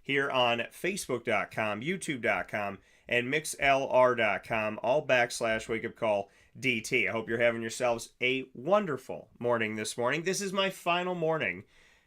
here on Facebook.com, YouTube.com, and MixLR.com, all /Wake Up Call DT. I hope you're having yourselves a wonderful morning this morning. This is my final morning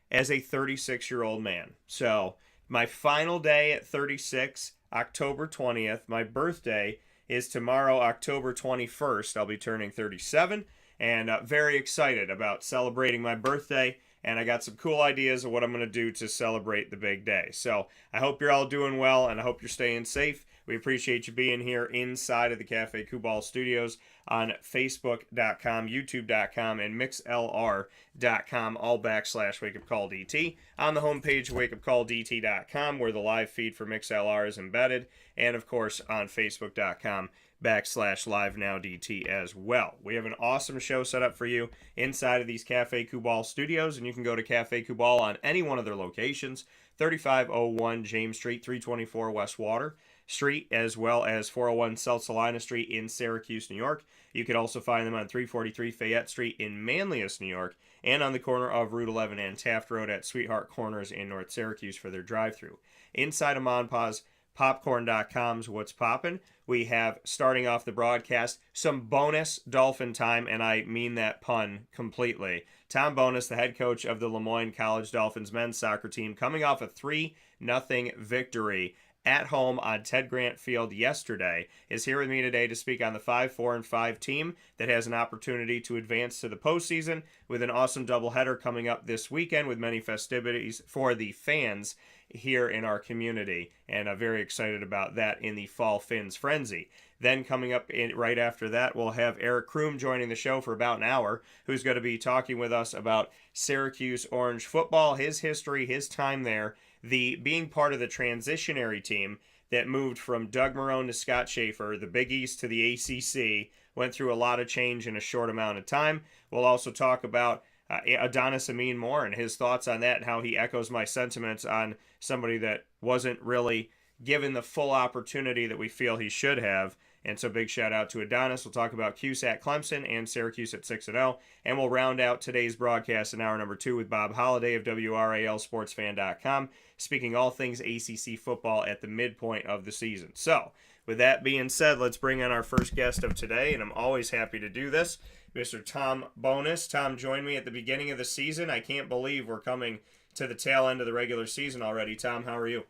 as a 36-year-old man. So, my final day at 36, October 20th. My birthday is tomorrow, October 21st. I'll be turning 37, and very excited about celebrating my birthday. And I got some cool ideas of what I'm going to do to celebrate the big day. So I hope you're all doing well, and I hope you're staying safe. We appreciate you being here inside of the Cafe Kubal studios on Facebook.com, YouTube.com, and MixLR.com, all /Wake Up Call DT. On the homepage, wakeupcalldt.com, where the live feed for MixLR is embedded, and of course on Facebook.com /LiveNowDT as well. We have an awesome show set up for you inside of these Cafe Kubal studios, and you can go to Cafe Kubal on any one of their locations, 3501 James Street, 324 West Water Street, as well as 401 South Salina Street in Syracuse, New York. You can also find them on 343 Fayette Street in Manlius, New York, and on the corner of Route 11 and Taft Road at Sweetheart Corners in North Syracuse for their drive-thru. Inside of Monpaz, Popcorn.com's What's Poppin'. We have, starting off the broadcast, some bonus Dolphin time, and I mean that pun completely. Tom Bonus, the head coach of the LeMoyne College Dolphins men's soccer team, coming off a 3-0 victory at home on Ted Grant Field yesterday, is here with me today to speak on the 5-4-5 team that has an opportunity to advance to the postseason with an awesome doubleheader coming up this weekend with many festivities for the fans here in our community, and I'm very excited about that in the Fall Fins Frenzy. Then coming up right after that, we'll have Eric Crume joining the show for about an hour, who's going to be talking with us about Syracuse Orange football, his history, his time there, the being part of the transitionary team that moved from Doug Marrone to Scott Schaefer, the Big East to the ACC, went through a lot of change in a short amount of time. We'll also talk about Adonis Amin Moore and his thoughts on that, and how he echoes my sentiments on somebody that wasn't really given the full opportunity that we feel he should have. And so big shout out to Adonis. We'll talk about Cuse at Clemson and Syracuse at 6-0. And we'll round out today's broadcast in hour number 2 with Bob Holliday of WRALSportsFan.com, speaking all things ACC football at the midpoint of the season. So with that being said, let's bring in our first guest of today, and I'm always happy to do this, Mr. Tom Bonus. Tom joined me at the beginning of the season. I can't believe we're coming to the tail end of the regular season already. Tom, how are you?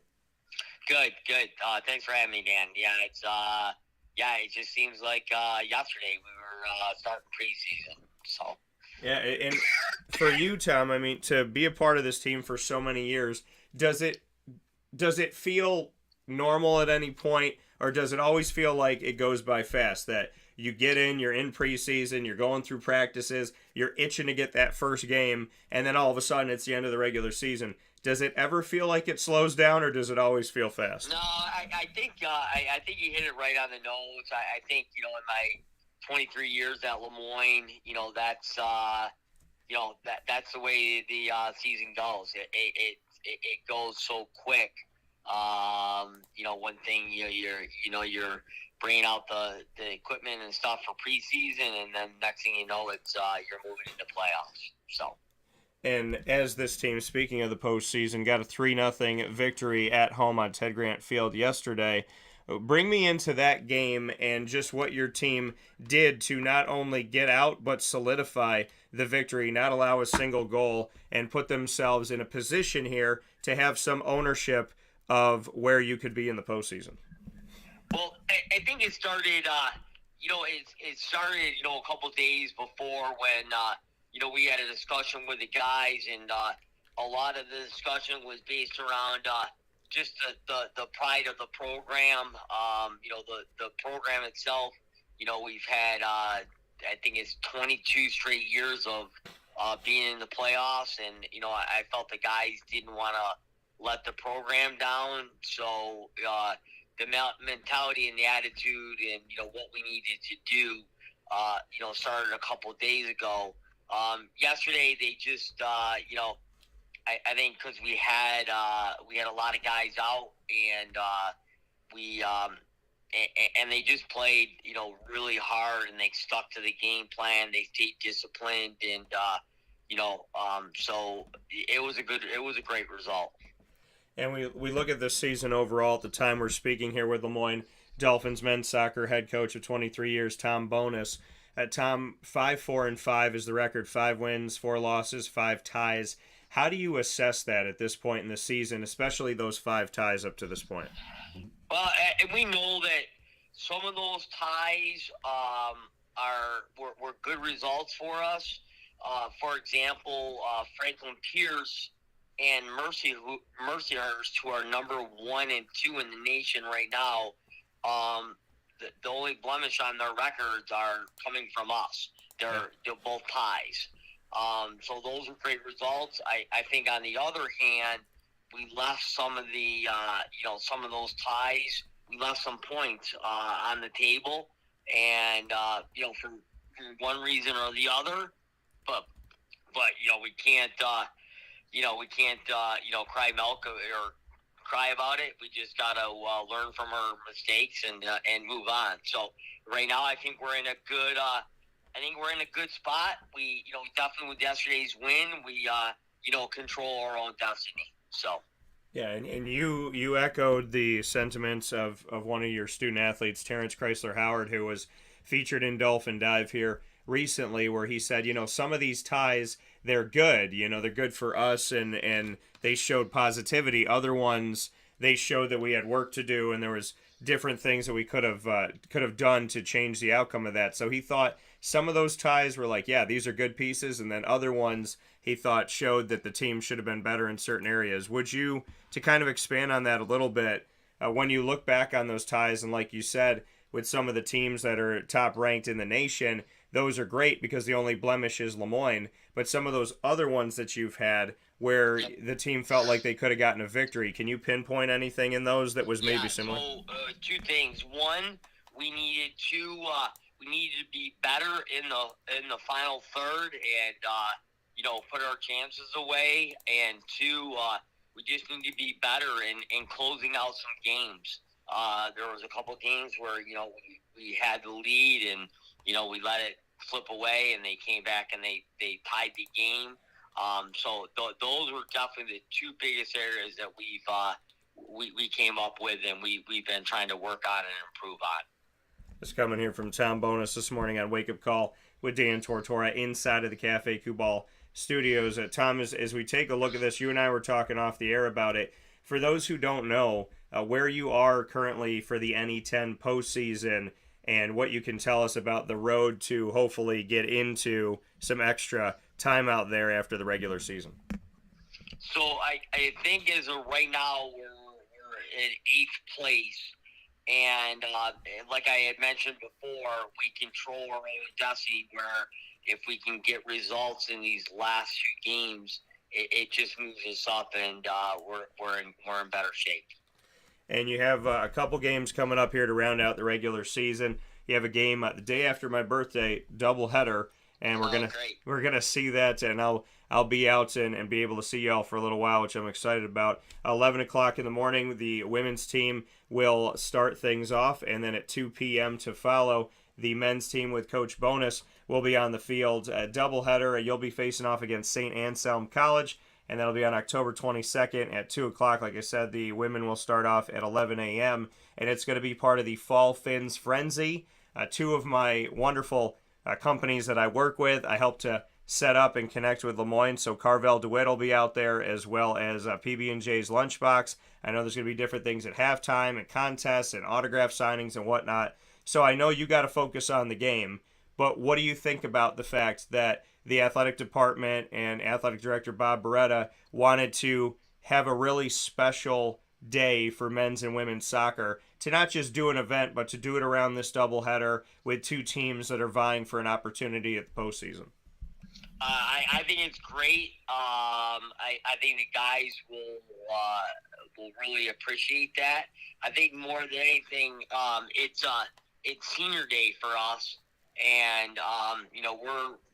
Good. Thanks for having me, Dan. It just seems like yesterday we were starting preseason. So. Yeah, and for you, Tom, I mean, to be a part of this team for so many years, does it feel normal at any point, or does it always feel like it goes by fast, that you get in, you're in preseason, you're going through practices, you're itching to get that first game, and then all of a sudden it's the end of the regular season? Does it ever feel like it slows down, or does it always feel fast? No, I think you hit it right on the nose. I think, in my 23 years at LeMoyne, that's that's the way the season goes. It goes so quick. One thing you're bringing out the equipment and stuff for preseason, and then next thing you know, it's you're moving into playoffs. So. And as this team, speaking of the postseason, got a 3-0 victory at home on Ted Grant Field yesterday. Bring me into that game and just what your team did to not only get out but solidify the victory, not allow a single goal, and put themselves in a position here to have some ownership of where you could be in the postseason. Well, I think it started, it started, a couple days before when, we had a discussion with the guys, and a lot of the discussion was based around just the pride of the program. The program itself, we've had, I think it's 22 straight years of being in the playoffs, and, I felt the guys didn't want to let the program down. So the mentality and the attitude and, what we needed to do, started a couple of days ago. Yesterday, they just, I think because we had a lot of guys out, and and they just played, really hard, and they stuck to the game plan. They stayed disciplined, and so it was a great result. And we look at this season overall at the time we're speaking here with LeMoyne Dolphins men's soccer head coach of 23 years, Tom Bonus. Tom, 5-4-5 is the record. 5 wins, 4 losses, 5 ties. How do you assess that at this point in the season, especially those 5 ties up to this point? Well, and we know that some of those ties were good results for us. For example, Franklin Pierce and Mercyhurst, who are number 1 and 2 in the nation right now, the only blemish on their records are coming from us. They're both ties. So those are great results. I think on the other hand, we left some of the some of those ties. We left some points on the table, and for one reason or the other. But we can't cry milk or cry about it. We just gotta learn from our mistakes and move on. So right now, I think we're in a good spot. We definitely with yesterday's win, we control our own destiny. So. Yeah, and you echoed the sentiments of one of your student athletes, Terrence Chrysler Howard, who was featured in Dolphin Dive here recently, where he said, some of these ties, they're good. They're good for us, and they showed positivity. Other ones, they showed that we had work to do, and there was different things that we could have done to change the outcome of that. So he thought some of those ties were like, yeah, these are good pieces, and then other ones he thought showed that the team should have been better in certain areas. Would you, to kind of expand on that a little bit, when you look back on those ties, and like you said, with some of the teams that are top ranked in the nation, those are great because the only blemish is LeMoyne, but some of those other ones that you've had where the team felt like they could have gotten a victory, can you pinpoint anything in those that was maybe similar? So 2 things. One, we needed to be better in the final third and put our chances away, and 2, we just need to be better in closing out some games. There was a couple games where we had the lead and we let it slip away, and they came back and they tied the game. So those were definitely the 2 biggest areas that we came up with, and we've been trying to work on and improve on. It's coming here from Tom Bonus this morning on Wake Up Call with Dan Tortora inside of the Cafe Cubal studios. Tom, as we take a look at this, you and I were talking off the air about it. For those who don't know, where you are currently for the NE10 postseason and what you can tell us about the road to hopefully get into some extra time out there after the regular season. So I think as of right now, we're in 8th place. And like I had mentioned before, we control our own destiny, where if we can get results in these last few games, it just moves us up, and we're in better shape. And you have a couple games coming up here to round out the regular season. You have a game the day after my birthday, doubleheader, and we're gonna see that, and I'll be out and be able to see y'all for a little while, which I'm excited about. 11 o'clock in the morning, the women's team will start things off, and then at 2 p.m. to follow, the men's team with Coach Bonus will be on the field. A doubleheader, you'll be facing off against St. Anselm College, and that'll be on October 22nd at 2 o'clock. Like I said, the women will start off at 11 a.m., and it's going to be part of the Fall Fins Frenzy. 2 of my wonderful companies that I work with, I help to set up and connect with LeMoyne. So Carvel DeWitt will be out there, as well as PB&J's Lunchbox. I know there's going to be different things at halftime and contests and autograph signings and whatnot. So I know you got to focus on the game, but what do you think about the fact that the athletic department and athletic director Bob Beretta wanted to have a really special day for men's and women's soccer, to not just do an event, but to do it around this doubleheader with 2 teams that are vying for an opportunity at the postseason? I think it's great. I think the guys will really appreciate that. I think more than anything, it's senior day for us, and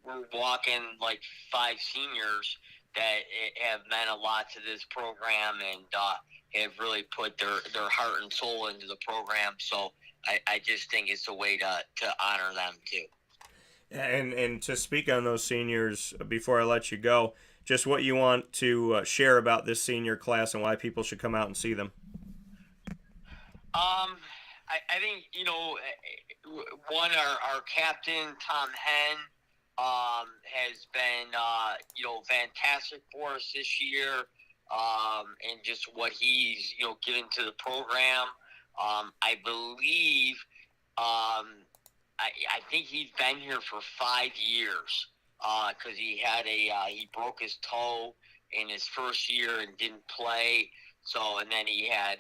we're walking like 5 seniors that have meant a lot to this program and have really put their heart and soul into the program. So I just think it's a way to honor them too. And to speak on those seniors before I let you go, just what you want to share about this senior class and why people should come out and see them. I think, one, our captain, Tom Henn, has been, fantastic for us this year, and just what he's, given to the program. I believe, I think he's been here for 5 years, because he broke his toe in his first year and didn't play. So, and then he had,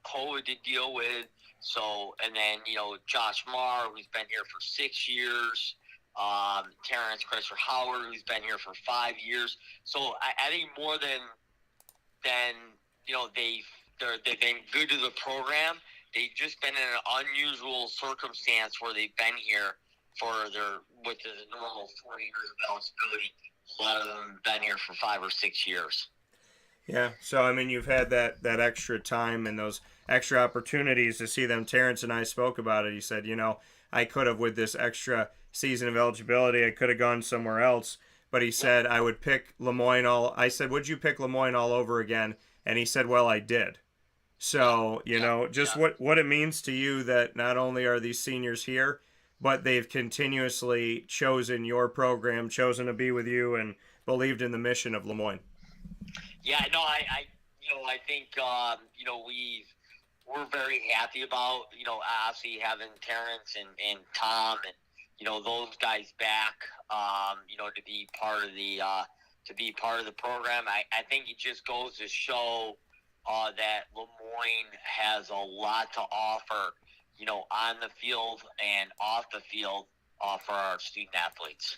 COVID to deal with. So, and then, Josh Marr, who's been here for 6 years, Terrence Chrysler Howard, who's been here for 5 years. So I think more than they've been good to the program. They've just been in an unusual circumstance where they've been here with the normal 4 years of eligibility. A lot of them have been here for 5 or 6 years. Yeah, so I mean, you've had that extra time and those extra opportunities to see them. Terrence and I spoke about it. He said, I could have, with this extra season of eligibility, I could have gone somewhere else. But he said, I would pick LeMoyne I said, would you pick LeMoyne all over again? And he said, well, I did. So, what it means to you that not only are these seniors here, but they've continuously chosen your program, chosen to be with you, and believed in the mission of LeMoyne. Yeah, no, I think, we're very happy about, obviously having Terrence and Tom and, those guys back, to be part of the program. I think it just goes to show that LeMoyne has a lot to offer, on the field and off the field for our student athletes.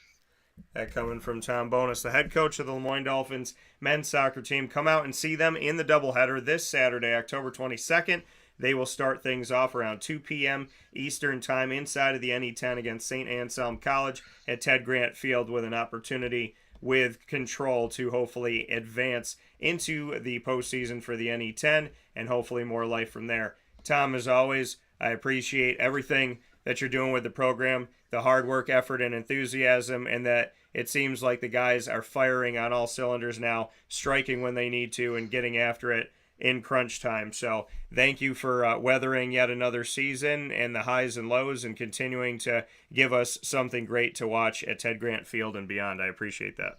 That coming from Tom Bonus, the head coach of the LeMoyne Dolphins men's soccer team. Come out and see them in the doubleheader this Saturday, October 22nd. They will start things off around 2 p.m. Eastern Time inside of the NE10 against St. Anselm College at Ted Grant Field, with an opportunity with control to hopefully advance into the postseason for the NE10 and hopefully more life from there. Tom, as always, I appreciate everything that you're doing with the program, the hard work, effort, and enthusiasm, and that it seems like the guys are firing on all cylinders now, striking when they need to and getting after it in crunch time. So thank you for weathering yet another season and the highs and lows, and continuing to give us something great to watch at Ted Grant Field and beyond. I appreciate that.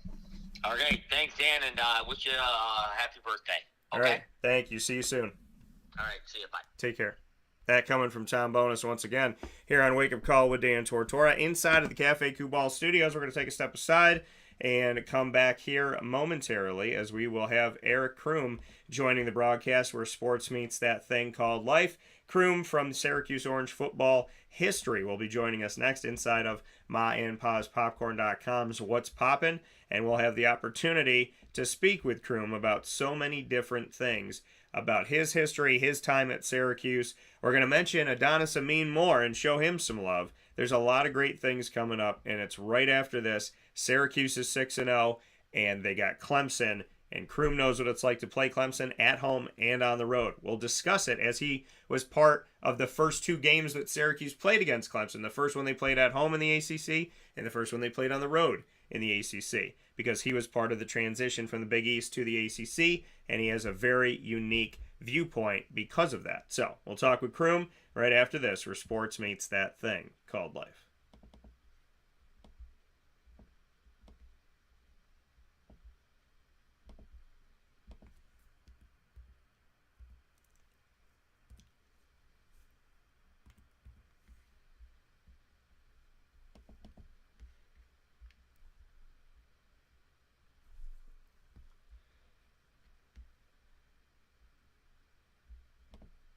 Okay, thanks, Dan, and wish you a happy birthday. Okay? All right, thank you. See you soon. All right, see you. Bye. Take care. That coming from Tom Bonus once again here on Wake Up Call with Dan Tortora inside of the Cafe Kubal studios. We're going to take a step aside and come back here momentarily, as we will have Eric Crume joining the broadcast where sports meets that thing called life. Crume from Syracuse Orange Football History will be joining us next inside of Ma and Pa's Popcorn.com's What's Poppin', and we'll have the opportunity to speak with Crume about so many different things about his history, his time at Syracuse. We're going to mention Adonis Amin Moore and show him some love. There's a lot of great things coming up, and it's right after this. Syracuse is 6-0, and they got Clemson, and Crume knows what it's like to play Clemson at home and on the road. We'll discuss it, as he was part of the first 2 games that Syracuse played against Clemson. The first one they played at home in the ACC, and the first one they played on the road in the ACC, because he was part of the transition from the Big East to the ACC, and he has a very unique viewpoint because of that. So we'll talk with Crume right after this, where sports meets that thing called life.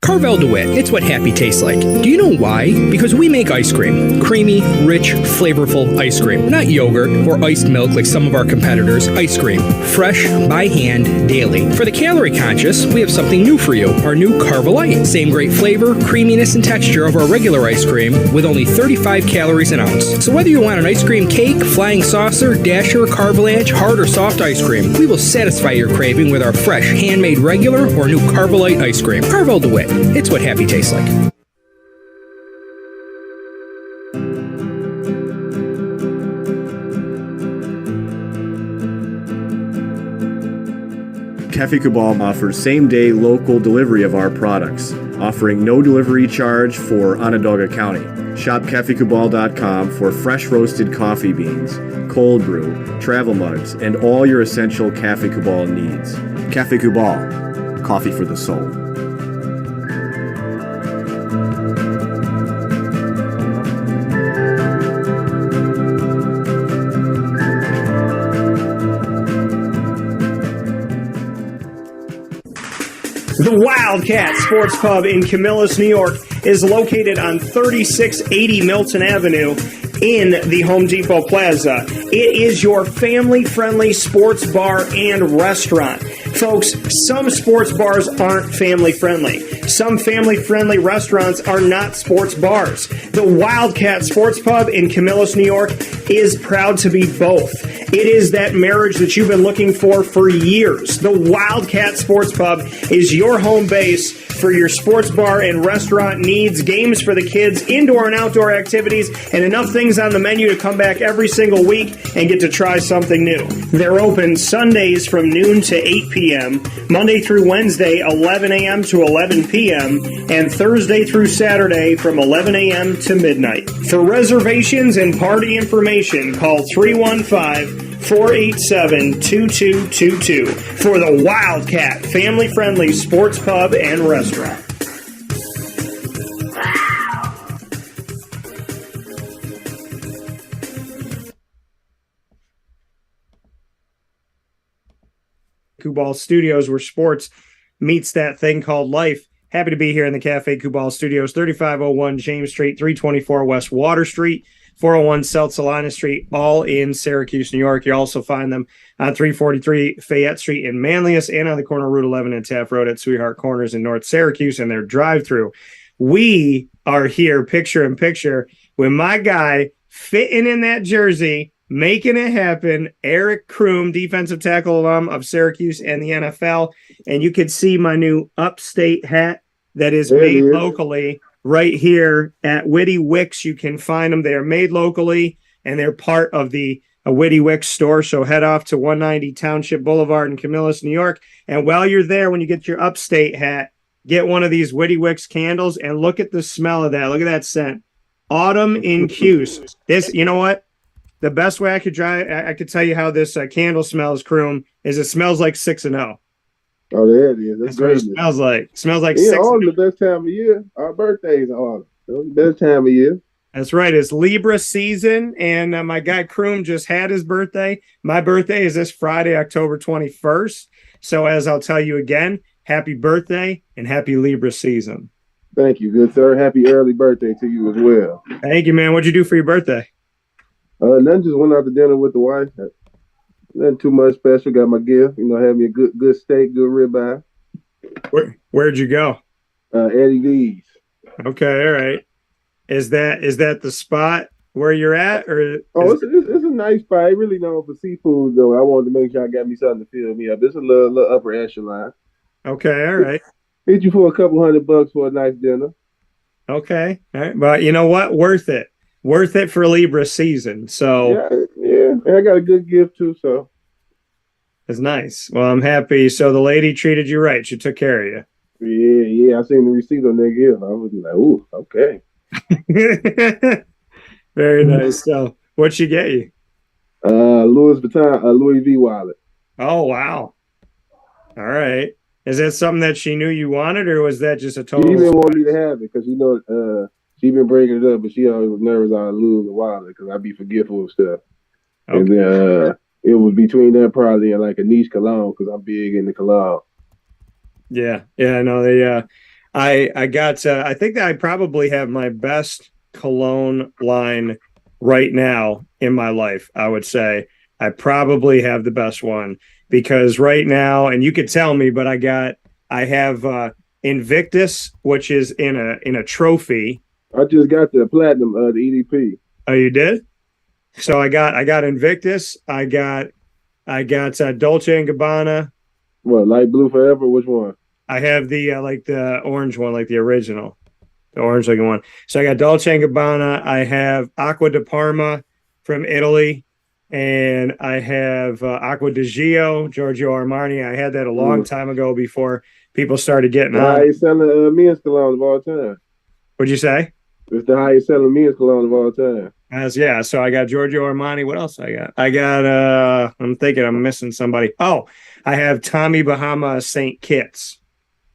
Carvel DeWitt, it's what happy tastes like. Do you know why? Because we make ice cream. Creamy, rich, flavorful ice cream. Not yogurt or iced milk like some of our competitors. Ice cream. Fresh, by hand, daily. For the calorie conscious, we have something new for you. Our new Carvelite. Same great flavor, creaminess, and texture of our regular ice cream with only 35 calories an ounce. So whether you want an ice cream cake, flying saucer, dasher, carvalanche, hard or soft ice cream, we will satisfy your craving with our fresh, handmade regular or new Carvelite ice cream. Carvel DeWitt. It's what happy tastes like. Hey, Dad, you want to go to the movies? Hey, Cafe Cabal offers same-day local delivery of our products, offering no delivery charge for Onondaga County. Shop cafecabal.com for fresh roasted coffee beans, cold brew, travel mugs, and all your essential Cafe Cabal needs. Cafe Cabal, coffee for the soul. The Wildcat Sports Pub in Camillus, New York is located on 3680 Milton Avenue in the Home Depot Plaza. It is your family-friendly sports bar and restaurant. Folks, some sports bars aren't family-friendly. Some family-friendly restaurants are not sports bars. The Wildcat Sports Pub in Camillus, New York is proud to be both. It is that marriage that you've been looking for years. The Wildcat Sports Pub is your home base for your sports bar and restaurant needs, games for the kids, indoor and outdoor activities, and enough things on the menu to come back every single week and get to try something new. They're open Sundays from noon to 8 p.m., Monday through Wednesday, 11 a.m. to 11 p.m., and Thursday through Saturday from 11 a.m. to midnight. For reservations and party information, call 315-487-2222 for the Wildcat family-friendly sports pub and restaurant. Kubal Studios, where sports meets that thing called life. Happy to be here in the Cafe Kubal Studios, 3501 James Street, 324 West Water Street, 401 South Salina Street, all in Syracuse, New York. You also find them on 343 Fayette Street in Manlius and on the corner of Route 11 and Taft Road at Sweetheart Corners in North Syracuse and their drive-through. We are here picture in picture with my guy fitting in that jersey, making it happen, Eric Crume, defensive tackle alum of Syracuse and the NFL. And you can see my new upstate hat that is made locally right here at Witty Wicks. You can find them. They are made locally, and they're part of the Witty Wicks store. So head off to 190 Township Boulevard in Camillus, New York. And while you're there, when you get your upstate hat, get one of these Witty Wicks candles and look at the smell of that. Look at that scent. Autumn in Cuse. This, you know what? The best way I could tell you how this candle smells, Crume, is it smells like 6-0. Oh, there it is. That's great. It smells like. It smells like yeah, 6. Autumn the best time of year. Our birthdays are autumn. The best time of year. That's right. It's Libra season, and my guy Crume just had his birthday. My birthday is this Friday, October 21st. So as I'll tell you again, happy birthday and happy Libra season. Thank you, good sir. Happy early birthday to you as well. Thank you, man. What'd you do for your birthday? Nothing, just went out to dinner with the wife. Nothing too much special. Got my gift. Had me a good steak, good ribeye. Where'd you go? Eddie V's. Okay, all right. Is that the spot where you're at, or? It's a nice spot. It really known for seafood though. I wanted to make sure I got me something to fill me up. It's a little upper echelon. Okay, all right. Hit you for a couple $100 for a nice dinner. Okay, all right. But you know what? Worth it. Worth it for Libra season. So yeah. And I got a good gift too. So it's nice. Well, I'm happy. So the lady treated you right. She took care of you. Yeah. I seen the receipt on that gift. I was like, ooh, okay. Very nice. So what'd she get you? Louis Vuitton, Louis V wallet. Oh wow. All right. Is that something that she knew you wanted, or was that just a total? She didn't want me to have it because she been bringing it up, but she always was nervous I'd lose the wallet because I'd be forgetful of stuff. Okay. And then it was between that probably and like a niche cologne because I'm big in the cologne. Yeah. No, I got. I think that I probably have my best cologne line right now in my life. I would say I probably have the best one because right now, and you could tell me, but I have Invictus, which is in a trophy. I just got the platinum, the EDP. Oh, you did? So I got Invictus. I got Dolce and Gabbana. What, light blue forever? Which one? I have the like the orange one, like the original, the orange looking one. So I got Dolce and Gabbana. I have Acqua di Parma from Italy, and I have Acqua di Gio, Giorgio Armani. I had that a long time ago before people started getting The on. highest selling men's cologne of all time. What'd you say? It's the highest selling men's cologne of all time. Yeah, so I got Giorgio Armani. What else I got? I got I'm thinking I'm missing somebody. Oh, I have Tommy Bahama St. Kitts.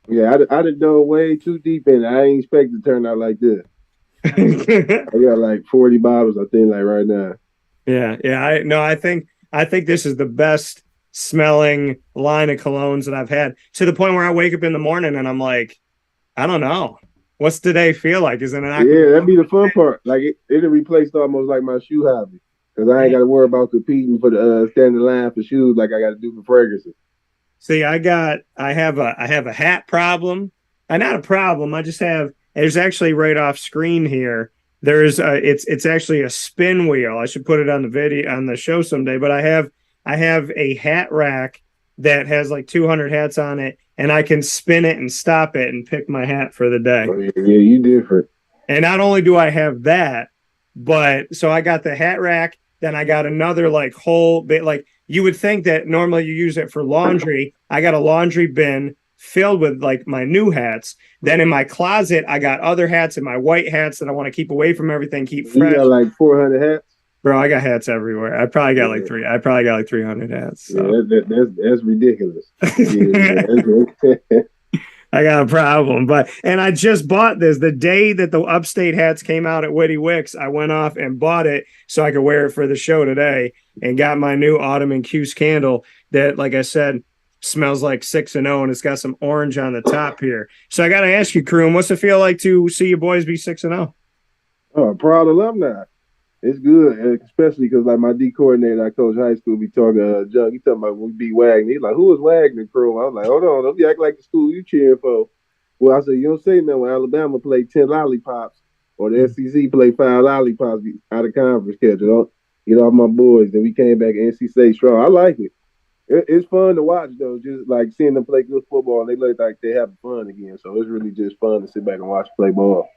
Yeah, I done dove way too deep in it. I ain't expect it to turn out like this. I got like 40 bottles, I think, like right now. Yeah. I think this is the best smelling line of colognes that I've had, to the point where I wake up in the morning and I'm like, I don't know. What's today feel like? Is it an Yeah, that'd be the fun part. Like it replaced almost like my shoe hobby. Because I ain't got to worry about competing for the standing line for shoes like I got to do for fragrances. See, I have a hat problem. Not a problem. There's actually right off screen here. It's actually a spin wheel. I should put it on the video on the show someday, but I have a hat rack that has like 200 hats on it, and I can spin it and stop it and pick my hat for the day. Oh, yeah, you different. And not only do I have that, but so I got the hat rack, then I got another like whole bit, like you would think that normally you use it for laundry. I got a laundry bin filled with like my new hats. Then in my closet, I got other hats and my white hats that I want to keep away from everything, keep fresh. You got like 400 hats? Bro, I got hats everywhere. I probably got like 300 hats. So. Yeah, that's ridiculous. I got a problem, and I just bought this the day that the Upstate hats came out at Witty Wicks. I went off and bought it so I could wear it for the show today, and got my new Autumn and Cuse candle that, like I said, smells like 6-0, and it's got some orange on the top here. So I got to ask you, Crume, what's it feel like to see your boys be 6-0? Oh, proud alumni. It's good, especially because like my D coordinator, I coach high school, be talking Junk. He talking about we beat Wagner. He's like, who is Wagner, Crume? I was like, hold on, don't be acting like the school you cheering for. Well, I said, you don't say nothing when Alabama play 10 lollipops or the SEC play 5 lollipops out of conference schedule. Get off my boys. Then we came back NC State strong. I like it. It's fun to watch though, just like seeing them play good football. And they look like they having fun again. So it's really just fun to sit back and watch play ball.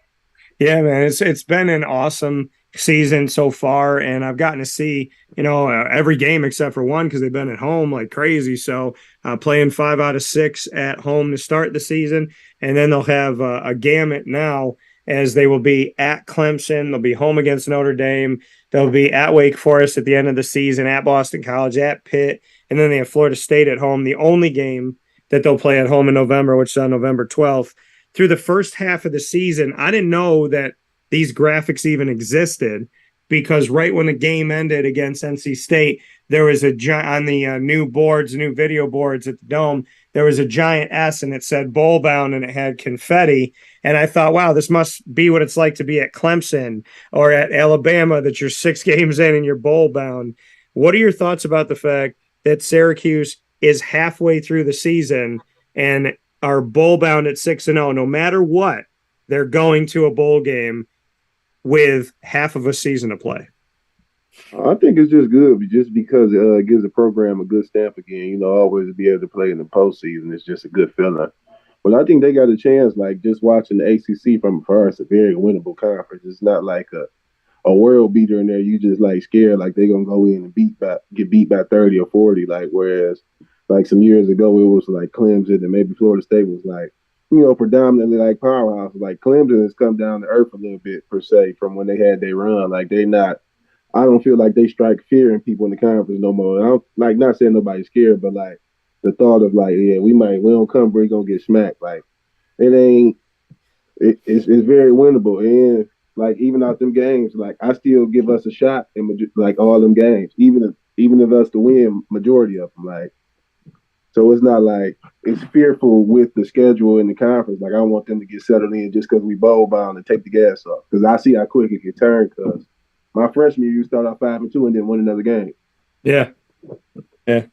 Yeah, man, it's been an awesome season so far, and I've gotten to see every game except for one because they've been at home like crazy. So playing 5 out of 6 at home to start the season, and then they'll have a gamut now as they will be at Clemson, they'll be home against Notre Dame, they'll be at Wake Forest at the end of the season, at Boston College, at Pitt, and then they have Florida State at home. The only game that they'll play at home in November, which is on November 12th. Through the first half of the season, I didn't know that these graphics even existed, because right when the game ended against NC State, there was on the new video boards at the Dome, there was a giant S and it said bowl bound and it had confetti. And I thought, wow, this must be what it's like to be at Clemson or at Alabama, that you're 6 games in and you're bowl bound. What are your thoughts about the fact that Syracuse is halfway through the season and are bowl bound at 6-0? No matter what, they're going to a bowl game with half of a season to play. I think it's just good, just because it gives the program a good stamp again. Always to be able to play in the postseason. It's just a good feeling. But I think they got a chance, like just watching the ACC from afar. It's a very winnable conference. It's not like a world beater in there. You just like scared like they're gonna go in and get beat by 30 or 40. Like whereas like some years ago it was like Clemson and maybe Florida State was like, predominantly like powerhouse. Like Clemson has come down to earth a little bit per se from when they had their run. Like I don't feel like they strike fear in people in the conference no more. I don't like, not saying nobody's scared, but like the thought of like, yeah, we don't come, we're gonna get smacked. Like it's very winnable. And like even out them games, like I still give us a shot in like all them games, even if us to win majority of them. Like, so it's not like it's fearful with the schedule in the conference. Like I want them to get settled in just because we bowl bound and take the gas off. Because I see how quick it can turn. Because my freshman year, you start off 5-2 and then win another game. Yeah. And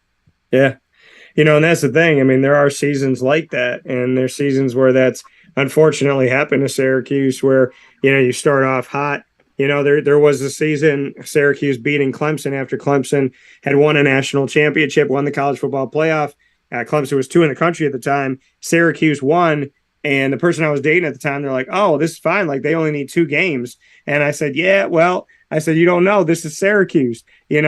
that's the thing. I mean, there are seasons like that, and there's seasons where that's unfortunately happened to Syracuse, where you start off hot. There was a season Syracuse beating Clemson after Clemson had won a national championship, won the college football playoff. Clemson was 2 in the country at the time. Syracuse won, and the person I was dating at the time, they're like, oh, this is fine. Like, they only need 2 games. And I said, yeah, well, I said, you don't know, this is Syracuse, and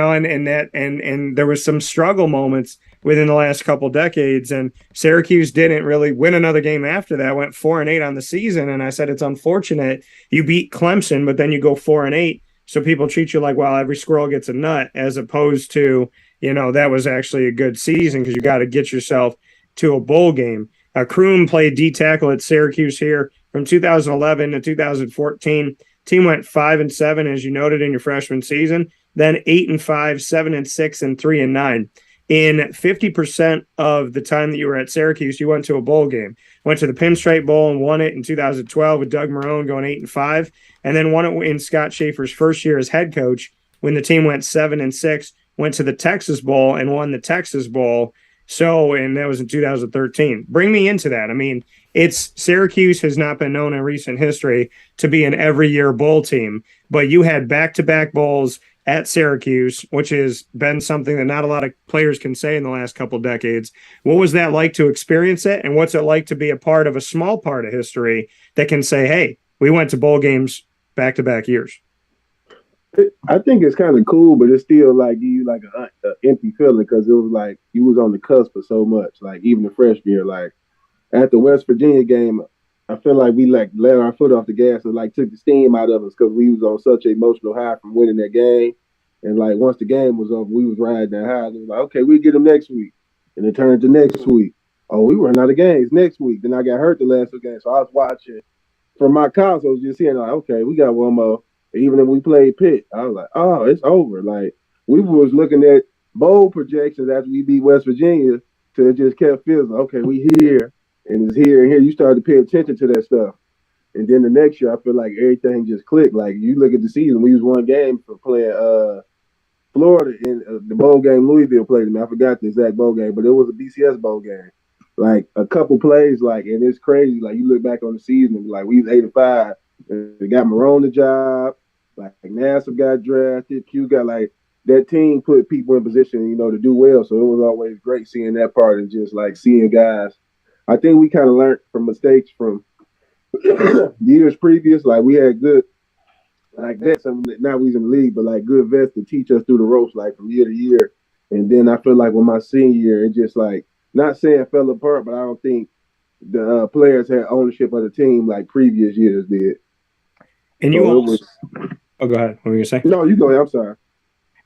there was some struggle moments within the last couple decades, and Syracuse didn't really win another game after that, went 4-8 on the season. And I said, it's unfortunate you beat Clemson, but then you go 4-8. So people treat you like, well, every squirrel gets a nut, as opposed to, that was actually a good season because you got to get yourself to a bowl game. Crume played D tackle at Syracuse here from 2011 to 2014. Team went 5-7, as you noted, in your freshman season. Then 8-5, 7-6, and 3-9. In 50% of the time that you were at Syracuse, you went to a bowl game. Went to the Pinstripe Bowl and won it in 2012 with Doug Marrone going 8-5, and then won it in Scott Schaefer's first year as head coach when the team went 7-6. Went to the Texas Bowl and won the Texas Bowl. So, and that was in 2013. Bring me into that. I mean, Syracuse has not been known in recent history to be an every year bowl team, but you had back-to-back bowls at Syracuse, which has been something that not a lot of players can say in the last couple of decades. What was that like to experience it? And what's it like to be a part of a small part of history that can say, hey, we went to bowl games back-to-back years? I think it's kind of cool, but it's still like you like an empty feeling because it was like you was on the cusp of so much. Like even the freshman year, like at the West Virginia game, I feel like we like let our foot off the gas and like took the steam out of us because we was on such an emotional high from winning that game. And like once the game was over, we was riding that high. And it was like, okay, we get them next week, and it turned to next week. Oh, we run out of games next week. Then I got hurt the last two games, so I was watching from my couch. I was just seeing like, okay, we got one more. Even if we played Pitt, I was like, oh, it's over. Like, we was looking at bowl projections after we beat West Virginia till it just kept feeling, okay, we here, and it's here and here. You started to pay attention to that stuff. And then the next year, I feel like everything just clicked. Like, you look at the season, we was one game for playing Florida in the bowl game Louisville played them. I forgot the exact bowl game, but it was a BCS bowl game. Like, a couple plays, like, and it's crazy. Like, you look back on the season, and like, we was 8-5. They got Marrone the job. Like Nassib got drafted. Cuse got like that team put people in position, to do well. So it was always great seeing that part and just like seeing guys. I think we kind of learned from mistakes from years previous. Like we had good, like vets. Now we was in the league, but like good vets to teach us through the ropes, like from year to year. And then I feel like with my senior year, it just like not saying it fell apart, but I don't think the players had ownership of the team like previous years did. And you almost. Oh, go ahead. What were you going to say? No, you go ahead. I'm sorry.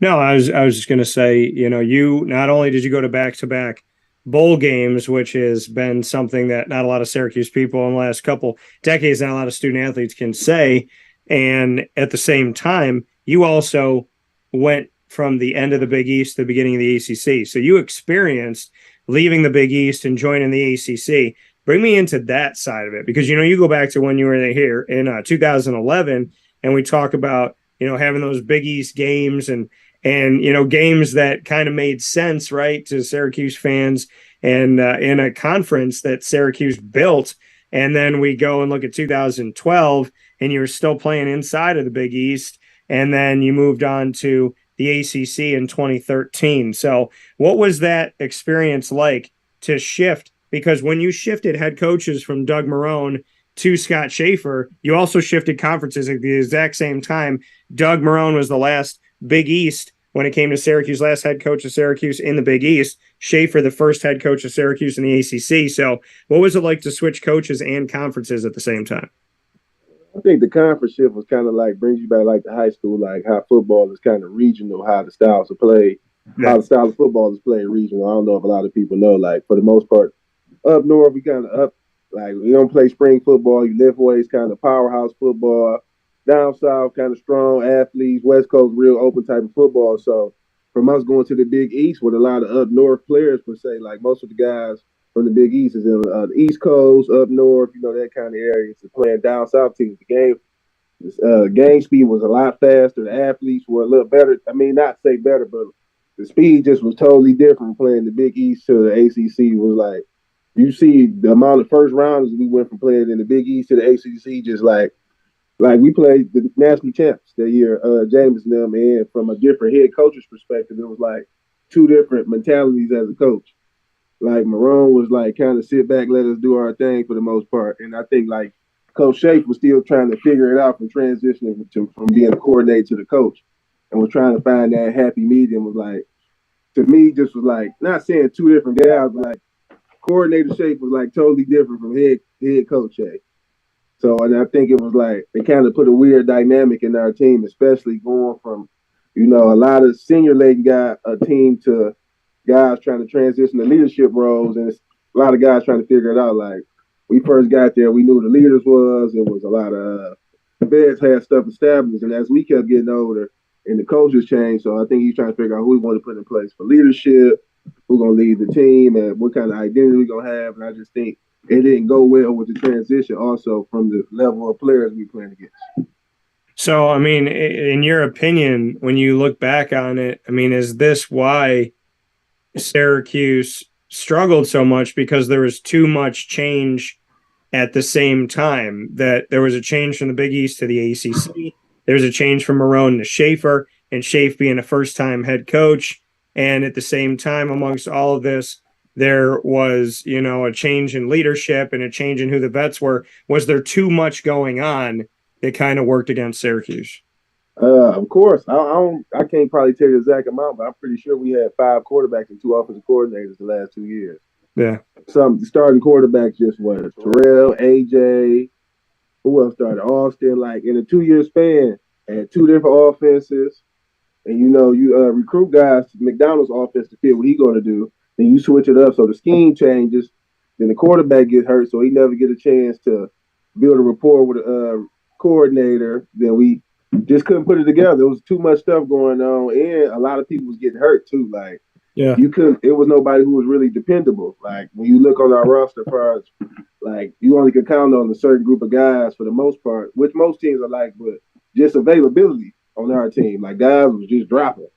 No, I was just going to say, you not only did you go to back-to-back bowl games, which has been something that not a lot of Syracuse people in the last couple decades, not a lot of student athletes can say. And at the same time, you also went from the end of the Big East to the beginning of the ACC. So you experienced leaving the Big East and joining the ACC. Bring me into that side of it, because, you go back to when you were here in 2011, and we talk about, having those Big East games and games that kind of made sense, right, to Syracuse fans, and in a conference that Syracuse built. And then we go and look at 2012, and you were still playing inside of the Big East, and then you moved on to the ACC in 2013. So what was that experience like to shift? Because when you shifted head coaches from Doug Marrone to Scott Schaefer, you also shifted conferences at the exact same time. Doug Marrone was the last Big East when it came to Syracuse, last head coach of Syracuse in the Big East. Schaefer, the first head coach of Syracuse in the ACC. So what was it like to switch coaches and conferences at the same time? I think the conference shift was kind of like brings you back like to high school, like how football is kind of regional, how the styles of play, how the style of football is played regional. I don't know if a lot of people know, like for the most part, up north, we kind of up. Like, we don't play spring football. You lift weights, kind of powerhouse football. Down south, kind of strong athletes. West Coast, real open type of football. So, from us going to the Big East with a lot of up north players, per se, like most of the guys from the Big East is in the East Coast, up north, that kind of area. So, playing down south teams. The game speed was a lot faster. The athletes were a little better. I mean, not say better, but the speed just was totally different playing the Big East to the ACC. Was like, you see the amount of first rounders we went from playing in the Big East to the ACC, just like we played the national champs that year, James and them, and from a different head coach's perspective, it was like two different mentalities as a coach. Like Marrone was like kind of sit back, let us do our thing for the most part, and I think like Coach Schaefer was still trying to figure it out from transitioning from being a coordinator to the coach, and was trying to find that happy medium. Was like, to me, just was like, not saying two different guys, but like coordinator Schaefer was like totally different from head coach Schaefer. So, and I think it was like, it kind of put a weird dynamic in our team, especially going from, you know, a lot of senior laden team to guys trying to transition to leadership roles, and a lot of guys trying to figure it out. Like, we first got there, we knew the leaders was. It was a lot of the vets had stuff established, and as we kept getting older, and the coaches changed, so I think he's trying to figure out who we want to put in place for leadership, who's going to lead the team, and what kind of identity we're going to have. And I just think it didn't go well with the transition also from the level of players we playing against. So, I mean, in your opinion, when you look back on it, I mean, is this why Syracuse struggled so much? Because there was too much change at the same time, that there was a change from the Big East to the ACC. There was a change from Moyne to Schaefer, and Schaefer being a first-time head coach. And at the same time, amongst all of this, there was, you know, a change in leadership and a change in who the vets were. Was there too much going on that kind of worked against Syracuse? Of course. I can't probably tell you the exact amount, but I'm pretty sure we had 5 quarterbacks and 2 offensive coordinators the last 2 years. Yeah. Some starting quarterbacks just went Terrell, AJ, who else started? Austin, like in a 2-year span, had 2 different offenses. And you know, you recruit guys to McDonald's offense to fit what he's going to do. Then you switch it up so the scheme changes. Then the quarterback gets hurt, so he never get a chance to build a rapport with a coordinator. Then we just couldn't put it together. There was too much stuff going on, and a lot of people was getting hurt too. Like, yeah, you couldn't. It was nobody who was really dependable. Like when you look on our roster, far as like you only could count on a certain group of guys for the most part, which most teams are like, but just availability on our team, like guys was just dropping.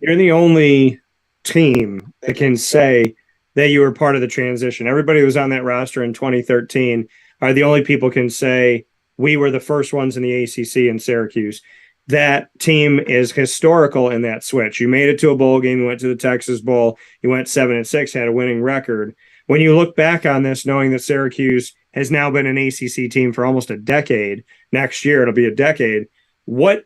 You're the only team that can say that you were part of the transition. Everybody who was on that roster in 2013 are the only people can say we were the first ones in the ACC in Syracuse. That team is historical in that switch. You made it to a bowl game, you went to the Texas Bowl, you went 7-6, had a winning record. When you look back on this, knowing that Syracuse has now been an ACC team for almost a decade, next year it'll be a decade, what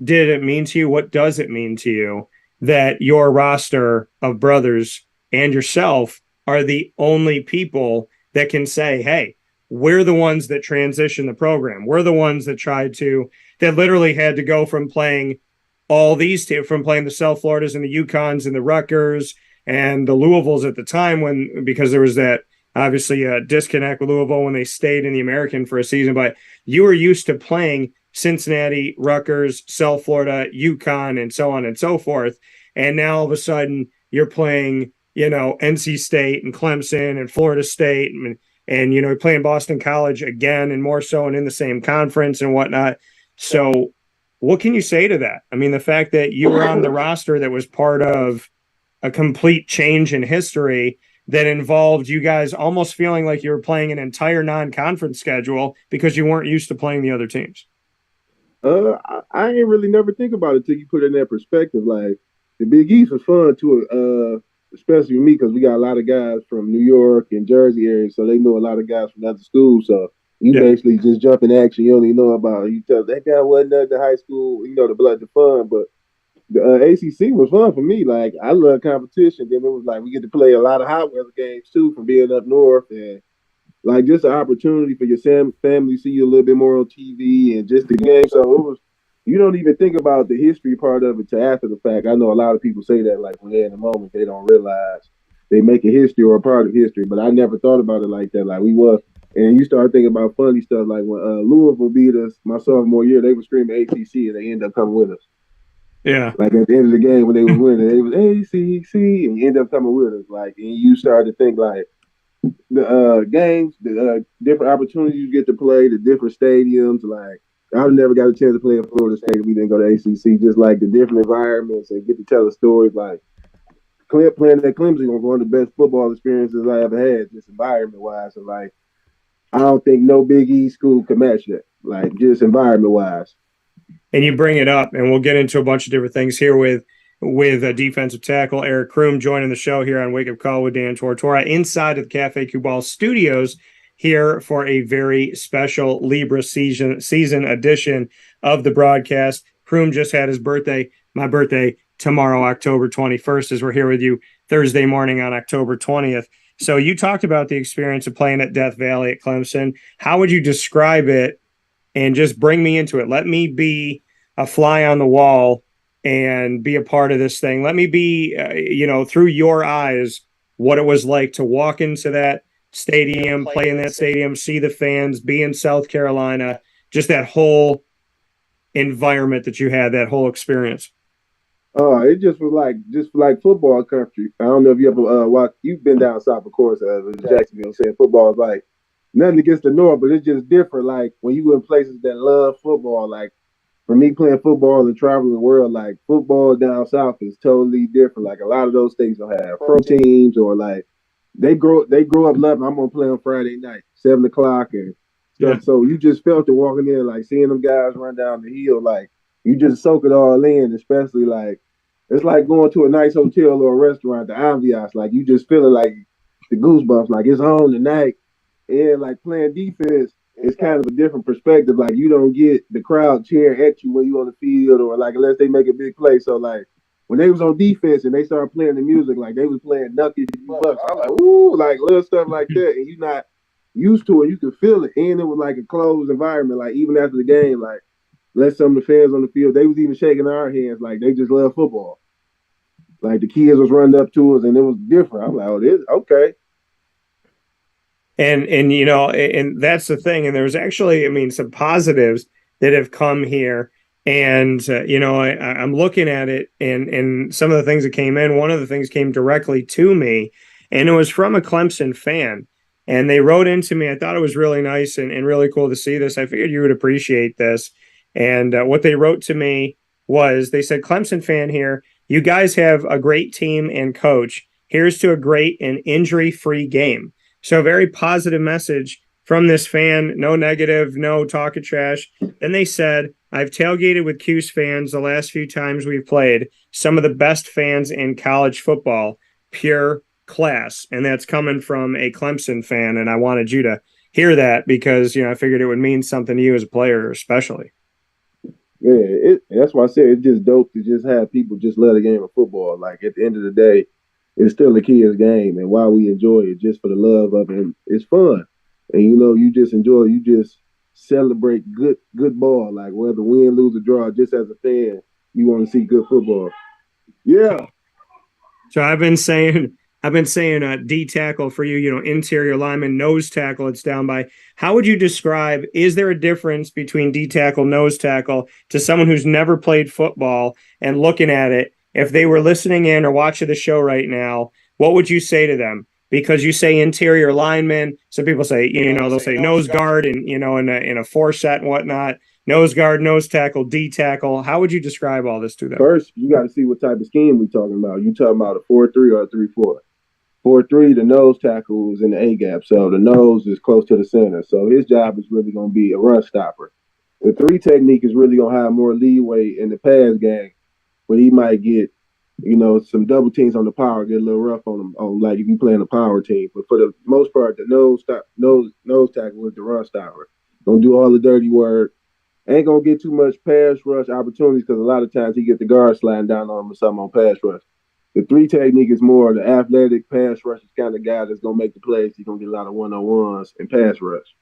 did it mean to you? What does it mean to you that your roster of brothers and yourself are the only people that can say, hey, we're the ones that transitioned the program. We're the ones that that literally had to go from playing all these from playing the South Floridas and the UConns and the Rutgers and the Louisvilles at the time because there was that obviously a disconnect with Louisville when they stayed in the American for a season, but you were used to playing Cincinnati, Rutgers, South Florida, UConn, and so on and so forth. And now all of a sudden you're playing, you know, NC State and Clemson and Florida State and you know, playing Boston College again and more so and in the same conference and whatnot. So what can you say to that? I mean, the fact that you were on the roster that was part of a complete change in history that involved you guys almost feeling like you were playing an entire non-conference schedule because you weren't used to playing the other teams. I ain't really never think about it till you put it in that perspective. Like the Big East was fun too, especially with me because we got a lot of guys from New York and Jersey area, so they know a lot of guys from other schools. So you basically just jump in action. You don't even know about it. You tell that guy wasn't at the high school, you know, the fun. But the ACC was fun for me. Like I love competition. Then it was like we get to play a lot of hot weather games too from being up north and. Like just an opportunity for your family to see you a little bit more on TV and just the game. So it was, you don't even think about the history part of it till after the fact. I know a lot of people say that like when they're in the moment, they don't realize they make a history or a part of history. But I never thought about it like that. Like we was, and you start thinking about funny stuff like when Louisville beat us my sophomore year, they were screaming ACC and they ended up coming with us. Yeah. Like at the end of the game when they was winning, they was ACC and you end up coming with us. Like, and you start to think like, the games, the different opportunities you get to play, the different stadiums. Like I've never got a chance to play in Florida State if we didn't go to ACC. Just like the different environments and get to tell the stories. Like playing at Clemson was one of the best football experiences I ever had, just environment wise. And like I don't think no Big East school could match that. Like just environment wise. And you bring it up, and we'll get into a bunch of different things here with a defensive tackle, Eric Crume, joining the show here on Wake Up Call with Dan Tortora inside of the Cafe Cubal studios here for a very special Libra season edition of the broadcast. Crume just had his birthday, my birthday tomorrow, October 21st, as we're here with you Thursday morning on October 20th. So you talked about the experience of playing at Death Valley at Clemson. How would you describe it? And just bring me into it. Let me be a fly on the wall and be a part of this thing. Let me be, through your eyes, what it was like to walk into that stadium, play in that stadium, see the fans, be in South Carolina, just that whole environment that you had, that whole experience. It just like football country. I don't know if you ever watched. You've been down south, of course, in Jacksonville. Saying football is like nothing against the North, but it's just different. Like when you in places that love football, like for me playing football and traveling the world, like football down south is totally different. Like a lot of those states don't have pro teams or like they grow up loving. I'm gonna play on Friday night, 7:00 and stuff. Yeah. So you just felt it walking in, like seeing them guys run down the hill, like you just soak it all in, especially like it's like going to a nice hotel or a restaurant, the ambiance, like you just feeling like the goosebumps, like it's on tonight. And like playing defense, it's kind of a different perspective. Like you don't get the crowd cheering at you when you on the field or like unless they make a big play. So like when they was on defense and they started playing the music, like they was playing Nucky Bucks. I'm like, ooh, like little stuff like that. And you're not used to it. You can feel it. And it was like a closed environment. Like even after the game, like let some of the fans on the field, they was even shaking our hands. Like they just love football. Like the kids was running up to us and it was different. I'm like, oh, this okay. And and that's the thing. And there's actually, some positives that have come here. And, I'm looking at it and some of the things that came in, one of the things came directly to me, and it was from a Clemson fan. And they wrote into me. I thought it was really nice and really cool to see this. I figured you would appreciate this. And what they wrote to me was, they said, Clemson fan here, you guys have a great team and coach. Here's to a great and injury-free game. So a very positive message from this fan, no negative, no talking trash. Then they said, I've tailgated with Cuse fans the last few times we've played. Some of the best fans in college football, pure class. And that's coming from a Clemson fan. And I wanted you to hear that because, I figured it would mean something to you as a player, especially. Yeah, that's why I said it's just dope to just have people just love the game of football. Like at the end of the day, it's still a kid's game, and why we enjoy it just for the love of it. And it's fun, and you just enjoy. You just celebrate good ball. Like whether win, lose, or draw. Just as a fan, you want to see good football. Yeah. So I've been saying D tackle for you. Interior lineman, nose tackle. It's down by. How would you describe? Is there a difference between D tackle, nose tackle to someone who's never played football and looking at it? If they were listening in or watching the show right now, what would you say to them? Because you say interior lineman, some people say, they'll say nose guard and, in a 4-set and whatnot, nose guard, nose tackle, D tackle. How would you describe all this to them? First, you got to see what type of scheme we're talking about. You talking about a 4-3 or a 3-4? 4-3, the nose tackle is in the A gap. So the nose is close to the center. So his job is really going to be a run stopper. The 3 technique is really going to have more leeway in the pass game. But he might get, some double teams on the power, get a little rough on him, like if you playing a power team. But for the most part, the nose tackle is the run stopper. Gonna do all the dirty work. Ain't gonna get too much pass rush opportunities because a lot of times he get the guard sliding down on him or something on pass rush. The 3 technique is more the athletic pass rush is kind of guy that's gonna make the plays. He's gonna get a lot of one-on-ones and pass rush.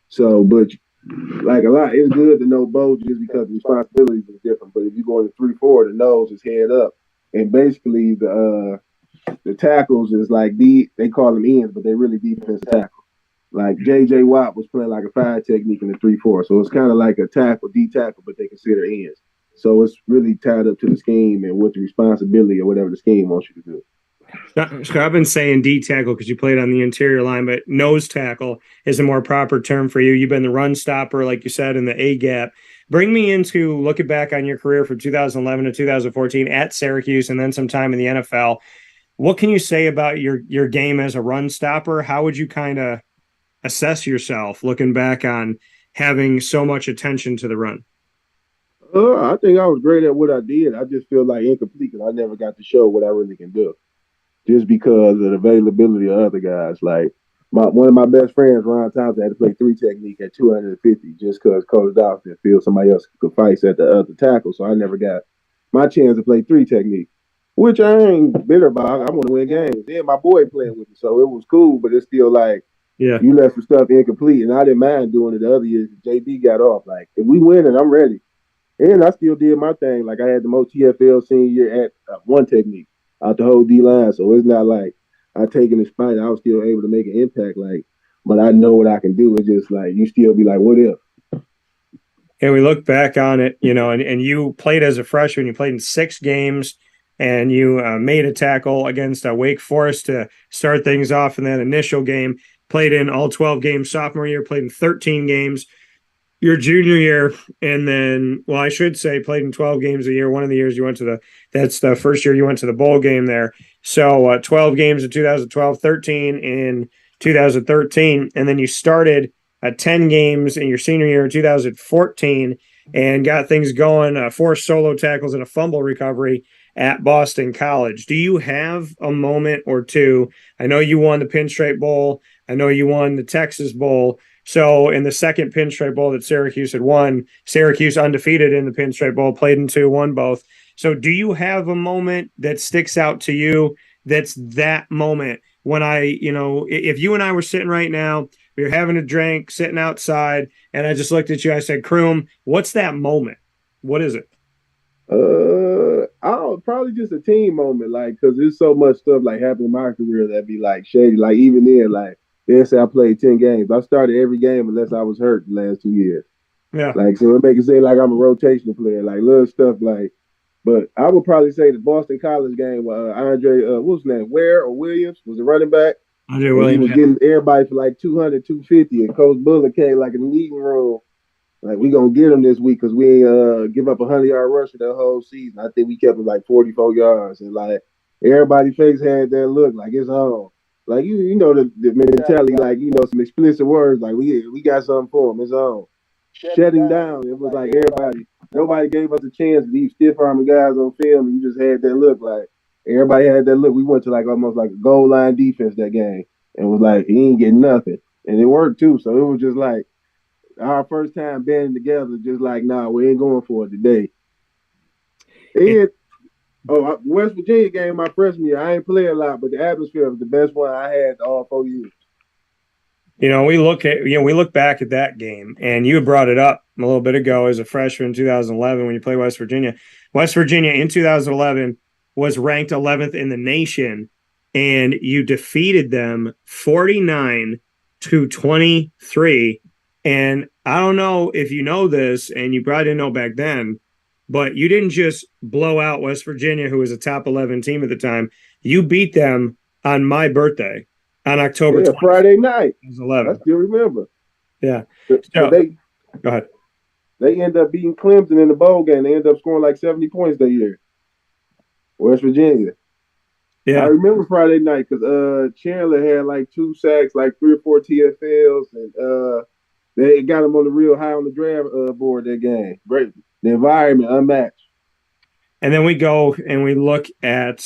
So, but like a lot, it's good to know both just because the responsibilities is different. But if you go into 3-4, the nose is head up, and basically the tackles is like they call them ends, but they really defensive tackle. Like J.J. Watt was playing like a 5 technique in the 3-4, so it's kind of like a tackle, D tackle, but they consider ends. So it's really tied up to the scheme and what the responsibility or whatever the scheme wants you to do. So I've been saying D tackle because you played on the interior line, but nose tackle is a more proper term for you. You've been the run stopper, like you said, in the A gap. Bring me into looking back on your career from 2011 to 2014 at Syracuse and then some time in the NFL. What can you say about your game as a run stopper? How would you kind of assess yourself looking back on having so much attention to the run? I think I was great at what I did. I just feel like incomplete because I never got to show what I really can do. Just because of the availability of other guys. Like one of my best friends, Ron Thompson, had to play 3 technique at 250 just because Coach Dolphin feel somebody else could fight at the other tackle. So I never got my chance to play 3 technique, which I ain't bitter about. I want to win games. Then my boy playing with me, so it was cool, but it's still like, you left some stuff incomplete, and I didn't mind doing it the other years. JD got off. Like, if we win it, I'm ready. And I still did my thing. Like, I had the most TFL senior year at 1 technique out the whole D-line, so it's not like I taken the spot. I was still able to make an impact, like, but I know what I can do. It's just like you still be like, what if? And we look back on it, and you played as a freshman. You played in 6 games, and you made a tackle against Wake Forest to start things off in that initial game. Played in all 12 games sophomore year. Played in 13 games your junior year, and then, well, I should say, played in 12 games a year. One of the years you went to that's the first year you went to the bowl game there. So 12 games in 2012, 13 in 2013, and then you started 10 games in your senior year in 2014 and got things going, 4 solo tackles and a fumble recovery at Boston College. Do you have a moment or two? I know you won the Pinstripe Bowl. I know you won the Texas Bowl. So in the second Pinstripe Bowl that Syracuse had won, Syracuse undefeated in the Pinstripe Bowl, played in 2, won both. So do you have a moment that sticks out to you that's that moment when if you and I were sitting right now, we were having a drink, sitting outside, and I just looked at you, I said, Crume, what's that moment? What is it? Probably just a team moment, like, because there's so much stuff like happened in my career that be like shady. Like, even then, like, they say I played 10 games. I started every game unless I was hurt the last 2 years. Yeah. Like, so it make it seem like I'm a rotational player, like little stuff like. But I would probably say the Boston College game where Andre, what's his name, Ware or Williams was a running back. Andre Williams. He was getting everybody for like 200, 250, and Coach Bullock came like in the meeting room. Like, we gonna get him this week because we ain't give up a 100-yard rush for the whole season. I think we kept him like 44 yards, and like everybody's face had that look like it's on. Like you know the mentality, like some explicit words, like we got something for him. It's on. Shutting down. It was like nobody gave us a chance. These stiff arming guys on film, and you just had that look. Like everybody had that look. We went to like almost like a goal line defense that game, and was like he ain't getting nothing, and it worked too. So it was just like our first time banding together, just like, nah, we ain't going for it today. And West Virginia game my freshman year, I ain't played a lot, but the atmosphere was the best one I had all 4 years. We look back at that game, and you brought it up a little bit ago as a freshman in 2011 when you played West Virginia. West Virginia in 2011 was ranked 11th in the nation, and you defeated them 49-23. And I don't know if you know this, and you probably didn't know back then, but you didn't just blow out West Virginia, who was a top 11 team at the time. You beat them on my birthday on October 20th. Friday night. 11. I still remember. Yeah. So go ahead. They end up beating Clemson in the bowl game. They end up scoring like 70 points that year. West Virginia. Yeah. I remember Friday night because Chandler had like 2 sacks, like 3 or 4 TFLs, and they got him on the real high on the draft board that game. Great. The environment unmatched. And then we go and we look at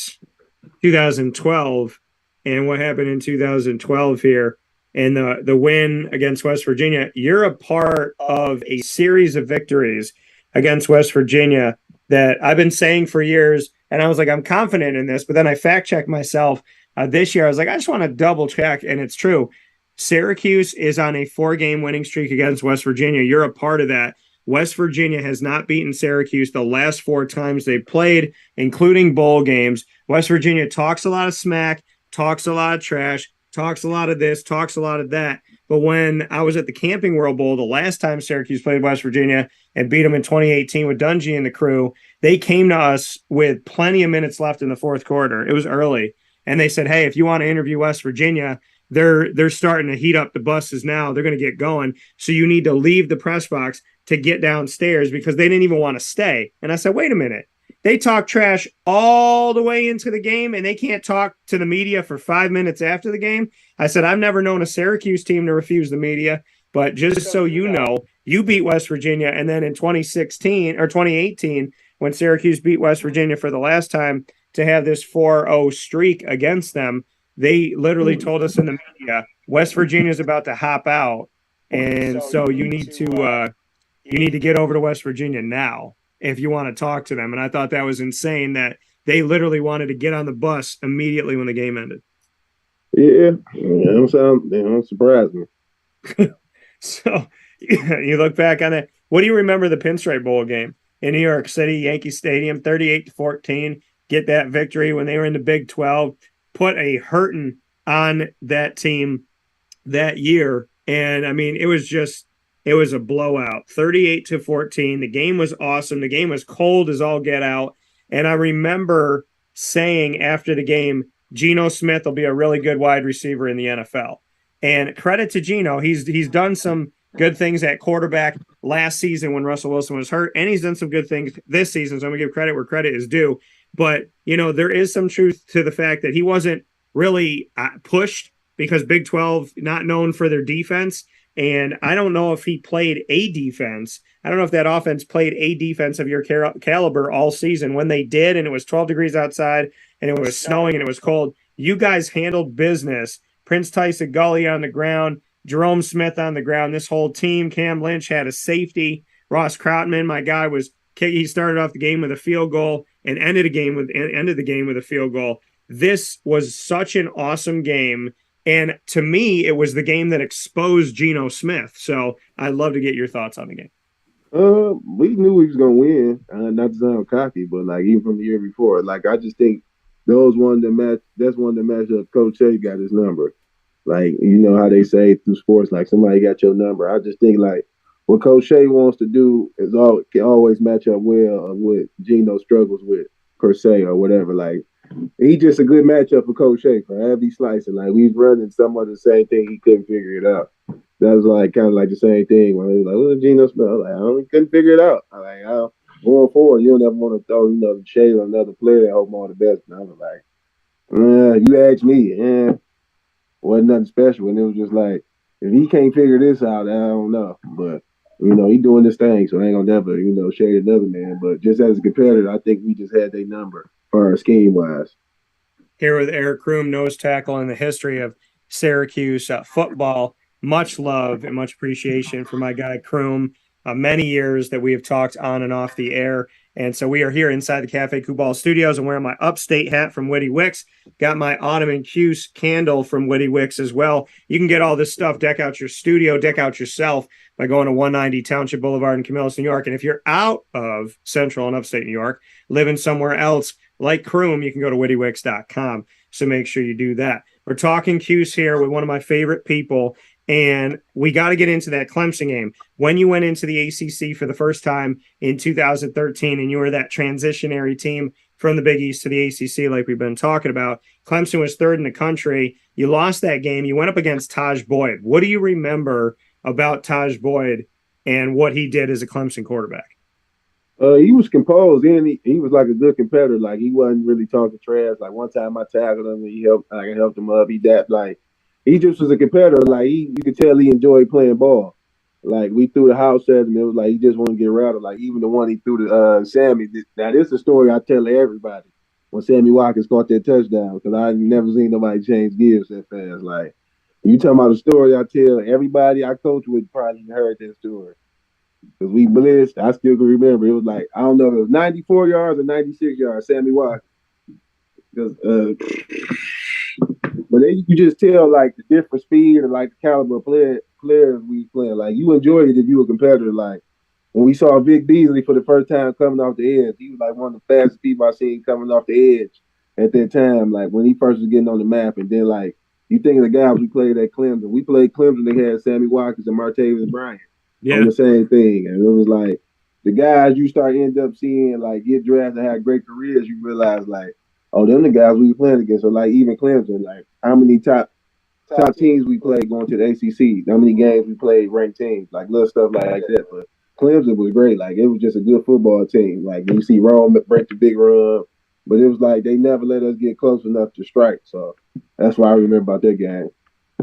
2012 and what happened in 2012 here and the win against West Virginia. You're a part of a series of victories against West Virginia that I've been saying for years. And I was like, I'm confident in this. But then I fact checked myself this year. I was like, I just want to double check. And it's true. Syracuse is on a 4-game winning streak against West Virginia. You're a part of that. West Virginia has not beaten Syracuse the last 4 times they played, including bowl games. West Virginia talks a lot of smack, talks a lot of trash, talks a lot of this, talks a lot of that. But when I was at the Camping World Bowl, the last time Syracuse played West Virginia and beat them in 2018 with Dungy and the crew, they came to us with plenty of minutes left in the 4th quarter. It was early. And they said, hey, if you want to interview West Virginia, they're starting to heat up the buses now. They're going to get going. So you need to leave the press box to get downstairs because they didn't even want to stay. And I said, wait a minute. They talk trash all the way into the game and they can't talk to the media for 5 minutes after the game. I said, I've never known a Syracuse team to refuse the media, but just so you know, you beat West Virginia. And then in 2016 or 2018, when Syracuse beat West Virginia for the last time to have this 4-0 streak against them, they literally told us in the media, West Virginia's about to hop out, and so you need to get over to West Virginia now if you want to talk to them. And I thought that was insane that they literally wanted to get on the bus immediately when the game ended. Yeah, don't surprise me. So you look back on it. What do you remember the Pinstripe Bowl game in New York City, Yankee Stadium, 38-14? Get that victory when they were in the Big 12, put a hurting on that team that year. And I mean, it was a blowout, 38-14. The game was awesome. The game was cold as all get out. And I remember saying after the game, Geno Smith will be a really good wide receiver in the NFL. And credit to Geno, he's done some good things at quarterback last season when Russell Wilson was hurt, and he's done some good things this season. So I'm gonna give credit where credit is due. But there is some truth to the fact that he wasn't really pushed because Big 12 not known for their defense. And I don't know if he played a defense. I don't know if that offense played a defense of your caliber all season. When they did, and it was 12 degrees outside, and it was snowing, and it was cold, you guys handled business. Prince Tyson Gully on the ground, Jerome Smith on the ground. This whole team, Cam Lynch had a safety. Ross Krautman, my guy, he started off the game with a field goal and ended the game with a field goal. This was such an awesome game. And to me, it was the game that exposed Geno Smith. So I'd love to get your thoughts on the game. We knew he was gonna win. Not to sound cocky, but like even from the year before, like I just think that's one of the matchups Coach Shea got his number. Like, you know how they say through sports, like somebody got your number. I just think like what Coach Shea wants to do is can always match up well of what Geno struggles with per se or whatever. Like he's just a good matchup for Coach Shea for heavy slicing. Like we was running somewhat the same thing, he couldn't figure it out. That was like kind of like the same thing when he was like, "What's Geno Smith?" I was like, I only couldn't figure it out. I like, going forward, you don't ever want to throw, the shade on another player and hope all the best. And I was like, you asked me, wasn't nothing special. And it was just like, if he can't figure this out, I don't know. But, he doing this thing, so I ain't gonna never, shade another man. But just as a competitor, I think we just had their number for our scheme-wise. Here with Eric Crume, nose tackle in the history of Syracuse football. Much love and much appreciation for my guy Crume. Many years that we have talked on and off the air. And so we are here inside the Cafe Kubal studios. I'm wearing my upstate hat from Witty Wicks. Got my Autumn and Cuse candle from Witty Wicks as well. You can get all this stuff, deck out your studio, deck out yourself by going to 190 Township Boulevard in Camillus, New York. And if you're out of Central and Upstate New York, living somewhere else like Crume, you can go to wittywicks.com. So make sure you do that. We're talking Cuse here with one of my favorite people. And we got to get into that Clemson game. When you went into the ACC for the first time in 2013 and you were that transitionary team from the Big East to the ACC like we've been talking about, Clemson was third in the country. You lost that game. You went up against Taj Boyd. What do you remember about Taj Boyd and what he did as a Clemson quarterback? He was composed and he was like a good competitor. Like he wasn't really talking trash. Like one time I tackled him and I helped him up. He just was a competitor. Like you could tell he enjoyed playing ball. Like we threw the house at him. It was like he just wanted to get rattled. Like even the one he threw to Sammy. Now this is a story I tell everybody when Sammy Watkins caught that touchdown because I never seen nobody change gears that fast. Like you talking about the story I tell everybody I coach with probably heard that story because we blitzed. I still can remember. It was like I don't know if it was 94 yards or 96 yards. Sammy Watkins. But then you could just tell like the different speed and like the caliber of players we playing. Like you enjoyed it if you were a competitor. Like when we saw Vic Beasley for the first time coming off the edge, he was like one of the fastest people I seen coming off the edge at that time. Like when he first was getting on the map, and then like you think of the guys we played at Clemson. We played Clemson. They had Sammy Watkins and Martavis Bryant on the same thing, and it was like the guys you end up seeing like get drafted and have great careers. You realize like. Oh, them the guys we were playing against, or like even Clemson, like how many top teams we played going to the ACC, how many games we played ranked teams, like little stuff like that. But Clemson was great. Like it was just a good football team. Like you see Rome break the big run, but it was like they never let us get close enough to strike. So that's why I remember about that game.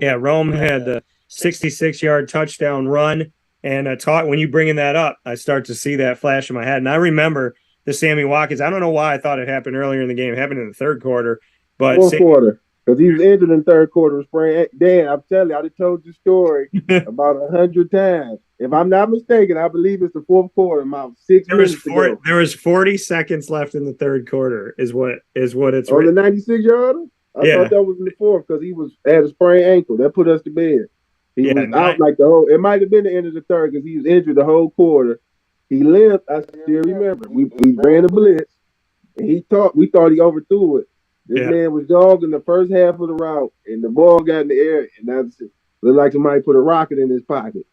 Yeah, Rome had the 66-yard touchdown run, and when you bringing that up, I start to see that flash in my head, and I remember. The Sammy Watkins. I don't know why I thought it happened earlier in the game. It happened in the third quarter. But fourth quarter. Because he was injured in the third quarter of spring. Dan, I'm telling you, I just told you the story about 100 times. If I'm not mistaken, I believe it's the fourth quarter, about 6 minutes to go. There was 40 seconds left in the third quarter, is what it's On written. the 96-yarder? I thought that was in the fourth because he was had a sprained ankle. That put us to bed. He was out like the whole. It might have been the end of the third because he was injured the whole quarter. He limped. I still remember. We ran a blitz, and we thought he overthrew it. This man was jogging the first half of the route, and the ball got in the air, and that's it. Looked like somebody put a rocket in his pocket.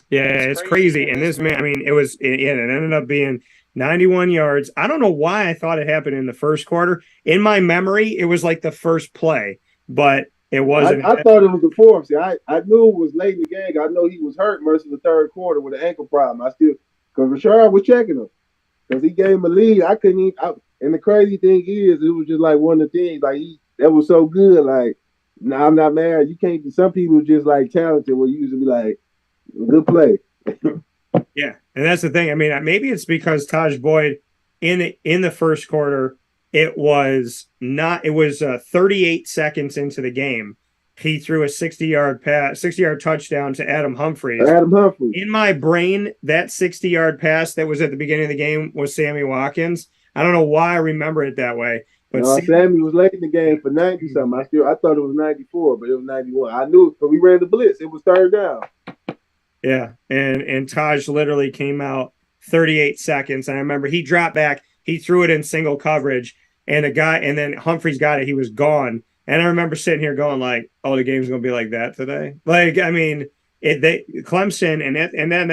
Yeah, it's crazy. And this man, I mean, it ended up being 91 yards. I don't know why I thought it happened in the first quarter. In my memory, it was like the first play, but it wasn't. I thought it was the fourth. See, I knew it was late in the game. I know he was hurt most of the third quarter with an ankle problem. Because Rashard was checking him because he gave him a lead. I couldn't even. And the crazy thing is, it was just like one of the things. Like that was so good. Like, nah, I'm not mad. You can't. Some people just like talented. Where you used to be like, good play. Yeah, and that's the thing. I mean, maybe it's because Taj Boyd in the first quarter, it was 38 seconds into the game. He threw a 60-yard touchdown to Adam Humphries. In my brain, that 60-yard pass that was at the beginning of the game was Sammy Watkins. I don't know why I remember it that way. But Sammy was late in the game for 90-something. I thought it was 94, but it was 91. I knew it because we ran the blitz. It was third down. Yeah, and Taj literally came out 38 seconds. And I remember he dropped back. He threw it in single coverage. And then Humphries got it. He was gone. And I remember sitting here going like, "Oh, the game's going to be like that today." Like, I mean, Clemson and then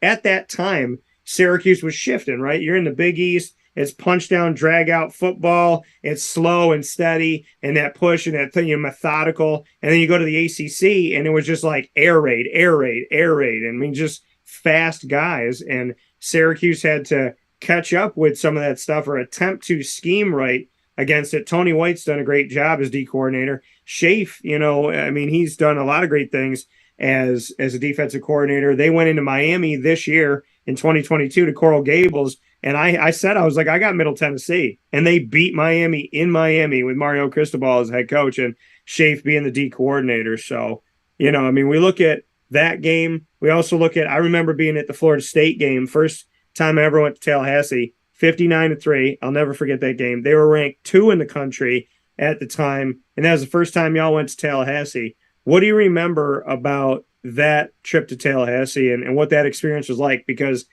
at that time, Syracuse was shifting, right? You're in the Big East. It's punch down, drag out football. It's slow and steady, and that push and that thing, you're methodical. And then you go to the ACC, and it was just like air raid. I mean, just fast guys. And Syracuse had to catch up with some of that stuff or attempt to scheme right against it. Tony White's done a great job as D coordinator. Shafe, I mean, he's done a lot of great things as a defensive coordinator. They went into Miami this year in 2022 to Coral Gables. And I said, I was like, I got Middle Tennessee. And they beat Miami in Miami with Mario Cristobal as head coach and Shafe being the D coordinator. So, I mean, we look at that game. We also look at, I remember being at the Florida State game, first time I ever went to Tallahassee, 59-3. I'll never forget that game. They were ranked 2 in the country at the time. And that was the first time y'all went to Tallahassee. What do you remember about that trip to Tallahassee and what that experience was like? Because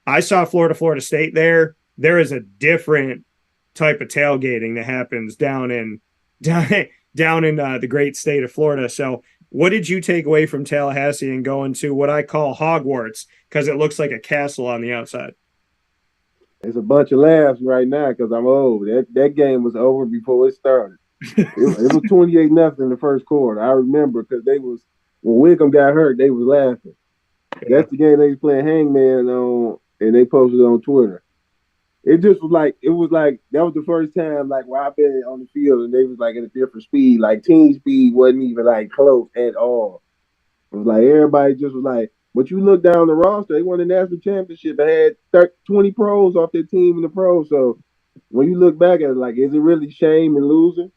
I saw Florida State there. There is a different type of tailgating that happens down in the great state of Florida. So what did you take away from Tallahassee and go into what I call Hogwarts? Because it looks like a castle on the outside. It's a bunch of laughs right now because I'm old. That game was over before it started. It was 28-0 in the first quarter. I remember because when Wickham got hurt, they was laughing. Yeah. That's the game they was playing Hangman on, and they posted it on Twitter. It just was like that was the first time like where I've been on the field and they was like at a different speed. Like team speed wasn't even like close at all. It was like everybody just was like, but you look down the roster, they won the national championship and had 20 pros off their team in the pros. So when you look back at it, like, is it really shame in losing?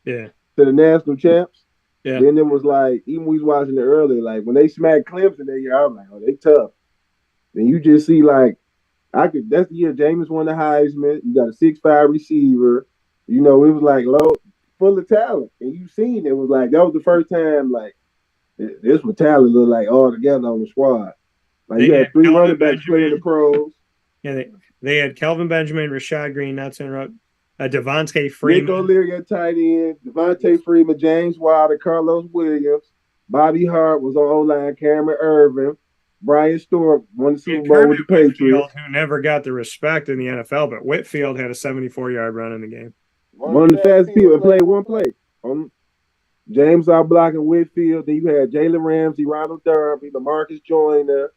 Yeah. To the national champs? Yeah. Then it was like, even we was watching it earlier, like when they smacked Clemson that year, I was like, oh, they tough. Then you just see like, that's the year Jameis won the Heisman. You got a 6'5" receiver. It was like full of talent. And you seen it was like, that was the first time like this was talent look like all together on the squad. Like you had 3 running backs playing the pros. Yeah, they had Kelvin Benjamin, Rashad Green, not to interrupt, Devontae Freeman. Nick O'Leary at tight end, Devontae Freeman, James Wilder, Carlos Williams, Bobby Hart was on O-line, Cameron Irvin, Brian Stewart won the Super Bowl with the Patriots. Who never got the respect in the NFL, but Whitfield had a 74-yard run in the game. One of the fastest people that played one play. James out blocking Whitfield. Then you had Jalen Ramsey, Ronald Darby, LaMarcus Joyner,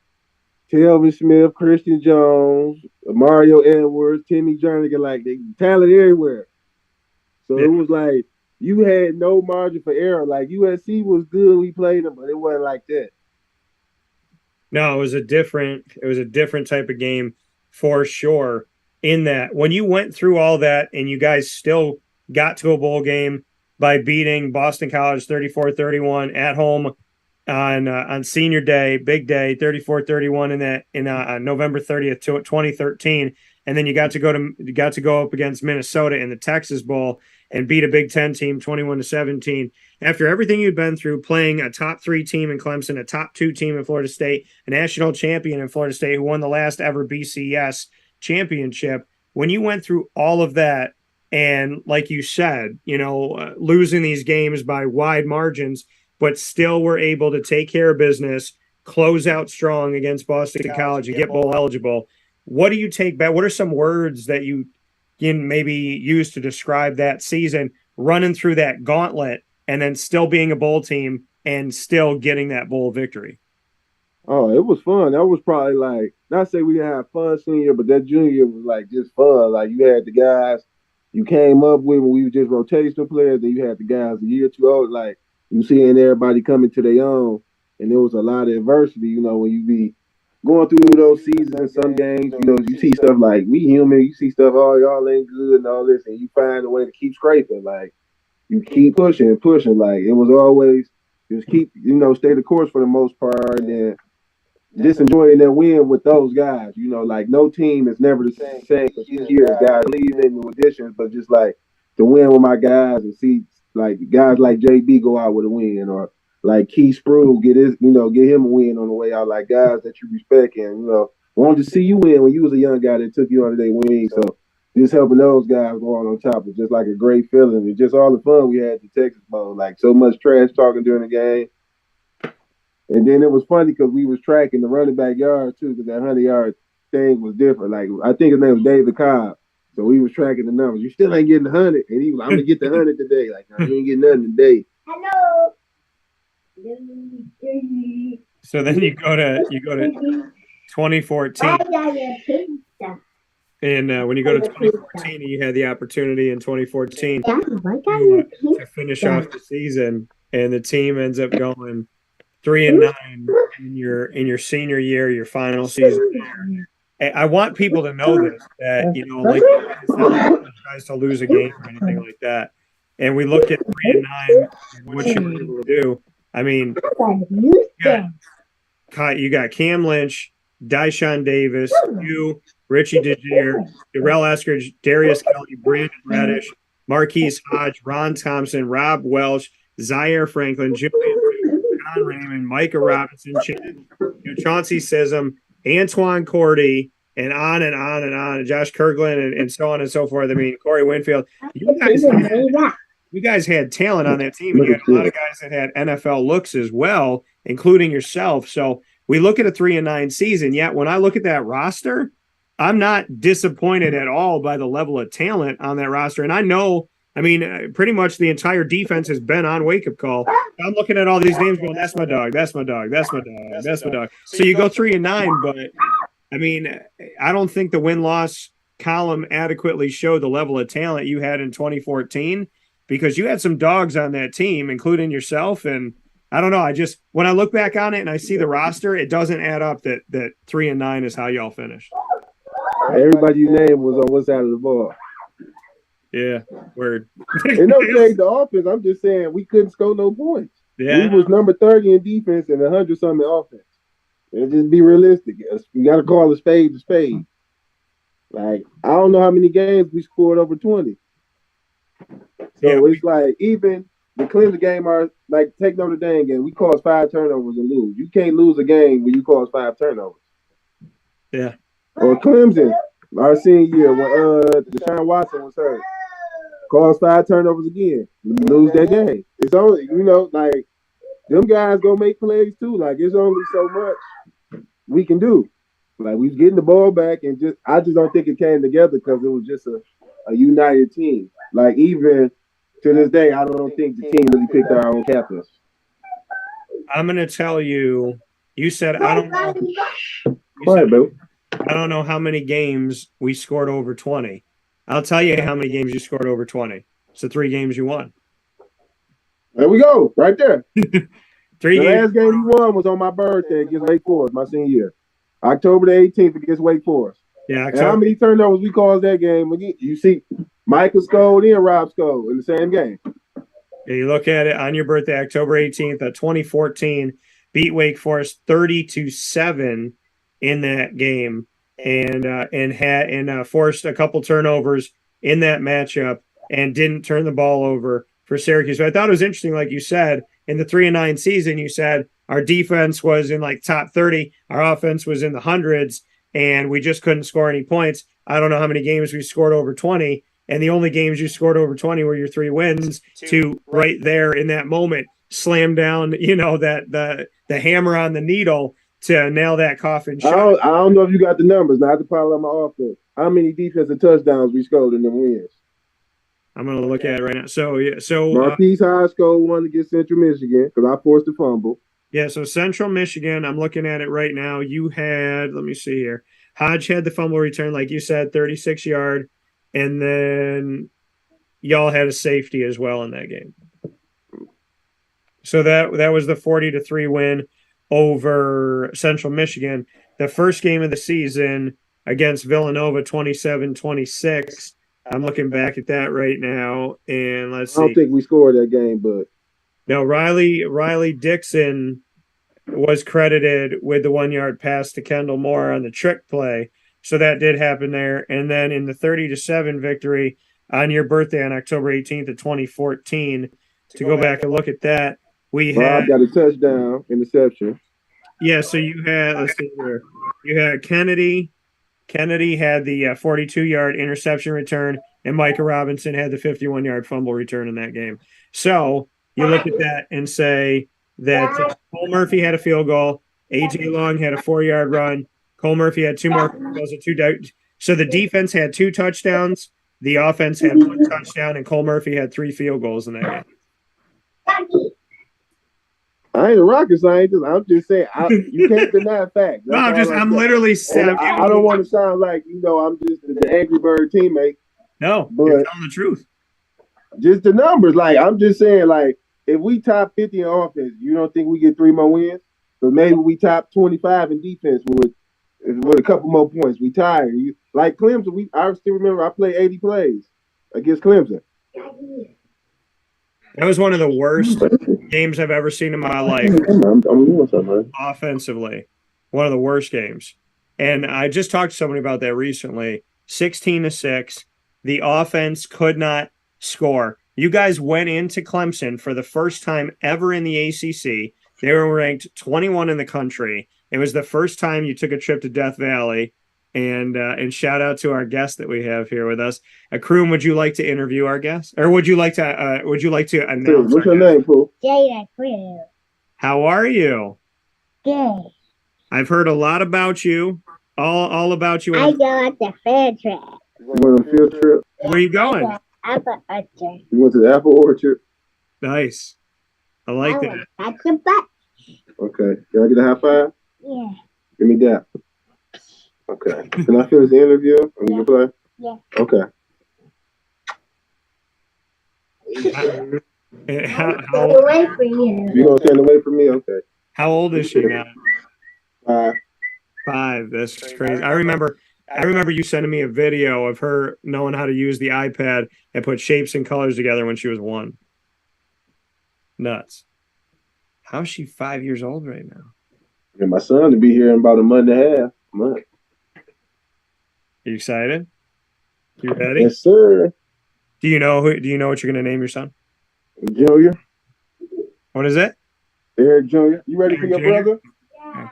Telvin Smith, Christian Jones, Mario Edwards, Timmy Jernigan, like they talent everywhere. So it was like you had no margin for error. Like USC was good, we played them, but it wasn't like that. No, it was a different type of game for sure. In that when you went through all that and you guys still got to a bowl game, by beating Boston College 34-31 at home on senior day, big day, 34-31 in November 30th, 2013. And then you got to go up against Minnesota in the Texas Bowl and beat a Big Ten team 21-17. After everything you'd been through, playing a top 3 team in Clemson, a top 2 team in Florida State, a national champion in Florida State who won the last ever BCS championship, when you went through all of that, and like you said, losing these games by wide margins, but still were able to take care of business, close out strong against Boston College and get bowl eligible. What do you take back? What are some words that you can maybe use to describe that season, running through that gauntlet and then still being a bowl team and still getting that bowl victory? Oh, it was fun. That was probably like, not say we didn't have fun senior, but that junior was like just fun. Like you had the guys you came up with when we were just rotational players, then you had the guys a year or two old, like you seeing everybody coming to their own, and there was a lot of adversity, when you be going through those seasons, some games, you see stuff like we human, you see stuff, oh, y'all ain't good and all this, and you find a way to keep scraping. Like you keep pushing and pushing. Like it was always just keep, stay the course for the most part, and then just enjoying that win with those guys. Like no team is never the same because each year guys leaving new additions, but just like to win with my guys and see like guys like JB go out with a win, or like Cuse get him a win on the way out. Like guys that you respect and wanted to see you win when you was a young guy that took you under their wing. So just helping those guys go on top is just like a great feeling. And just all the fun we had at the Texas Bowl. Like so much trash talking during the game. And then it was funny because we was tracking the running back yards too, because that 100-yard thing was different. Like I think his name was David Cobb. So we was tracking the numbers. You still ain't getting 100. And he was, I'm gonna get the 100 today. Like, no, you ain't getting nothing today. Hello. So then you go to 2014. And when you go to 2014, you had the opportunity in 2014 to finish off the season, and the team ends up going 3-9 in your senior year, your final season there. I want people to know this, that like it's not like it tries to lose a game or anything like that. And we look at 3-9 and what you were able to do. I mean, you got Cam Lynch, Dyshawn Davis, you, Richie DeGier, Darrell Eskridge, Darius Kelly, Brandon Reddish, Marquise Hodge, Ron Thompson, Rob Welsh, Zaire Franklin, Julian John Raymond, Micah Robinson, Chauncey Sism, Antoine Cordy, and on and on and on, and Josh Kirkland, and so on and so forth. I mean, Corey Winfield. You guys had talent on that team, and you had a lot of guys that had NFL looks as well, including yourself. So we look at a 3-9 season, yet when I look at that roster, I'm not disappointed at all by the level of talent on that roster. And I know, pretty much the entire defense has been on wake-up call. I'm looking at all these names going, that's my dog, that's my dog, that's my dog, that's my dog. So you go 3-9, but, I don't think the win-loss column adequately showed the level of talent you had in 2014, because you had some dogs on that team, including yourself. And I don't know, when I look back on it and I see the roster, it doesn't add up that 3-9 is how y'all finished. Everybody you named was on one side of the ball. Yeah, word. And don't change the offense. I'm just saying we couldn't score no points. Yeah. We was number 30 in defense and 100-something in offense. And just be realistic. You got to call a spade a spade. Like, I don't know how many games we scored over 20. So it's like, even the Clemson game are like, take Notre Dame game. We caused 5 turnovers and lose. You can't lose a game when you cause 5 turnovers. Yeah. Or Clemson, our senior year, when Deshaun Watson was hurt, caused 5 turnovers again. We lose that game. It's only, like, them guys go make plays too. Like, it's only so much we can do. Like, we was getting the ball back, and I just don't think it came together because it was just a united team. Like, even to this day, I don't think the team really picked our own captains. I'm going to tell you, you said, I don't know. I don't know how many games we scored over 20. I'll tell you how many games you scored over 20. It's the 3 games you won. There we go, right there. The last game you won was on my birthday against Wake Forest, my senior year. October the 18th against Wake Forest. Yeah. And how many turnovers we caused that game again? You see, Michael scored and Rob scored in the same game. You look at it on your birthday, October 18th, 2014, beat Wake Forest 30-7 in that game, and forced a couple turnovers in that matchup and didn't turn the ball over for Syracuse. So I thought it was interesting, like you said, in the 3-9 season, you said our defense was in like top 30, our offense was in the hundreds, and we just couldn't score any points. I don't know how many games we scored over 20. And the only games you scored over 20 were your 3 wins to right there in that moment slam down, that the hammer on the needle to nail that coffin shut. I don't know if you got the numbers. Now I have to pile on my offense. How many defensive touchdowns we scored in them wins? I'm going to look at it right now. So Marquise High scored one against Central Michigan because I forced a fumble. Yeah, so Central Michigan, I'm looking at it right now. You had, let me see here. Hodge had the fumble return, like you said, 36-yard. And then y'all had a safety as well in that game. So that was the 40-3 win over Central Michigan. The first game of the season against Villanova, 27-26. I'm looking back at that right now, and let's see. I don't think we scored that game, but no, Riley Dixon was credited with the 1-yard pass to Kendall Moore on the trick play. So that did happen there. And then in the 30-7 victory on your birthday on October 18th of 2014, to go back and look at that, Bob got a touchdown interception. Yeah, so you had, let's see here. You had Kennedy. Kennedy had the 42-yard interception return, and Micah Robinson had the 51-yard fumble return in that game. So you look at that and say that Cole Murphy had a field goal, A.J. Long had a 4-yard run, Cole Murphy had 2 more field goals and so the defense had 2 touchdowns, the offense had 1 touchdown, and Cole Murphy had 3 field goals in that game. I ain't a rocket scientist. I'm just saying you can't deny facts. No, I'm literally saying. I don't want to sound like I'm just the Angry Bird teammate. No, but you're telling the truth. Just the numbers. Like I'm just saying, like if we top 50 in offense, you don't think we get 3 more wins? But maybe we top 25 in defense with a couple more points. We tired. Like Clemson, I still remember I played 80 plays against Clemson. That was one of the worst games I've ever seen in my life. Offensively, one of the worst games. And I just talked to somebody about that recently. 16-6. The offense could not score. You guys went into Clemson for the first time ever in the ACC. They were ranked 21 in the country. It was the first time you took a trip to Death Valley. And shout out to our guest that we have here with us. Crume, would you like to interview our guest, or would you like to announce? What's your name, Pooh? Jada Crume. How are you? Good. I've heard a lot about you. All about you. I go on the field trip. You went on a field trip? Where are you going? Apple Orchard. You went to the Apple Orchard? Nice. I like that. That's your butt. Okay. Can I get a high five? Yeah. Give me that. Okay. Can I finish the interview? Are you gonna play? Yeah. Okay. Stand away from you. You gonna stand away from me? Okay. How old is she now? 5. 5. That's crazy. I remember you sending me a video of her knowing how to use the iPad and put shapes and colors together when she was 1. Nuts. How is she 5 years old right now? And my son to be here in about a month and a half. You excited? You ready? Yes, sir. Do you know what you're gonna name your son? Junior. What is it? Eric Jr. You ready for your brother? Yeah.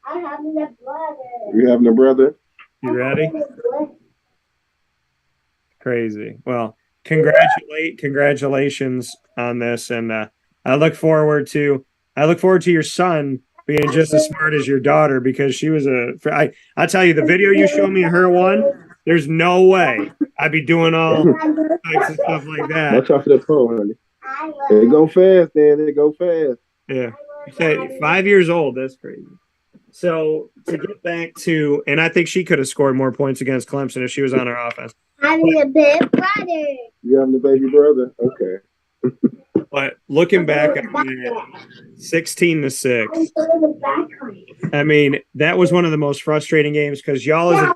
I'm having a brother. You having a brother? You ready? Crazy. Well, congratulations on this, and I look forward to your son being just as smart as your daughter, because she was I tell you, the video you showed me of her one, there's no way I'd be doing all types of stuff like that. Watch out for the phone, honey. They go fast, Dan. They go fast. Yeah. You said 5 years old. That's crazy. So to get back to, and I think she could have scored more points against Clemson if she was on our offense. Having a big brother. You having a baby brother? Okay. But looking back at that, 16-6. I mean, that was one of the most frustrating games because y'all did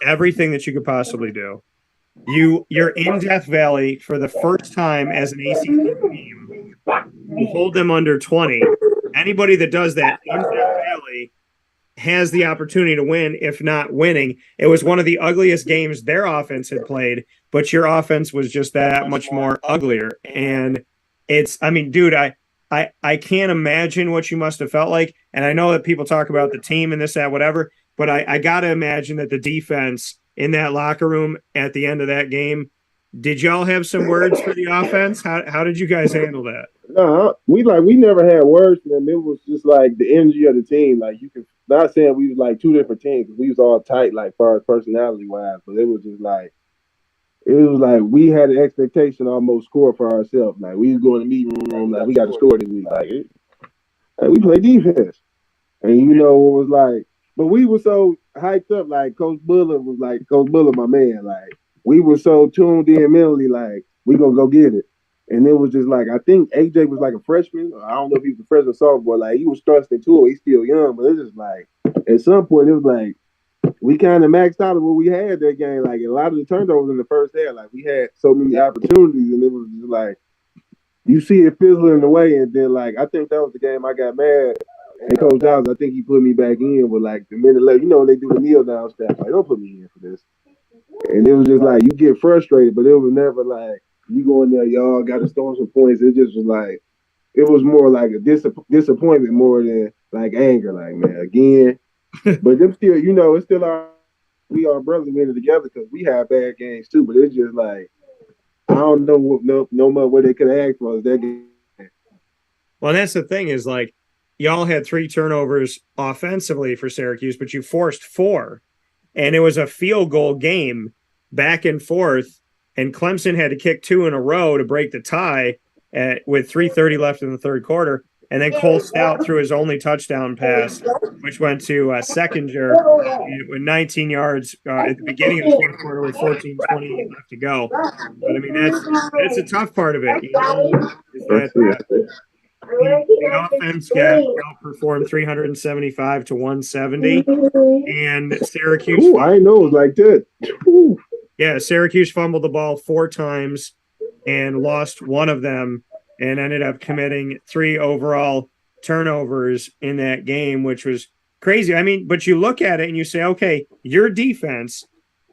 everything that you could possibly do. You're in Death Valley for the first time as an ACC team. You hold them under 20. Anybody that does that in Death Valley has the opportunity to win, if not winning. It was one of the ugliest games their offense had played, but your offense was just that much more uglier. And I mean, dude, I can't imagine what you must have felt like. And I know that people talk about the team and this, that, whatever, but I got to imagine that the defense in that locker room at the end of that game, did y'all have some words for the offense? How did you guys handle that? No, we never had words for them. It was just like the energy of the team. Like you could not saying we was like two different teams. We was all tight, like far as personality wise, but it was just like we had an expectation to almost score for ourselves. Like we was going to meeting room, like we got to score this week. Like we play defense, and you know it was like, but we were so hyped up. Like Coach Buller, my man. Like we were so tuned in mentally. Like we gonna go get it. And it was just like, I think AJ was like a freshman. I don't know if he was a freshman or sophomore. Like, he was thrust into it. He's still young. But it's just like, at some point, it was like, we kind of maxed out of what we had that game. Like, a lot of the turnovers in the first half, like, we had so many opportunities. And it was just like, you see it fizzling away. And then, like, I think that was the game I got mad. And Coach Downs, I think he put me back in with, like, the minute left. You know, when they do the kneel down stuff. Like, don't put me in for this. And it was just like, you get frustrated. But it was never like, you go in there, y'all got to score some points. It just was like, it was more like a disappointment more than like anger. Like, man, again. But them still, you know, it's still we are brothers winning together because we have bad games too. But it's just like, I don't know no more what they could have asked for us that game. Well, that's the thing is like, y'all had 3 turnovers offensively for Syracuse, but you forced 4. And it was a field goal game back and forth. And Clemson had to kick 2 in a row to break the tie with 3:30 left in the third quarter. And then Cole Stout threw his only touchdown pass, which went to Seconder with 19 yards at the beginning of the fourth quarter with 14:28 left to go. But I mean, that's a tough part of it. You know, is that the offense got outperformed 375 to 170, and Syracuse. Ooh, I know it was like that. Ooh. Yeah, Syracuse fumbled the ball 4 times and lost one of them and ended up committing 3 overall turnovers in that game, which was crazy. I mean, but you look at it and you say, okay, your defense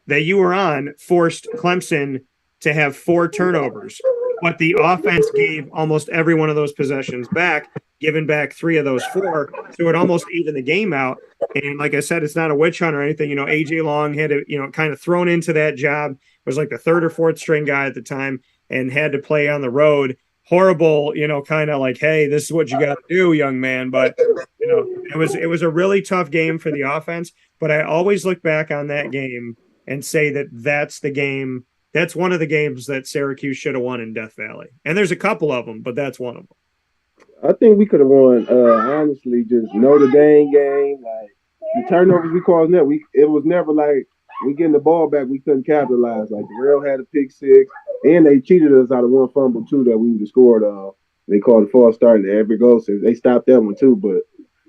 that you were on forced Clemson to have 4 turnovers, but the offense gave almost every one of those possessions back, giving back 3 of those 4. So it almost evened the game out. And like I said, it's not a witch hunt or anything. You know, AJ Long had to, you know, kind of thrown into that job, was like the 3rd or 4th string guy at the time and had to play on the road. Horrible, you know, kind of like, hey, this is what you got to do, young man. But, you know, it was a really tough game for the offense. But I always look back on that game and say that that's the game. That's one of the games that Syracuse should have won in Death Valley. And there's a couple of them, but that's one of them. I think we could have won, honestly, just Notre Dame game. Like, the turnovers we caused net, it was never like we getting the ball back, we couldn't capitalize. Like, the Rail had a pick 6, and they cheated us out of one fumble, too, that we would have scored. They called a false start in every goal, so they stopped that one, too. But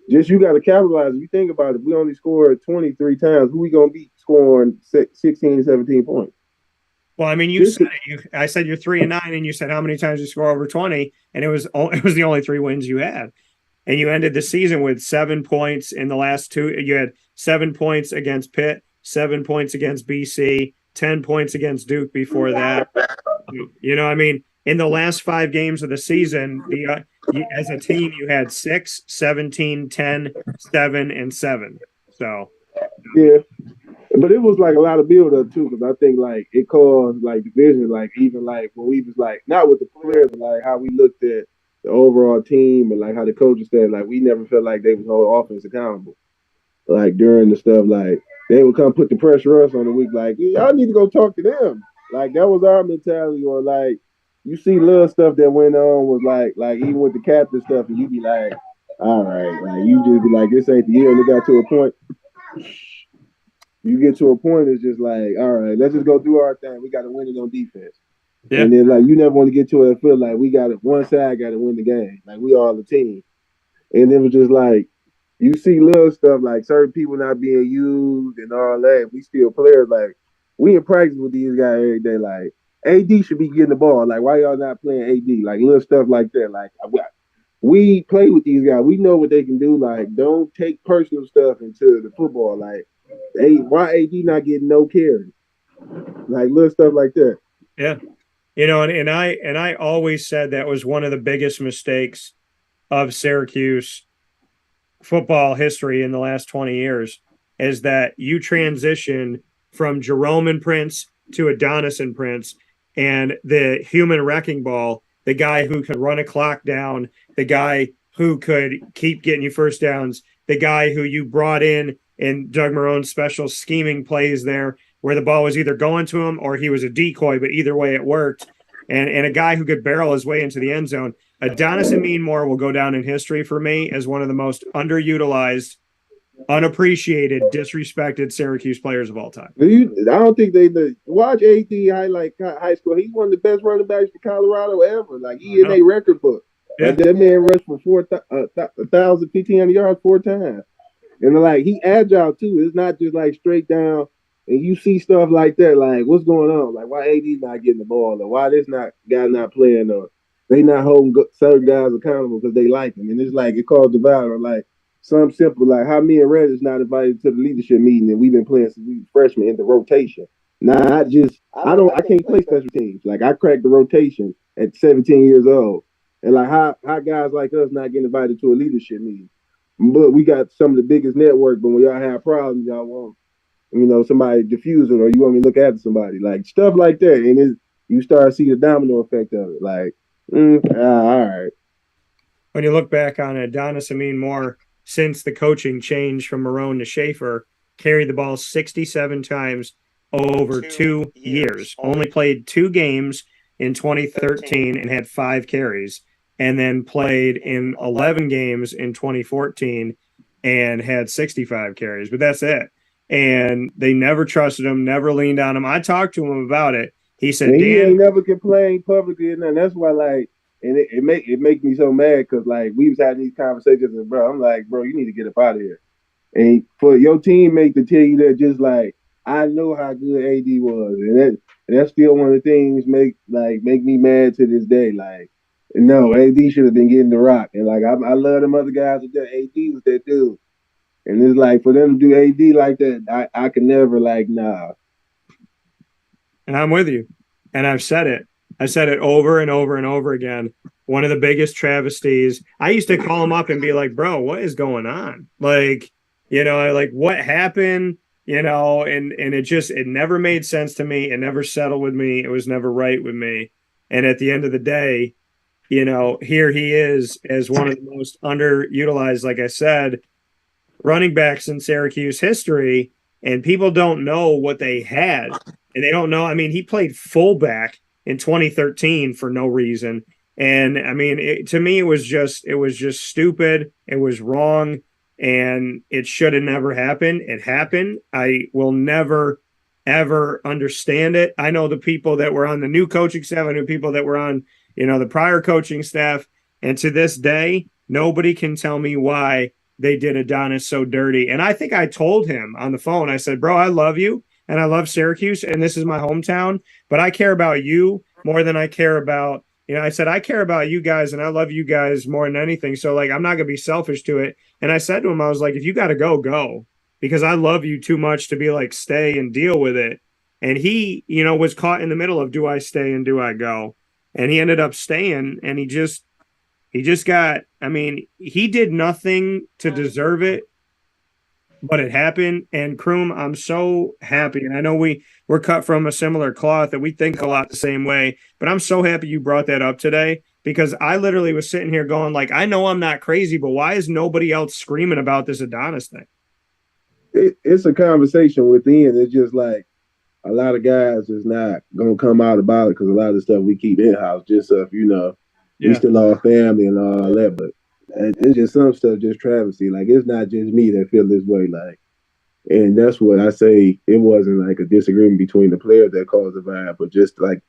just you got to capitalize. If you think about it, we only scored 23 times. Who we going to beat scoring 16, 17 points? Well, I mean, you said it. I said you're 3-9, and you said how many times you score over 20, and it was the only 3 wins you had, and you ended the season with 7 points in the last 2. You had 7 points against Pitt, 7 points against BC, 10 points against Duke before that. You know, I mean, in the last 5 games of the season, as a team, you had 6, 17, 10, 7, and 7. So, yeah. But it was like a lot of build up too, because I think like it caused like division, like even like when we was like not with the players, but like how we looked at the overall team and like how the coaches said like we never felt like they was whole offense accountable. Like during the stuff, like they would come put the pressure us on the week, like y'all need to go talk to them. Like that was our mentality, or like you see little stuff that went on was like even with the captain stuff, and you be like, all right, like you just be like this ain't the year, and it got to a point. You get to a point, it's just like, all right, let's just go do our thing. We got to win it on defense. Yeah. And then, like, you never want to get to it and feel like we got it. One side got to win the game. Like, we all the team. And it was just like, you see little stuff like certain people not being used and all that. We still players like, we in practice with these guys every day. Like AD should be getting the ball. Like why y'all not playing AD? Like little stuff like that. Like we play with these guys. We know what they can do. Like don't take personal stuff into the football. Like why AD not getting no carries? Like little stuff like that. Yeah. You know, and I always said that was one of the biggest mistakes of Syracuse football history in the last 20 years is that you transition from Jerome and Prince to Adonis and Prince, and the human wrecking ball, the guy who could run a clock down, the guy who could keep getting you first downs, the guy who you brought in Doug Marone's special scheming plays there where the ball was either going to him or he was a decoy, but either way it worked. And a guy who could barrel his way into the end zone. Adonis and Moore will go down in history for me as one of the most underutilized, unappreciated, disrespected Syracuse players of all time. I don't think they watch AD highlight high school. He's one of the best running backs for Colorado ever. Like he in a record book. Yeah. Like that man rushed for 1,500 yards 4 times. And like he agile too. It's not just like straight down. And you see stuff like that, like what's going on? Like why AD's not getting the ball, or why this guy not playing, or they not holding certain guys accountable because they like him. And it's like it caused divide, or like something simple, like how me and Red is not invited to the leadership meeting, and we've been playing since we were freshmen in the rotation. I can't play special teams. Like I cracked the rotation at 17 years old, and like how guys like us not getting invited to a leadership meeting, but we got some of the biggest network. But when y'all have problems, y'all want somebody diffuse it, or you want me to look after somebody, like stuff like that, and you start to see the domino effect of it. Like, all right. When you look back on Adonis Amin Moore, since the coaching change from Marone to Schaefer, carried the ball 67 times over 2 years. Only played 2 games in 2013 and had 5 carries, and then played in 11 games in 2014 and had 65 carries. But that's it. And they never trusted him, never leaned on him. I talked to him about it. He said, and he ain't never complained publicly, and that's why, like, and it make me so mad because, like, we was having these conversations, and bro, I'm like, bro, you need to get up out of here. And for your teammate to tell you that, just like, I know how good AD was, and that's still one of the things make me mad to this day. Like, no, AD should have been getting the rock, and like, I love them other guys, but AD was that dude. And it's like for them to do AD like that, I could never, like, nah. And I'm with you. And I've said it. I said it over and over and over again. One of the biggest travesties. I used to call him up and be like, bro, what is going on? Like, what happened? And it never made sense to me. It never settled with me. It was never right with me. And at the end of the day, here he is as one of the most underutilized, like I said, running backs in Syracuse history, and people don't know what they had, and they don't know. I mean, he played fullback in 2013 for no reason, and I mean, to me, it was just stupid. It was wrong, and it should have never happened. It happened. I will never ever understand it. I know the people that were on the new coaching staff. I know people that were on, the prior coaching staff, and to this day, nobody can tell me why they did Adonis so dirty. And I think I told him on the phone, I said, bro, I love you and I love Syracuse and this is my hometown, but I care about you more than I care about, I said, I care about you guys and I love you guys more than anything. So like, I'm not going to be selfish to it. And I said to him, I was like, if you got to go, because I love you too much to be like, stay and deal with it. And he, was caught in the middle of, do I stay and do I go? And he ended up staying, and he just got, he did nothing to deserve it, but it happened. And Crume, I'm so happy. And I know we're cut from a similar cloth that we think a lot the same way, but I'm so happy you brought that up today, because I literally was sitting here going like, I know I'm not crazy, but why is nobody else screaming about this Adonis thing? It's a conversation within. It's just like a lot of guys is not going to come out about it because a lot of the stuff we keep in-house, just stuff, we still our family and all that, but it's just some stuff, just travesty. Like, it's not just me that feel this way. Like, and that's what I say. It wasn't like a disagreement between the players that caused the vibe, but just like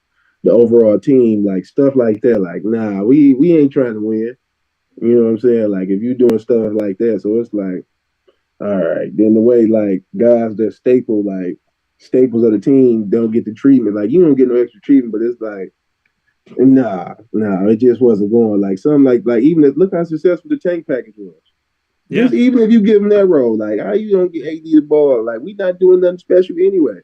the overall team, like stuff like that. Like, nah, we ain't trying to win. You know what I'm saying? Like, if you're doing stuff like that, so it's like, all right. Then the way like guys that staple like staples of the team don't get the treatment. Like, you don't get no extra treatment, but it's like, nah, it just wasn't going. Like, something like even look how successful the tank package was. Yeah. Just even if you give them that role, like, how you don't get AD the ball? Like, we not doing nothing special anyway.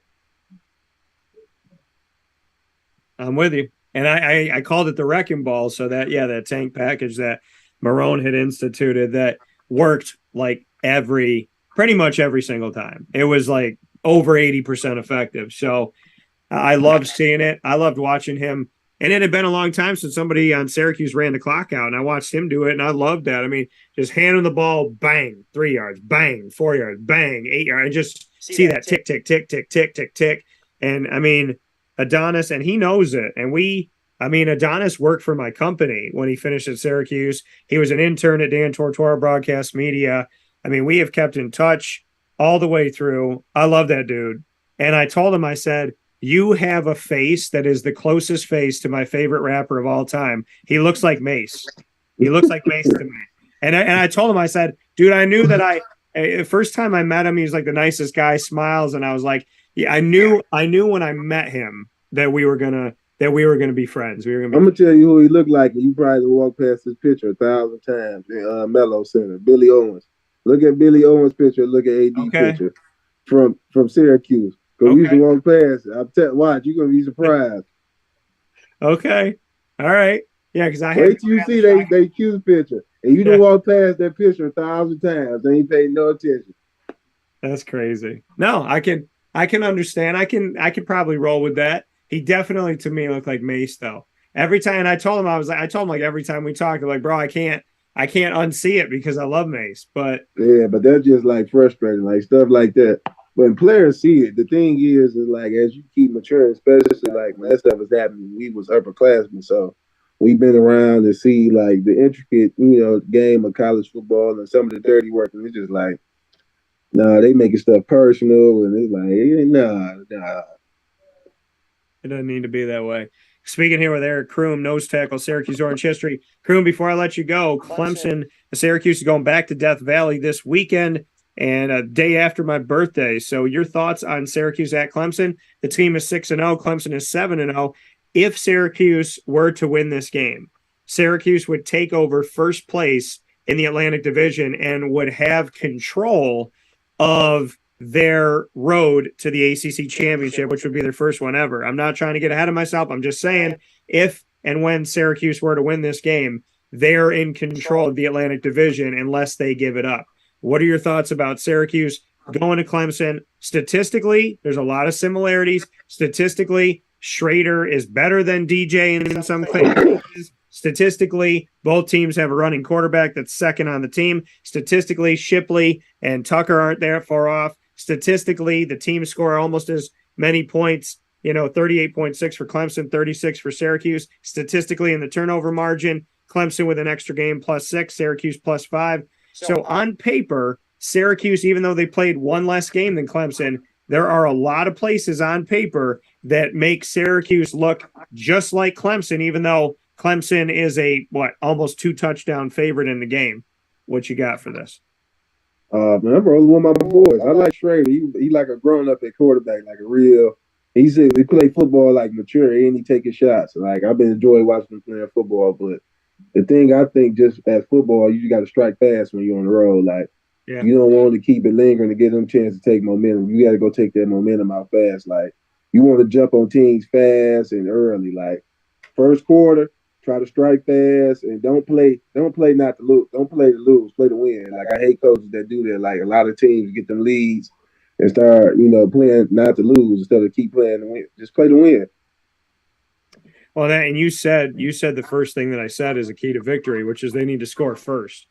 I'm with you. And I called it the wrecking ball. So that tank package that Marone had instituted that worked like pretty much every single time. It was like over 80% effective. So I loved seeing it. I loved watching him. And it had been a long time since somebody on Syracuse ran the clock out, and I watched him do it, and I loved that. I mean, just handing the ball, bang, 3 yards, bang, 4 yards, bang, 8 yards, and just see that tick, tick, tick, tick, tick, tick, tick. And I mean, Adonis, and he knows it. And Adonis worked for my company when he finished at Syracuse. He was an intern at Dan Tortora Broadcast Media. I mean, we have kept in touch all the way through. I love that dude. And I told him, I said, you have a face that is the closest face to my favorite rapper of all time. He looks like Mace. He looks like Mace to me. And I told him, I said, dude, I knew that the first time I met him, he was like the nicest guy, smiles. And I was like, yeah, I knew when I met him that we were gonna be friends. I'm gonna tell you who he looked like, and you probably walked past his picture 1,000 times in Mello Center. Billy Owens. Look at Billy Owens' picture. Look at AD picture from Syracuse. Because we used to walk past. Watch, you're gonna be surprised. Okay, all right, yeah. Because wait till you see they Cuse picture, and you don't walk past that picture 1,000 times. They ain't paying no attention. That's crazy. No, I can understand. I can probably roll with that. He definitely, to me, looked like Mace, though. Every time, and I told him every time we talked, I'm like, bro, I can't unsee it because I love Mace. But yeah, but that's just like frustrating, like stuff like that. When players see it, the thing is like, as you keep maturing, especially like when that stuff was happening, we was upperclassmen, so we've been around to see like the intricate, game of college football and some of the dirty work, and it's just like, nah, they making stuff personal, and it's like, nah. It doesn't need to be that way. Speaking here with Eric Crume, nose tackle, Syracuse Orange history. Crume, before I let you go, Clemson, Syracuse is going back to Death Valley this weekend and a day after my birthday. So your thoughts on Syracuse at Clemson? The team is 6-0. Clemson is 7-0. If Syracuse were to win this game, Syracuse would take over first place in the Atlantic Division and would have control of their road to the ACC championship, which would be their first one ever. I'm not trying to get ahead of myself. I'm just saying if and when Syracuse were to win this game, they're in control of the Atlantic Division unless they give it up. What are your thoughts about Syracuse going to Clemson? Statistically, there's a lot of similarities. Statistically, Schrader is better than DJ in some cases. Statistically, both teams have a running quarterback that's second on the team. Statistically, Shipley and Tucker aren't that far off. Statistically, the teams score almost as many points, 38.6 for Clemson, 36 for Syracuse. Statistically, in the turnover margin, Clemson with an extra game +6, Syracuse +5. So on paper, Syracuse, even though they played one less game than Clemson, there are a lot of places on paper that make Syracuse look just like Clemson, even though Clemson is almost 2 touchdown favorite in the game. What you got for this? Man, I'm rolling with my boys. I like Schrader. He like a grown up at quarterback, like a real. He said he play football like mature and he taking shots. Like, I've been enjoying watching him playing football, but the thing I think just as football, you got to strike fast when you're on the road. Like, you don't want to keep it lingering to get them a chance to take momentum. You got to go take that momentum out fast. Like, you want to jump on teams fast and early. Like, first quarter, try to strike fast and don't play not to lose. Don't play to lose, play to win. Like, I hate coaches that do that. Like, a lot of teams get them leads and start, playing not to lose instead of keep playing to win. Just play to win. Well, and you said the first thing that I said is a key to victory, which is they need to score first.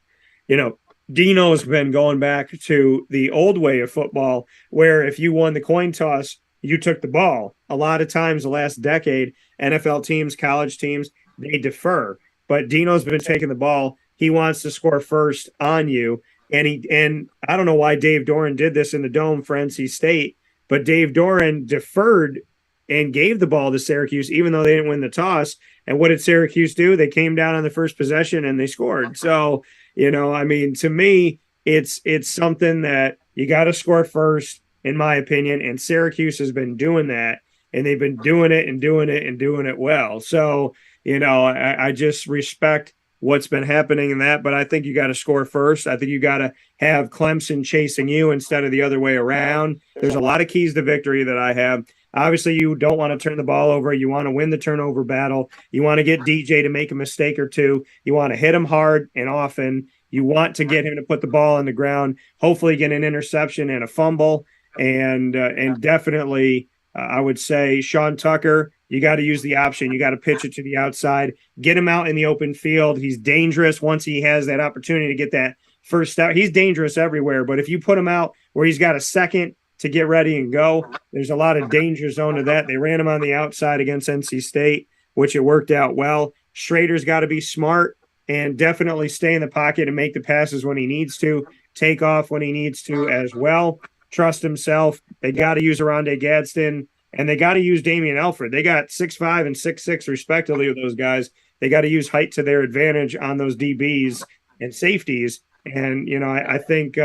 Dino's been going back to the old way of football where if you won the coin toss, you took the ball. A lot of times the last decade, NFL teams, college teams, they defer. But Dino's been taking the ball. He wants to score first on you. And I don't know why Dave Doran did this in the Dome for NC State, but Dave Doran deferred and gave the ball to Syracuse, even though they didn't win the toss. And what did Syracuse do? They came down on the first possession and they scored. So, to me, it's something that you got to score first. in my opinion. And Syracuse has been doing that, and they've been doing it and doing it and doing it well. So, I just respect what's been happening in that, but I think you got to score first. I think you got to have Clemson chasing you instead of the other way around. There's a lot of keys to victory that I have. Obviously, you don't want to turn the ball over. You want to win the turnover battle. You want to get DJ to make a mistake or two. You want to hit him hard and often. You want to get him to put the ball on the ground, hopefully get an interception and a fumble. And definitely, I would say Sean Tucker, you got to use the option. You got to pitch it to the outside, get him out in the open field. He's dangerous once he has that opportunity to get that first step. He's dangerous everywhere, but if you put him out where he's got a second to get ready and go, there's a lot of danger zone to that. They ran him on the outside against NC State, which it worked out well. Schrader's got to be smart and definitely stay in the pocket and make the passes when he needs to, take off when he needs to as well. Trust himself. They got to use Aronde Gadsden, and they got to use Damian Alfred. They got 6'5" and 6'6" respectively with those guys. They got to use height to their advantage on those DBs and safeties. And, I think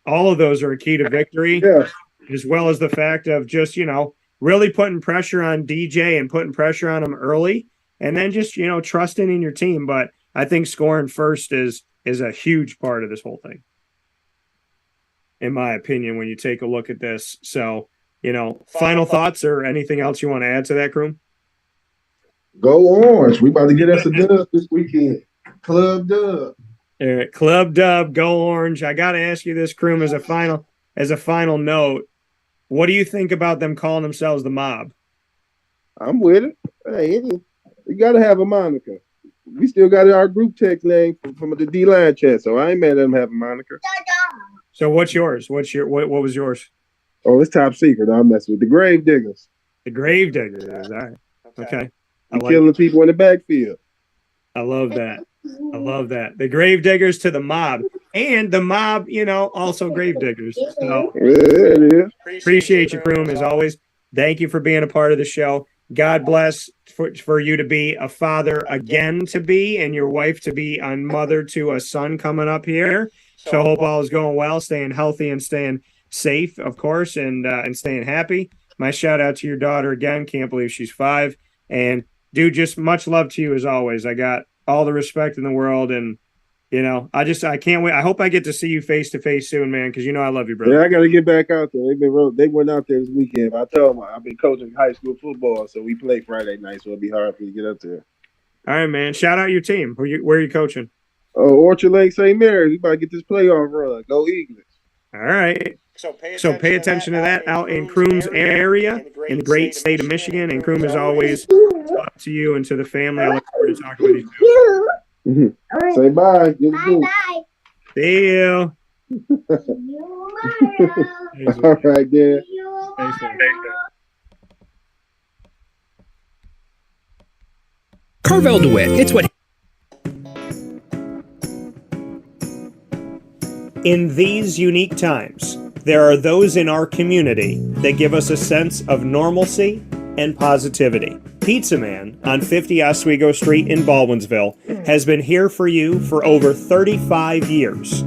all of those are a key to victory, as well as the fact of just, really putting pressure on DJ and putting pressure on him early, and then just, trusting in your team. But I think scoring first is a huge part of this whole thing, in my opinion, when you take a look at this. So, final thoughts or anything else you want to add to that, Crume? Go Orange. We about to get us a dub this weekend. Club dub. All right, Club dub, go Orange. I got to ask you this, Crume, as a final note. What do you think about them calling themselves the Mob? I'm with it. Hey, you got to have a moniker. We still got our group text name from the D-line chat, so I ain't mad at them having a moniker. So what's yours? What was yours? Oh, it's top secret. I'm messing with the Grave Diggers. The Grave Diggers. All right. Okay. Killing people in the backfield. I love that. The Grave Diggers to the Mob. And the Mob, also Grave Diggers. So it is. Appreciate you, Crume, as always. Thank you for being a part of the show. God bless for you to be a father again and your wife to be a mother to a son coming up here. So hope all is going well, staying healthy and staying safe, of course, and staying happy. My shout out to your daughter again. Can't believe she's 5. And dude, just much love to you as always. I got all the respect in the world, and I can't wait. I hope I get to see you face to face soon, man, because I love you, brother. Yeah, I got to get back out there. They went out there this weekend. But I told them I've been coaching high school football, so we play Friday night, so it'll be hard for you to get up there. All right, man. Shout out your team. Where are you coaching? Orchard Lake St. Mary's. We about to get this playoff run. Go Eagles. All right. So pay attention to that out in Crume's area in the great state of Michigan. And Crume, as always, talk to you and to the family. I look forward to talking with you. Mm-hmm. Say bye. Bye. See you. All right, Dan. Thanks, man. Carvel DeWitt. It's what. In these unique times, there are those in our community that give us a sense of normalcy and positivity. Pizza Man on 50 Oswego Street in Baldwinsville has been here for you for over 35 years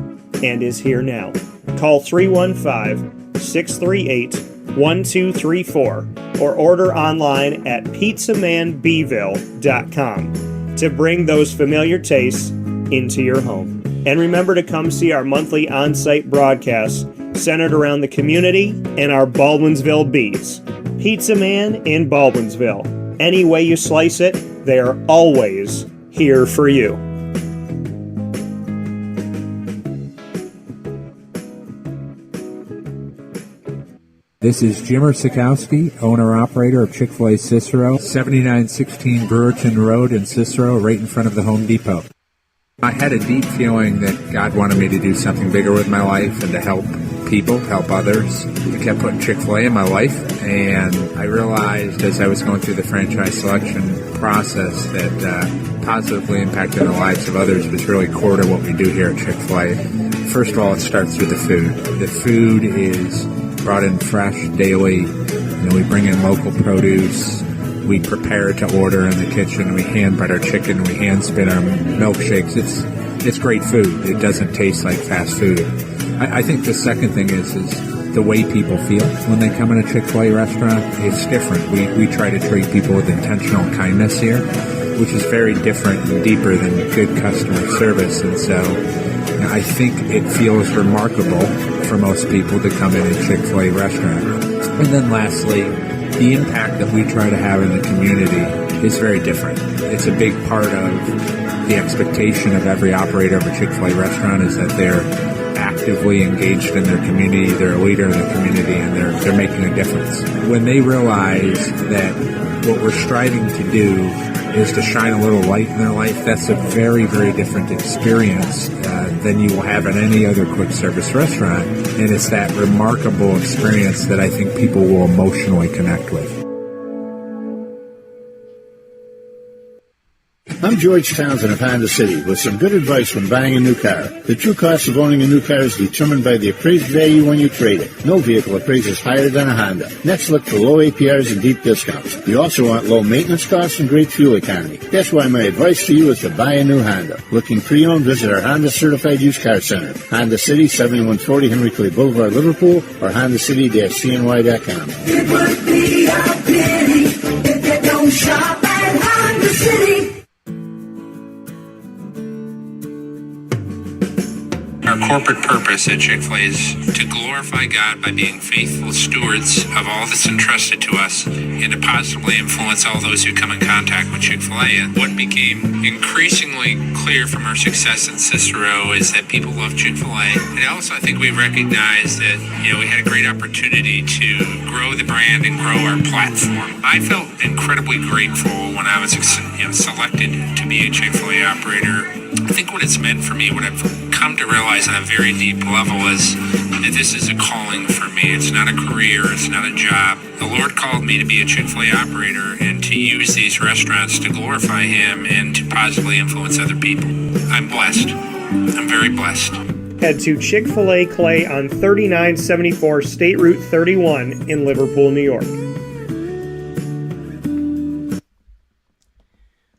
and is here now. Call 315-638-1234 or order online at pizzamanbville.com to bring those familiar tastes into your home. And remember to come see our monthly on-site broadcasts centered around the community and our Baldwinsville Bees. Pizza Man in Baldwinsville. Any way you slice it, they are always here for you. This is Jimmer Sikowski, owner-operator of Chick-fil-A Cicero, 7916 Brewerton Road in Cicero, right in front of the Home Depot. I had a deep feeling that God wanted me to do something bigger with my life and to help people, help others. I kept putting Chick-fil-A in my life, and I realized as I was going through the franchise selection process that positively impacting the lives of others was really core to what we do here at Chick-fil-A. First of all, it starts with the food. The food is brought in fresh daily. We bring in local produce. We prepare to order in the kitchen. We hand bread our chicken. We hand spin our milkshakes. It's great food. It doesn't taste like fast food. I think the second thing is the the way people feel when they come in a Chick-fil-A restaurant. It's different. We try to treat people with intentional kindness here, which is very different and deeper than good customer service. And so I think it feels remarkable for most people to come in a Chick-fil-A restaurant. And then lastly, the impact that we try to have in the community is very different. It's a big part of the expectation of every operator of a Chick-fil-A restaurant is that they're actively engaged in their community, they're a leader in the community, and they're making a difference. When they realize that what we're striving to do is to shine a little light in their life, that's a very, very different experience than you will have at any other quick service restaurant. And it's that remarkable experience that I think people will emotionally connect with. I'm George Townsend of Honda City with some good advice when buying a new car. The true cost of owning a new car is determined by the appraised value when you trade it. No vehicle appraises higher than a Honda. Next, look for low APRs and deep discounts. You also want low maintenance costs and great fuel economy. That's why my advice to you is to buy a new Honda. Looking pre-owned, visit our Honda Certified Used Car Center. Honda City, 7140 Henry Clay Boulevard, Liverpool, or HondaCity-CNY.com. It would be a pity if you don't shop at Honda City. Our corporate purpose at Chick-fil-A is to glorify God by being faithful stewards of all that's entrusted to us and to positively influence all those who come in contact with Chick-fil-A. And what became increasingly clear from our success in Cicero is that people love Chick-fil-A. And also I think we recognized that, we had a great opportunity to grow the brand and grow our platform. I felt incredibly grateful when I was selected to be a Chick-fil-A operator. I think what it's meant for me, what I've come to realize on a very deep level is that this is a calling for me. It's not a career. It's not a job. The Lord called me to be a Chick-fil-A operator and to use these restaurants to glorify Him and to positively influence other people. I'm blessed. I'm very blessed. Head to Chick-fil-A Clay on 3974 State Route 31 in Liverpool, New York.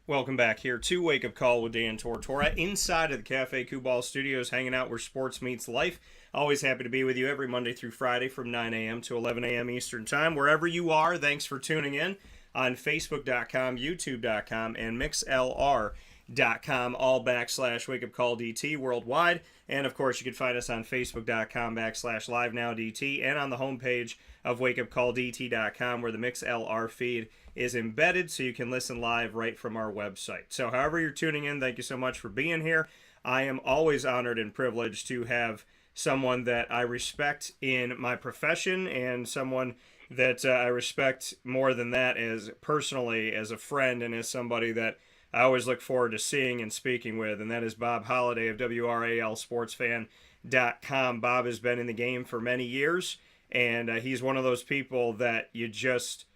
Welcome back here to Wake Up Call with Dan Tortora inside of the Cafe Kubal Studios, hanging out where sports meets life. Always happy to be with you every Monday through Friday from 9 a.m. to 11 a.m. Eastern Time. Wherever you are, thanks for tuning in on Facebook.com, YouTube.com, and MixLR.com, all /Wake Up Call DT worldwide. And, of course, you can find us on Facebook.com /LiveNowDT and on the homepage of WakeUpCallDT.com where the MixLR feed is embedded so you can listen live right from our website. So however you're tuning in, thank you so much for being here. I am always honored and privileged to have someone that I respect in my profession and someone that I respect more than that as personally as a friend and as somebody that I always look forward to seeing and speaking with, and that is Bob Holliday of WRALSportsFan.com. Bob has been in the game for many years, and he's one of those people that you just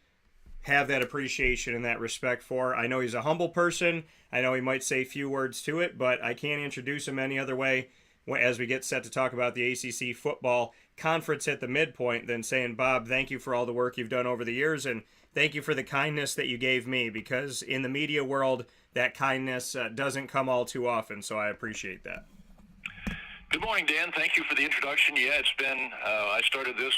have that appreciation and that respect for. I know he's a humble person. I know he might say few words to it, but I can't introduce him any other way as we get set to talk about the ACC Football Conference at the Midpoint than saying, Bob, thank you for all the work you've done over the years, and thank you for the kindness that you gave me, because in the media world, that kindness doesn't come all too often, so I appreciate that. Good morning, Dan. Thank you for the introduction. Yeah, it's been, I started this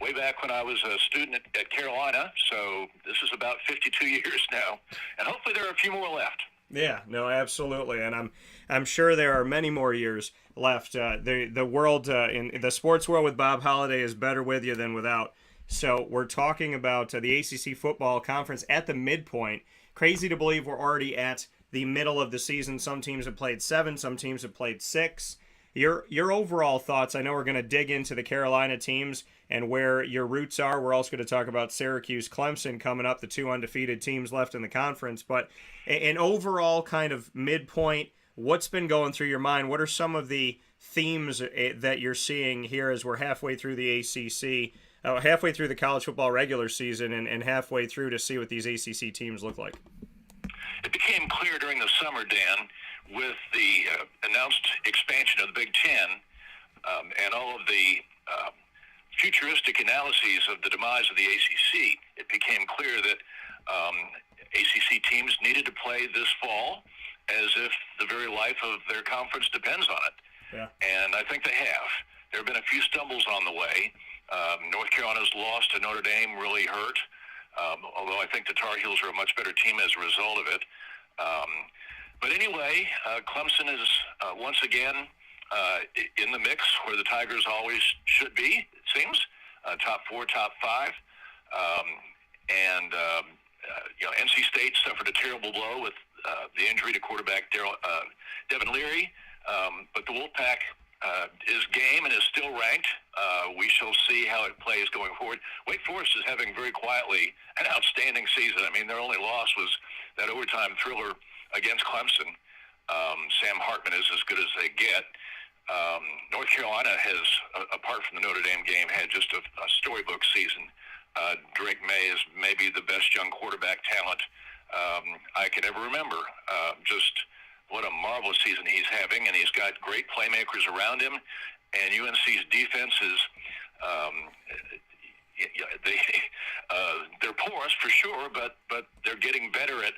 way back when I was a student at Carolina, so this is about 52 years now, and hopefully there are a few more left. Yeah, no, absolutely, and I'm sure there are many more years left. The world, in the sports world with Bob Holliday is better with you than without. So we're talking about the ACC Football Conference at the midpoint. Crazy to believe we're already at the middle of the season. Some teams have played 7, some teams have played 6. Your overall thoughts, I know we're going to dig into the Carolina teams and where your roots are. We're also going to talk about Syracuse, Clemson coming up, the 2 undefeated teams left in the conference. But an overall kind of midpoint, what's been going through your mind? What are some of the themes that you're seeing here as we're halfway through the ACC, halfway through the college football regular season and halfway through to see what these ACC teams look like? It became clear during the summer, Dan, with the announced expansion of the Big Ten and all of the futuristic analyses of the demise of the ACC, it became clear that ACC teams needed to play this fall as if the very life of their conference depends on it. Yeah. And I think they have. There have been a few stumbles on the way. North Carolina's loss to Notre Dame really hurt, although I think the Tar Heels are a much better team as a result of it. But anyway, Clemson is once again in the mix where the Tigers always should be, it seems. Top 4, top 5. NC State suffered a terrible blow with the injury to quarterback Devin Leary. But the Wolfpack is game and is still ranked. We shall see how it plays going forward. Wake Forest is having very quietly an outstanding season. I mean, their only loss was that overtime thriller against Clemson. Sam Hartman is as good as they get. North Carolina has, apart from the Notre Dame game, had just a storybook season. Drake May is maybe the best young quarterback talent I can ever remember. Just what a marvelous season he's having, and he's got great playmakers around him. And UNC's defense is they're porous for sure, but they're getting better at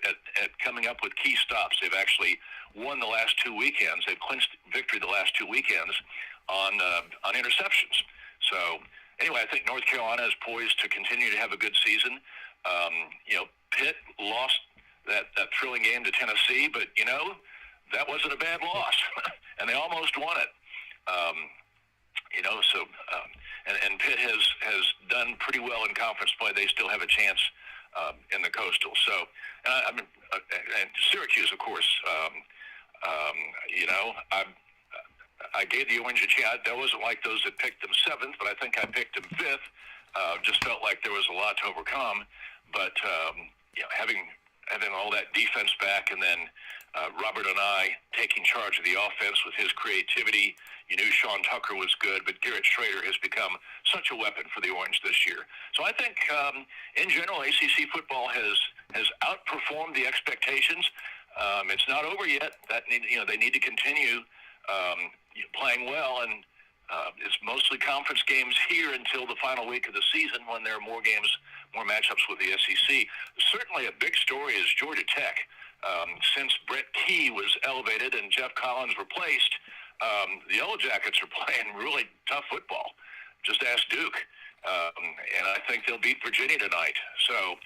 coming up with key stops. They've actually won the last 2 weekends. They've clinched victory the last 2 weekends on interceptions. So anyway, I think North Carolina is poised to continue to have a good season. Pitt lost that thrilling game to Tennessee, but that wasn't a bad loss, and they almost won it. And Pitt has done pretty well in conference play. They still have a chance in the Coastal. So, and Syracuse, of course. I gave the Orange a chance. That wasn't like those that picked them 7th, but I think I picked them 5th. Just felt like there was a lot to overcome. But having all that defense back, and then Robert and I taking charge of the offense with his creativity. You knew Sean Tucker was good, but Garrett Schrader has become such a weapon for the Orange this year. So I think, in general, ACC football has outperformed the expectations. It's not over yet. They need to continue playing well, and it's mostly conference games here until the final week of the season, when there are more games, more matchups with the SEC. Certainly a big story is Georgia Tech. Since Brett Key was elevated and Jeff Collins replaced, the Yellow Jackets are playing really tough football. Just ask Duke. And I think they'll beat Virginia tonight. So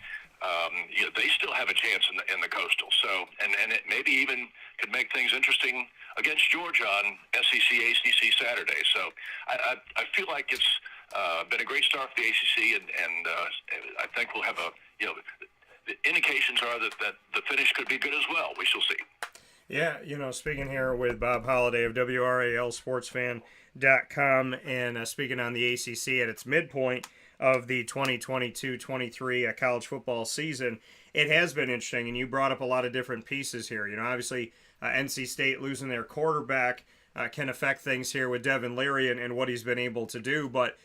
they still have a chance in the Coastal. So, and it maybe even could make things interesting against Georgia on SEC ACC Saturday. So I feel like it's been a great start for the ACC, and I think we'll have the indications are that the finish could be good as well. We shall see. Yeah, speaking here with Bob Holliday of WRALSportsFan.com, and speaking on the ACC at its midpoint of the 2022-23 college football season, it has been interesting, and you brought up a lot of different pieces here. Obviously, NC State losing their quarterback can affect things here with Devin Leary and what he's been able to do, but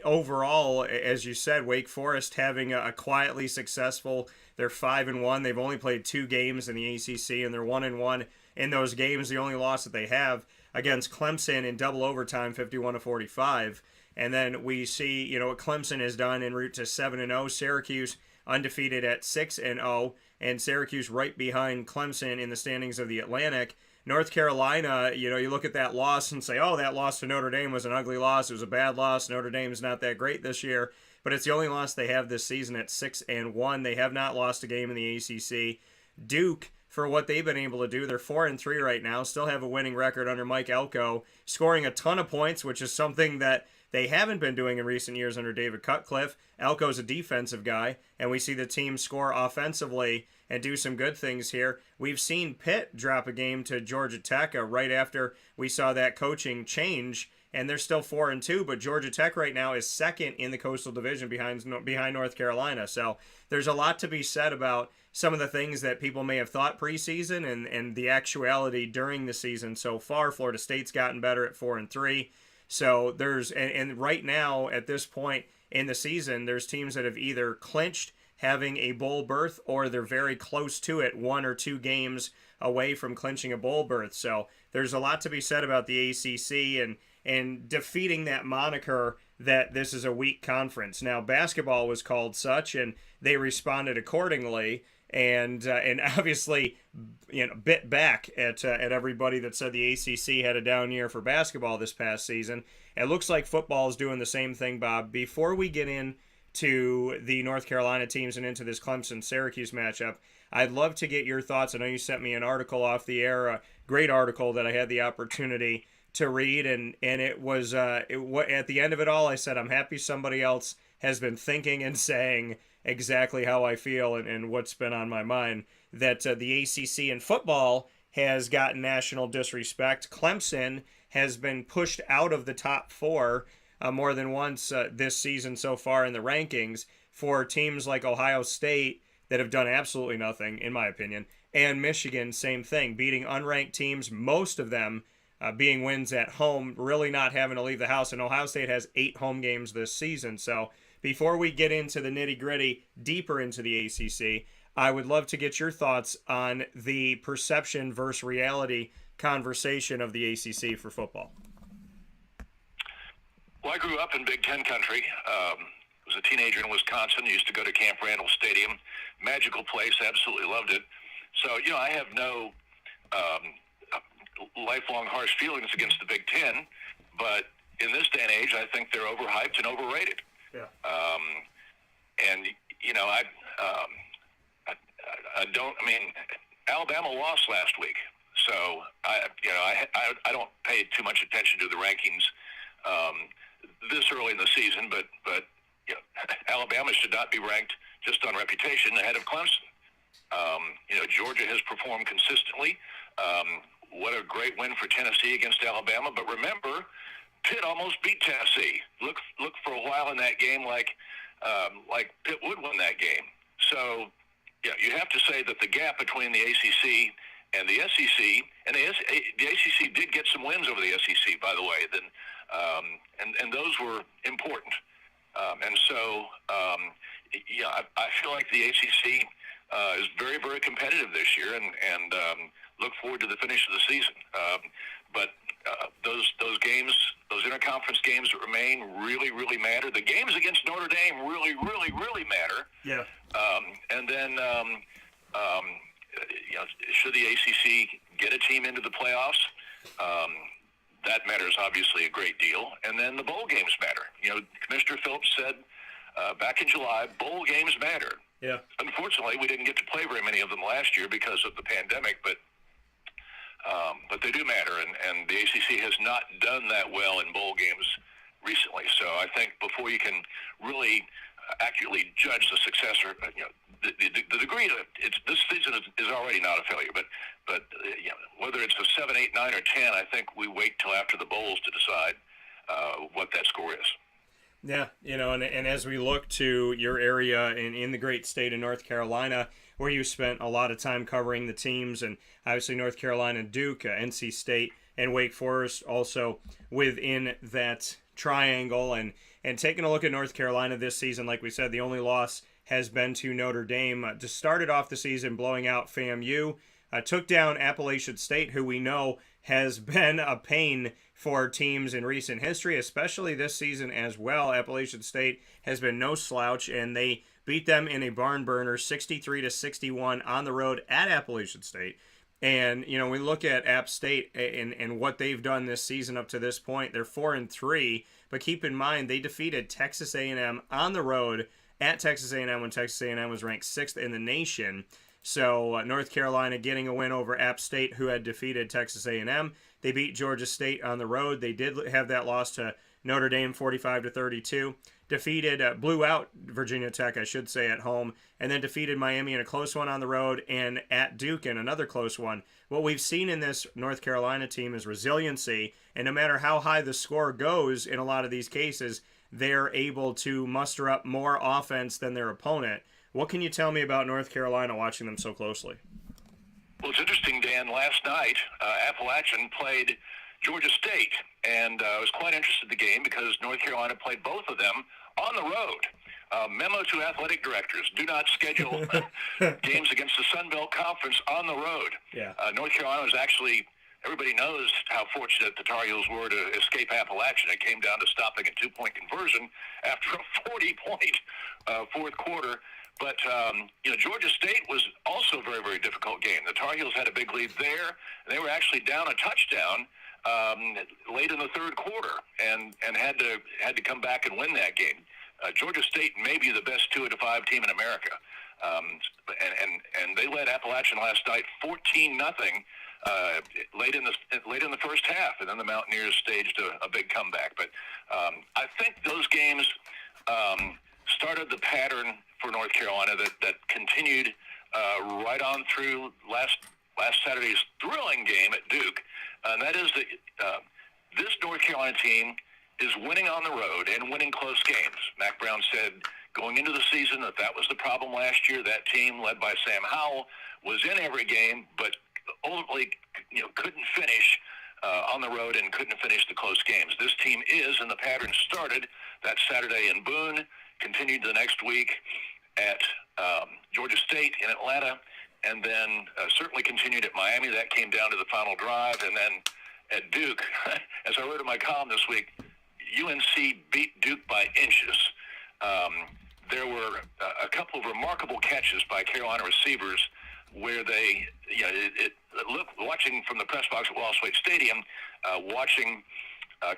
overall, as you said, Wake Forest having a quietly successful. They're 5-1. They've only played 2 games in the ACC, and they're 1-1 in those games. The only loss that they have against Clemson in double overtime, 51-45. And then we see, what Clemson has done en route to 7-0. Syracuse undefeated at 6-0, and Syracuse right behind Clemson in the standings of the Atlantic. North Carolina, you look at that loss and say, oh, that loss to Notre Dame was an ugly loss. It was a bad loss. Notre Dame's not that great this year, but it's the only loss they have this season at 6-1. They have not lost a game in the ACC. Duke, for what they've been able to do, they're 4-3 right now, still have a winning record under Mike Elko, scoring a ton of points, which is something that they haven't been doing in recent years under David Cutcliffe. Elko's a defensive guy, and we see the team score offensively and do some good things here. We've seen Pitt drop a game to Georgia Tech right after we saw that coaching change, and they're still 4-2, but Georgia Tech right now is second in the Coastal Division behind North Carolina. So there's a lot to be said about some of the things that people may have thought preseason and the actuality during the season so far. Florida State's gotten better at 4-3. So there's, and right now at this point in the season, there's teams that have either clinched having a bowl berth or they're very close to it, 1 or 2 games away from clinching a bowl berth. So there's a lot to be said about the ACC and defeating that moniker that this is a weak conference. Now, basketball was called such, and they responded accordingly. and obviously, bit back at everybody that said the ACC had a down year for basketball this past season. It looks like football is doing the same thing, Bob. Before we get into the North Carolina teams and into this Clemson-Syracuse matchup, I'd love to get your thoughts. I know you sent me an article off the air, a great article that I had the opportunity to read, and it was at the end of it all, I said, I'm happy somebody else has been thinking and saying exactly how I feel and what's been on my mind, that the ACC in football has gotten national disrespect. Clemson has been pushed out of the top four more than once this season so far in the rankings for teams like Ohio State that have done absolutely nothing, in my opinion, and Michigan, same thing, beating unranked teams, most of them being wins at home, really not having to leave the house. And Ohio State has 8 home games this season. So before we get into the nitty-gritty, deeper into the ACC, I would love to get your thoughts on the perception versus reality conversation of the ACC for football. Well, I grew up in Big Ten country. Was a teenager in Wisconsin. Used to go to Camp Randall Stadium. Magical place. Absolutely loved it. So, I have no lifelong harsh feelings against the Big Ten, but in this day and age, I think they're overhyped and overrated. Yeah. I don't. I mean, Alabama lost last week, so I don't pay too much attention to the rankings this early in the season, but Alabama should not be ranked just on reputation ahead of Clemson. Georgia has performed consistently. What a great win for Tennessee against Alabama. But remember, Pitt almost beat Tennessee. Look for a while in that game like Pitt would win that game. So, you have to say that the gap between the ACC and the SEC, and the ACC did get some wins over the SEC, by the way, and those were important. I feel like the ACC is very, very competitive this year, and look forward to the finish of the season. But those games, those interconference games that remain, really, really matter. The games against Notre Dame really, really, really matter. Yeah. And then, should the ACC get a team into the playoffs? That matters obviously a great deal. And then the bowl games matter. Commissioner Phillips said back in July, bowl games matter. Yeah. Unfortunately, we didn't get to play very many of them last year because of the pandemic, but they do matter, and the ACC has not done that well in bowl games recently. So I think before you can really accurately judge the success or the degree of it, this season is already not a failure. But whether it's a 7, 8, 9, or 10, I think we wait till after the bowls to decide what that score is. Yeah, and as we look to your area in the great state of North Carolina, where you spent a lot of time covering the teams, and obviously North Carolina, Duke, NC State, and Wake Forest also within that triangle, and taking a look at North Carolina this season, like we said, the only loss has been to Notre Dame. Just started off the season blowing out FAMU, took down Appalachian State, who we know has been a pain for teams in recent history, especially this season as well. Appalachian State has been no slouch, and they beat them in a barn burner 63-61 on the road at Appalachian State. And, we look at App State and what they've done this season up to this point. They're 4-3, but keep in mind they defeated Texas A&M on the road at Texas A&M when Texas A&M was ranked 6th in the nation. So North Carolina getting a win over App State, who had defeated Texas A&M. They beat Georgia State on the road. They did have that loss to Notre Dame 45-32. Blew out Virginia Tech, I should say, at home, and then defeated Miami in a close one on the road, and at Duke in another close one. What we've seen in this North Carolina team is resiliency, and no matter how high the score goes in a lot of these cases, they're able to muster up more offense than their opponent. What can you tell me about North Carolina watching them so closely? Well, it's interesting, Dan. Last night, Appalachian played Georgia State, and I was quite interested in the game because North Carolina played both of them on the road. Memo to athletic directors: do not schedule games against the Sun Belt Conference on the road. Yeah. North Carolina was actually, everybody knows how fortunate the Tar Heels were to escape Appalachian. It came down to stopping a 2-point conversion after a 40-point fourth quarter. But, Georgia State was also a very, very difficult game. The Tar Heels had a big lead there, and they were actually down a touchdown late in the third quarter and had to come back and win that game. Georgia State may be the best 2 out of 5 team in America. And they led Appalachian last night 14-0 late in the first half, and then the Mountaineers staged a big comeback. But I think those games started the pattern for North Carolina that continued right on through last Saturday's thrilling game at Duke, and that is that this North Carolina team is winning on the road and winning close games. Mac Brown said going into the season that was the problem last year. That team, led by Sam Howell, was in every game, but ultimately, couldn't finish on the road and couldn't finish the close games. This team is, and the pattern started that Saturday in Boone, continued the next week at Georgia State in Atlanta, and then certainly continued at Miami. That came down to the final drive, and then at Duke, as I wrote in my column this week, UNC beat Duke by inches. There were a couple of remarkable catches by Carolina receivers where they, watching from the press box at Wallace Wade Stadium, watching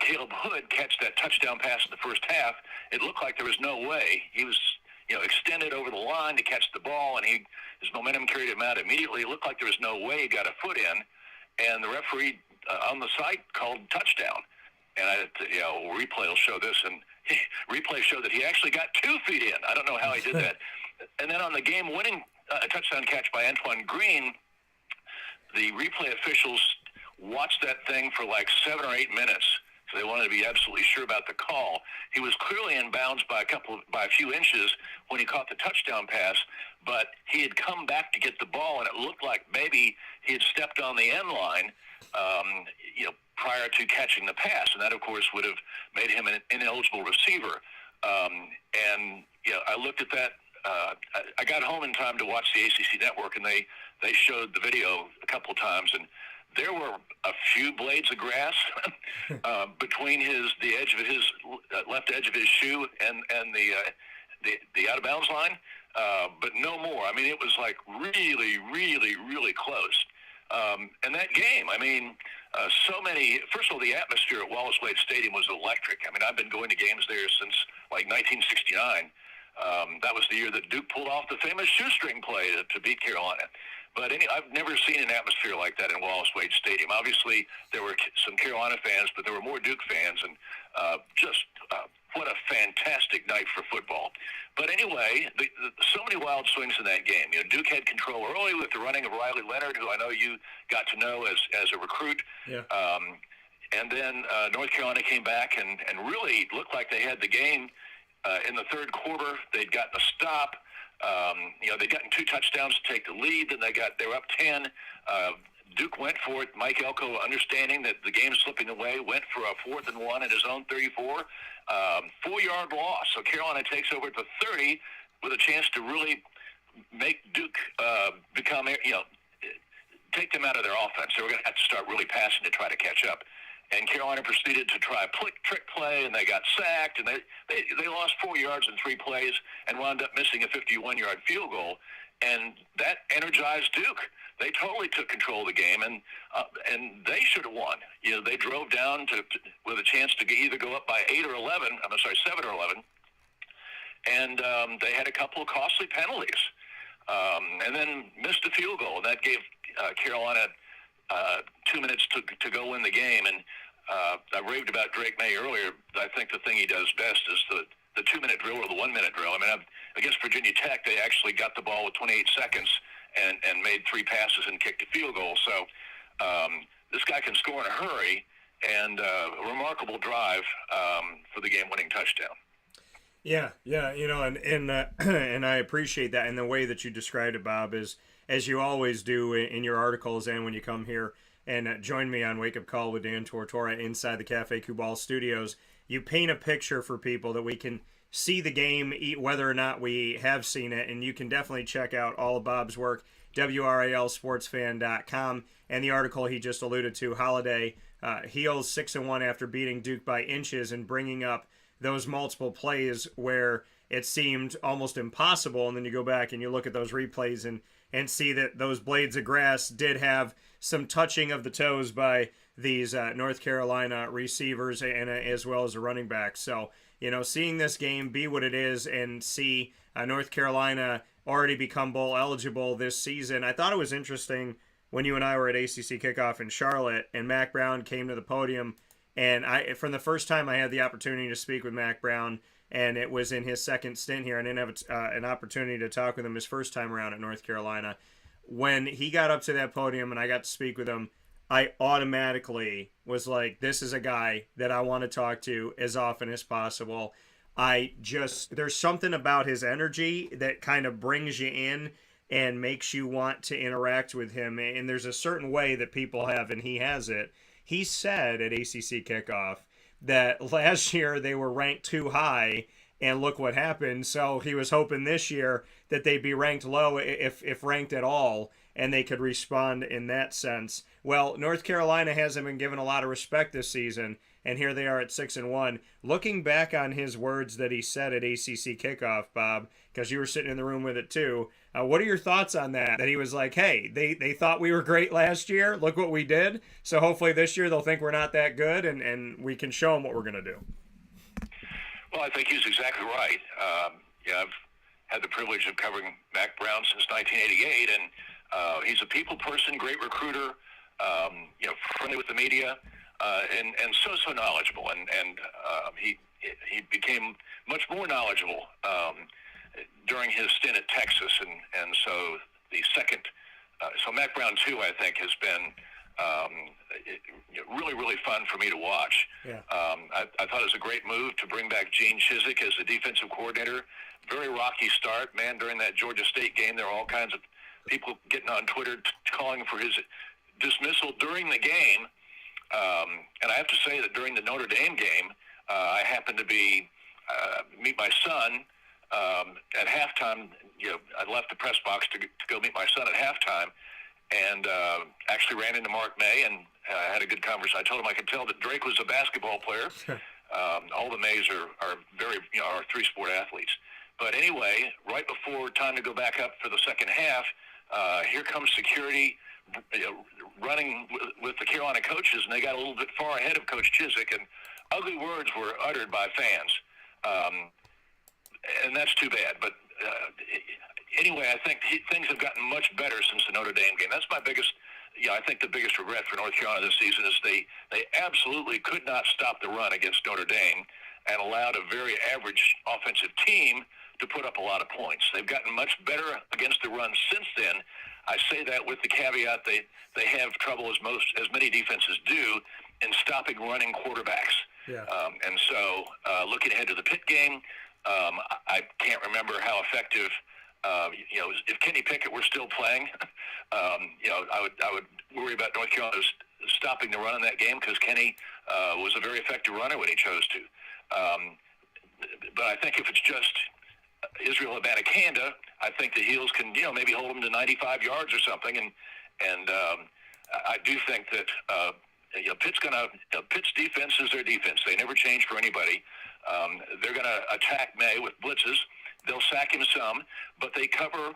Caleb Hood catch that touchdown pass in the first half, it looked like there was no way. He was, extended over the line to catch the ball, and his momentum carried him out immediately. It looked like there was no way he got a foot in, and the referee on the site called touchdown. And replay will show this, and replay showed that he actually got 2 feet in. I don't know how he did that. And then on the game-winning touchdown catch by Antoine Green, the replay officials watched that thing for like 7 or 8 minutes. So they wanted to be absolutely sure about the call. He was clearly in bounds by a few inches when he caught the touchdown pass, but he had come back to get the ball, and it looked like maybe he had stepped on the end line, prior to catching the pass, and that, of course, would have made him an ineligible receiver. I looked at that. I got home in time to watch the ACC network, and they showed the video a couple times, and there were a few blades of grass between the edge of his left edge of his shoe and the out of bounds line, but no more. I mean, it was like really, really, really close. And that game, first of all, the atmosphere at Wallace Wade Stadium was electric. I mean, I've been going to games there since like 1969. That was the year that Duke pulled off the famous shoestring play to beat Carolina. But I've never seen an atmosphere like that in Wallace Wade Stadium. Obviously, there were some Carolina fans, but there were more Duke fans, and what a fantastic night for football. But anyway, so many wild swings in that game. Duke had control early with the running of Riley Leonard, who I know you got to know as a recruit. Yeah. And then North Carolina came back and really looked like they had the game in the third quarter. They'd gotten a stop. They'd gotten 2 touchdowns to take the lead. Then they were up 10. Duke went for it. Mike Elko, understanding that the game is slipping away, went for a 4th and 1 at his own 34. 4-yard loss. So Carolina takes over at the 30 with a chance to really make Duke become, take them out of their offense. They were going to have to start really passing to try to catch up. And Carolina proceeded to try a trick play, and they got sacked, and they lost 4 yards in 3 plays and wound up missing a 51-yard field goal. And that energized Duke. They totally took control of the game, and they should have won. They drove down with a chance to either go up by 7 or 11, and they had a couple of costly penalties, and then missed a field goal, and that gave Carolina 2 minutes to go win the game. And I raved about Drake May earlier. I think the thing he does best is the 2-minute drill or the 1-minute drill. Against Virginia Tech, they actually got the ball with 28 seconds and made 3 passes and kicked a field goal. So this guy can score in a hurry, and a remarkable drive for the game-winning touchdown. Yeah, and I appreciate that. And the way that you described it, Bob, is as you always do in your articles and when you come here and join me on Wake Up Call with Dan Tortora inside the Cafe Cubal studios, you paint a picture for people that we can see the game, whether or not we have seen it. And you can definitely check out all of Bob's work, WRALSportsFan.com, and the article he just alluded to, Holliday, Heels 6-1 after beating Duke by inches and bringing up those multiple plays where it seemed almost impossible. And then you go back and you look at those replays and see that those blades of grass did have some touching of the toes by these North Carolina receivers and as well as the running backs. So, seeing this game be what it is and see North Carolina already become bowl eligible this season, I thought it was interesting when you and I were at ACC Kickoff in Charlotte and Mack Brown came to the podium. And from the first time I had the opportunity to speak with Mack Brown, and it was in his second stint here. I didn't have an opportunity to talk with him his first time around at North Carolina. When he got up to that podium and I got to speak with him, I automatically was like, this is a guy that I want to talk to as often as possible. There's something about his energy that kind of brings you in and makes you want to interact with him. And there's a certain way that people have, and he has it. He said at ACC Kickoff that last year they were ranked too high, and look what happened. So he was hoping this year that they'd be ranked low, if ranked at all, and they could respond in that sense. Well, North Carolina hasn't been given a lot of respect this season, and here they are at 6-1. Looking back on his words that he said at ACC Kickoff, Bob, because you were sitting in the room with it too, what are your thoughts on that? That he was like, hey, they thought we were great last year. Look what we did. So hopefully this year they'll think we're not that good, and we can show them what we're going to do. Well, I think he's exactly right. I've had the privilege of covering Mack Brown since 1988, and he's a people person, great recruiter, friendly with the media, and so knowledgeable. And he became much more knowledgeable during his stint at Texas, and so the second, so Mack Brown too, I think, has been really, really fun for me to watch. Yeah. I thought it was a great move to bring back Gene Chizik as the defensive coordinator. Very rocky start, man. During that Georgia State game, there were all kinds of people getting on Twitter calling for his dismissal during the game. And I have to say that during the Notre Dame game, I happened to meet my son at halftime. I left the press box to go meet my son at halftime, and actually ran into Mark May and had a good conversation. I told him I could tell that Drake was a basketball player. All the Mays are very, are three-sport athletes. But anyway, right before time to go back up for the second half, here comes security running with the Carolina coaches, and they got a little bit far ahead of Coach Chizik, and ugly words were uttered by fans. And that's too bad. But anyway, I think things have gotten much better since the Notre Dame game. That's my biggest, I think the biggest regret for North Carolina this season is they absolutely could not stop the run against Notre Dame and allowed a very average offensive team to put up a lot of points. They've gotten much better against the run since then. I say that with the caveat they have trouble, as many defenses do, in stopping running quarterbacks. Yeah. And so looking ahead to the Pitt game, I can't remember how effective. If Kenny Pickett were still playing, I would worry about North Carolina stopping the run in that game, because Kenny was a very effective runner when he chose to. But I think if it's just Israel Abanikanda, I think the Heels can, maybe hold them to 95 yards or something. And I do think that Pitt's defense is their defense. They never change for anybody. They're going to attack May with blitzes. They'll sack him some, but they cover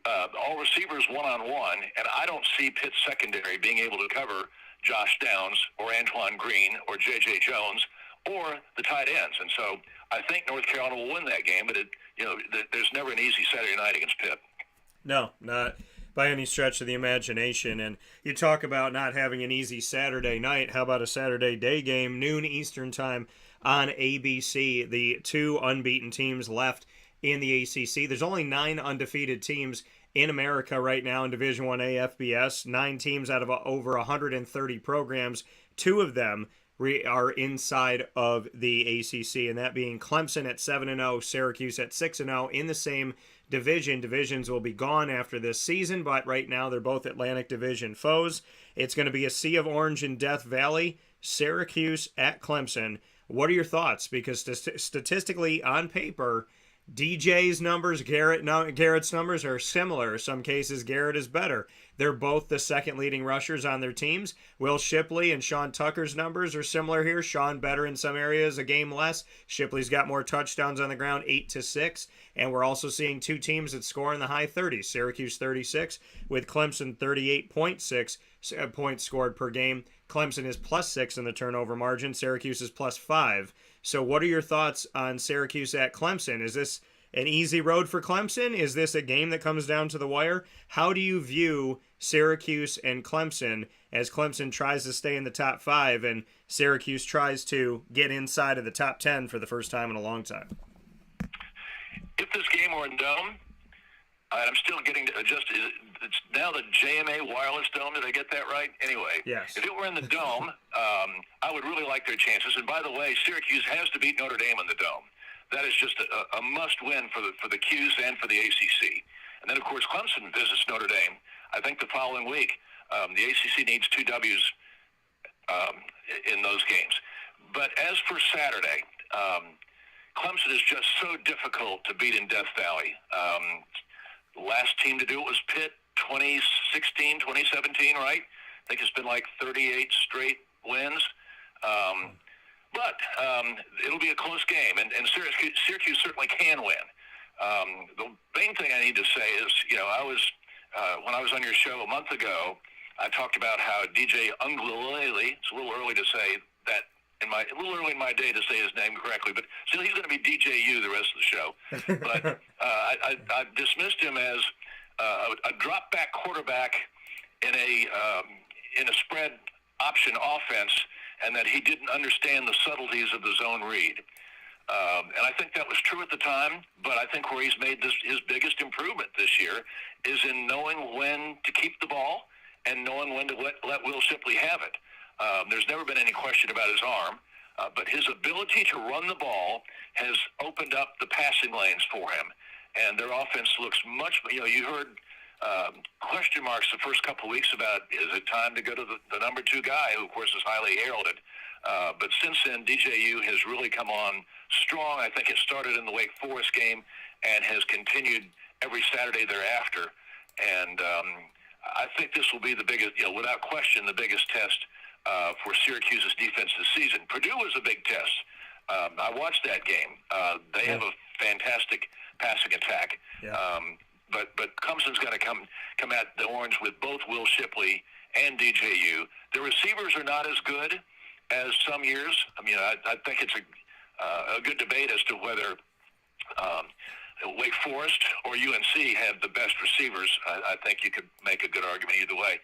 all receivers one-on-one, and I don't see Pitt's secondary being able to cover Josh Downs or Antoine Green or J.J. Jones or the tight ends. And so I think North Carolina will win that game, but there's never an easy Saturday night against Pitt. No, not by any stretch of the imagination. And you talk about not having an easy Saturday night. How about a Saturday day game, noon Eastern time on ABC? The two unbeaten teams left in the ACC. There's only 9 undefeated teams in America right now in Division I FBS. 9 teams out of over 130 programs. 2 of them are inside of the ACC, and that being Clemson at 7-0, Syracuse at 6-0 in the same division. Divisions will be gone after this season, but right now they're both Atlantic Division foes. It's going to be a sea of orange in Death Valley. Syracuse at Clemson. What are your thoughts? Because statistically, on paper, DJ's numbers, Garrett's numbers are similar. In some cases, Garrett is better. They're both the second leading rushers on their teams. Will Shipley and Sean Tucker's numbers are similar here. Sean better in some areas, a game less. Shipley's got more touchdowns on the ground, 8-6. And we're also seeing two teams that score in the high 30s. Syracuse 36 with Clemson 38.6 points scored per game. Clemson is +6 in the turnover margin. Syracuse is +5. So what are your thoughts on Syracuse at Clemson? Is this an easy road for Clemson? Is this a game that comes down to the wire? How do you view Syracuse and Clemson as Clemson tries to stay in the top 5 and Syracuse tries to get inside of the top 10 for the first time in a long time? If this game were in Dome, I'm still getting to adjust. It's now the JMA Wireless Dome. Did I get that right? Anyway, yes. If it were in the Dome, I would really like their chances. And by the way, Syracuse has to beat Notre Dame in the Dome. That is just a must-win for the Cuse and for the ACC. And then, of course, Clemson visits Notre Dame, I think, the following week. The ACC needs 2 W's in those games. But as for Saturday, Clemson is just so difficult to beat in Death Valley. The last team to do it was Pitt, 2016, 2017, right? I think it's been like 38 straight wins. But it'll be a close game, and Syracuse certainly can win. The main thing I need to say is, I was when I was on your show a month ago, I talked about how DJ Unglulele, it's a little early to say that, a little early in my day to say his name correctly, but still he's going to be DJU the rest of the show. But I dismissed him as a drop-back quarterback in a spread option offense, and that he didn't understand the subtleties of the zone read. And I think that was true at the time, but I think where he's made his biggest improvement this year is in knowing when to keep the ball and knowing when to let Will Shipley have it. There's never been any question about his arm, but his ability to run the ball has opened up the passing lanes for him. And their offense looks much, you heard question marks the first couple of weeks about, is it time to go to the number 2 guy, who, of course, is highly heralded. But since then, DJU has really come on strong. I think it started in the Wake Forest game and has continued every Saturday thereafter. And I think this will be the biggest, without question, the biggest test for Syracuse's defense this season. Purdue was a big test. I watched that game. They have a fantastic passing attack. Yeah. But Clemson's got to come at the Orange with both Will Shipley and DJU. The receivers are not as good as some years. I mean, I think it's a good debate as to whether Wake Forest or UNC have the best receivers. I think you could make a good argument either way.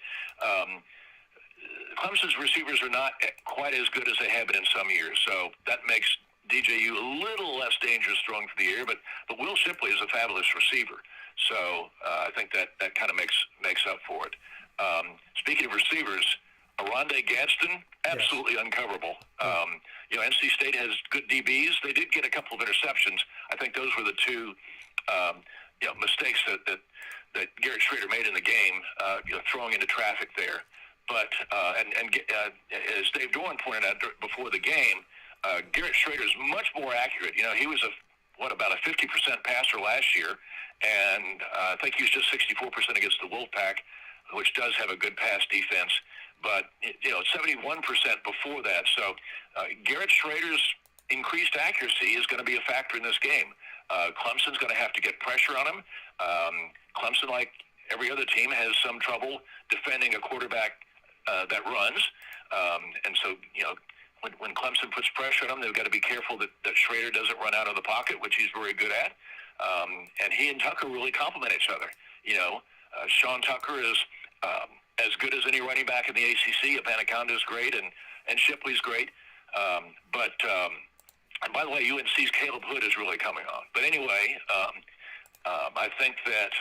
Clemson's receivers are not quite as good as they have been in some years, so that makes DJU a little less dangerous throwing for the air, but Will Shipley is a fabulous receiver. So I think that kind of makes up for it. Speaking of receivers, Aronde Gadsden, absolutely uncoverable. NC State has good DBs. They did get a couple of interceptions. I think those were the two mistakes that Garrett Schrader made in the game, throwing into traffic there. But as Dave Doran pointed out before the game, Garrett Schrader is much more accurate. He was about a 50% passer last year, and I think he was just 64% against the Wolfpack, which does have a good pass defense. But 71% before that. So Garrett Schrader's increased accuracy is going to be a factor in this game. Clemson's going to have to get pressure on him. Clemson, like every other team, has some trouble defending a quarterback that runs, and so when Clemson puts pressure on him, they've got to be careful that Schrader doesn't run out of the pocket, which he's very good at. And he and Tucker really complement each other. Sean Tucker is as good as any running back in the ACC. Apanaconda is great, and Shipley's great. And by the way, UNC's Caleb Hood is really coming on. But anyway, I think that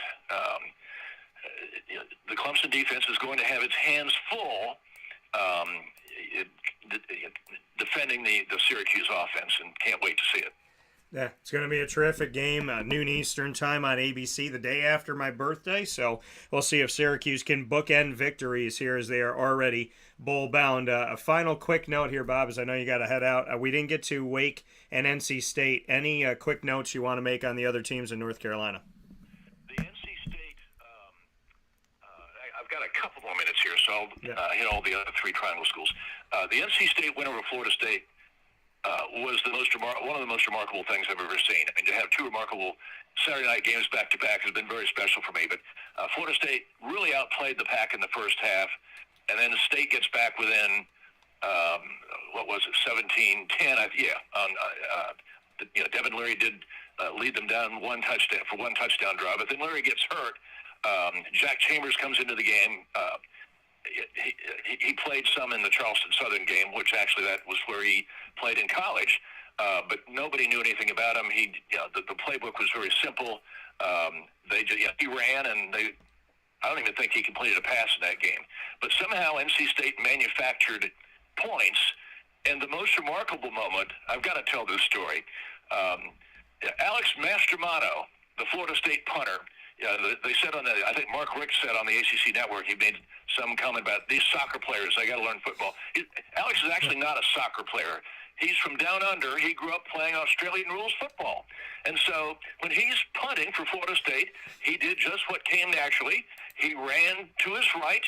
the Clemson defense is going to have its hands full defending the Syracuse offense, and can't wait to see it. Yeah, it's going to be a terrific game, noon Eastern time on ABC the day after my birthday. So we'll see if Syracuse can bookend victories here as they are already bowl bound. A final quick note here, Bob, as I know you got to head out. We didn't get to Wake and NC State. Any quick notes you want to make on the other teams in North Carolina? The NC State, I've got a couple more minutes here, so I'll hit all the other three triangle schools. The NC State win over Florida State was one of the most remarkable things I've ever seen. I mean, to have two remarkable Saturday night games back-to-back has been very special for me. But Florida State really outplayed the Pack in the first half, and then the State gets back within, 17-10? Devin Leary did lead them down one touchdown drive, but then Leary gets hurt. Jack Chambers comes into the game. He played some in the Charleston Southern game, which actually that was where he played in college, but nobody knew anything about him. The playbook was very simple. He ran, and I don't even think he completed a pass in that game. But somehow NC State manufactured points, and the most remarkable moment, I've got to tell this story. Alex Mastromano, the Florida State punter, they said I think Mark Rick said on the ACC network, he made some comment about these soccer players, they got to learn football. Alex is actually not a soccer player. He's from down under. He grew up playing Australian rules football. And so when he's punting for Florida State, he did just what came naturally. He ran to his right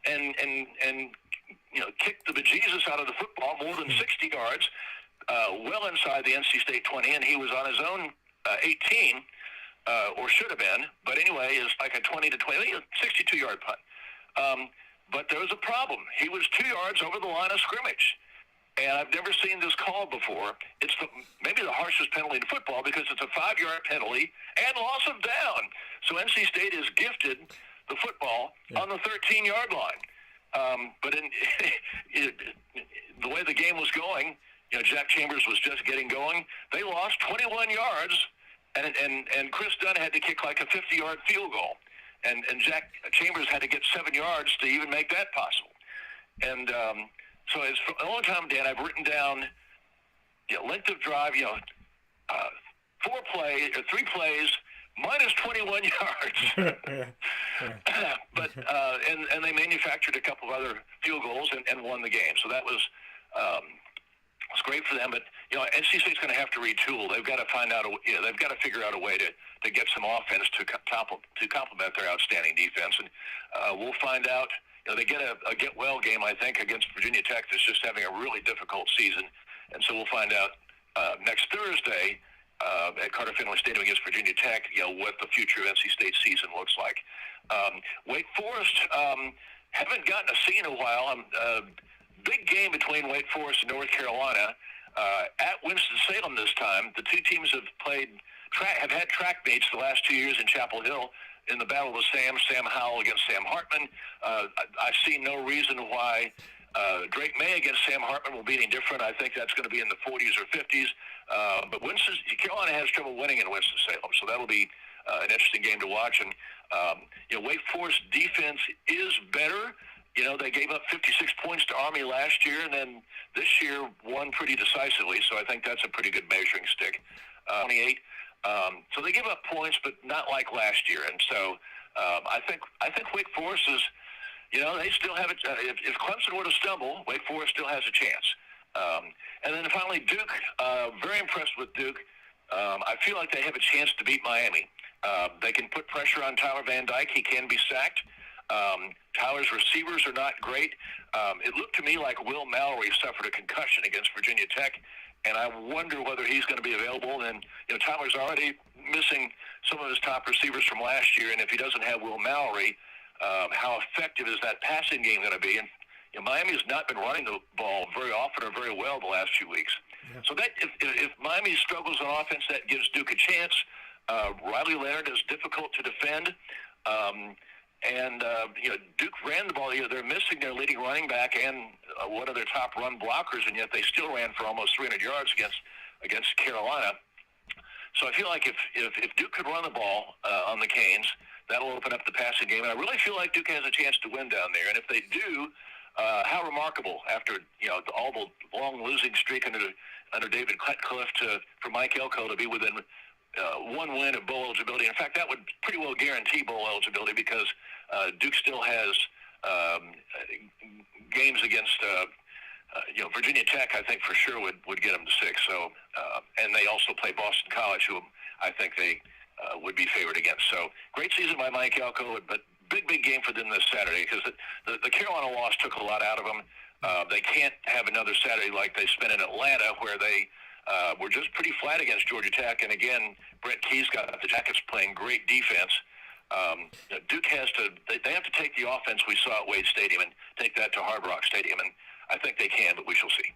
and kicked the bejesus out of the football more than 60 yards, well inside the NC State 20, and he was on his own 18, or should have been. But anyway, it's like a 20 to 20, 62-yard punt. But there was a problem. He was 2 yards over the line of scrimmage. And I've never seen this called before. It's maybe the harshest penalty in football because it's a 5-yard penalty and loss of down. So NC State is gifted the football on the 13-yard line. But the way the game was going, Jack Chambers was just getting going. They lost 21 yards, and Chris Dunn had to kick like a 50-yard field goal. And Jack Chambers had to get 7 yards to even make that possible. And so it's for a long time, Dan, I've written down length of drive, 3 plays, minus 21 yards. But and they manufactured a couple of other field goals and won the game. So that was great for them. But NC State's going to have to retool. They've got to they've got to figure out a way to get some offense to complement their outstanding defense. And we'll find out. They get a get-well game, I think, against Virginia Tech that's just having a really difficult season. And so we'll find out next Thursday at Carter Finley Stadium against Virginia Tech, what the future of NC State season looks like. Wake Forest haven't gotten to see in a while. Big game between Wake Forest and North Carolina at Winston-Salem this time. The two teams have had track meets the last 2 years in Chapel Hill. In the battle with Sam Howell against Sam Hartman. I see no reason why Drake May against Sam Hartman will be any different. I think that's going to be in the 40s or 50s. But Carolina has trouble winning in Winston-Salem, so that'll be an interesting game to watch. And Wake Forest defense is better. They gave up 56 points to Army last year, and then this year won pretty decisively. So I think that's a pretty good measuring stick. 28. So they give up points, but not like last year. And so I think Wake Forest is, they still have it. If Clemson were to stumble, Wake Forest still has a chance. And then finally, Duke. Very impressed with Duke. I feel like they have a chance to beat Miami. They can put pressure on Tyler Van Dyke. He can be sacked. Tyler's receivers are not great. It looked to me like Will Mallory suffered a concussion against Virginia Tech. And I wonder whether he's going to be available. And, Tyler's already missing some of his top receivers from last year. And if he doesn't have Will Mallory, how effective is that passing game going to be? And Miami has not been running the ball very often or very well the last few weeks. Yeah. So that if Miami struggles on offense, that gives Duke a chance. Riley Leonard is difficult to defend. Duke ran the ball. They're missing their leading running back and one of their top run blockers, and yet they still ran for almost 300 yards against Carolina. So I feel like if Duke could run the ball on the Canes, that'll open up the passing game. And I really feel like Duke has a chance to win down there. And if they do, how remarkable after all the long losing streak under under David Cutcliffe for Mike Elko to be within one win of bowl eligibility. In fact, that would pretty well guarantee bowl eligibility because Duke still has games against Virginia Tech. I think for sure would get them to 6. So and they also play Boston College, who I think they would be favored against. So great season by Mike Elko, but big game for them this Saturday because the Carolina loss took a lot out of them. They can't have another Saturday like they spent in Atlanta, where they were just pretty flat against Georgia Tech. And again, Brett Key's got the Jackets playing great defense. Duke has to. They have to take the offense we saw at Wade Stadium and take that to Hard Rock Stadium, and I think they can, but we shall see.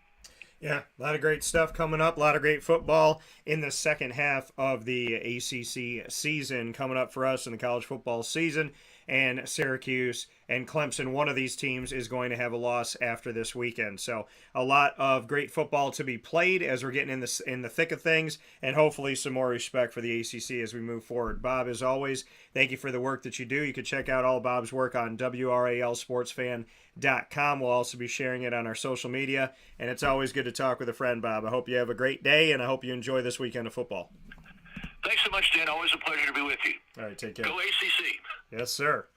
Yeah, a lot of great stuff coming up. A lot of great football in the second half of the ACC season coming up for us in the college football season. And Syracuse and Clemson, one of these teams is going to have a loss after this weekend. So a lot of great football to be played as we're getting in the thick of things, and hopefully some more respect for the ACC as we move forward. Bob, as always, thank you for the work that you do. You can check out all Bob's work on WRALSportsFan.com. We'll also be sharing it on our social media, and it's always good to talk with a friend, Bob. I hope you have a great day, and I hope you enjoy this weekend of football. Thanks so much, Dan. Always a pleasure to be with you. All right, take care. Go ACC. Yes, sir.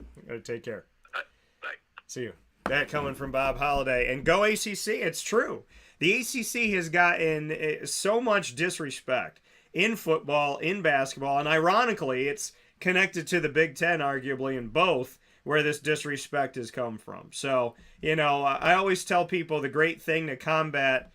Take care. All right, bye. See you. That coming from Bob Holliday. And go ACC. It's true. The ACC has gotten so much disrespect in football, in basketball, and ironically, it's connected to the Big Ten, arguably, in both, where this disrespect has come from. So, I always tell people the great thing to combat,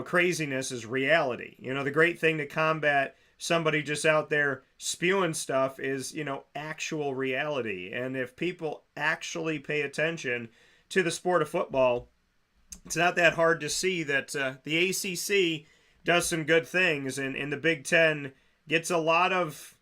craziness is reality. The great thing to combat somebody just out there spewing stuff is, actual reality. And if people actually pay attention to the sport of football, it's not that hard to see that the ACC does some good things, and the Big Ten gets a lot of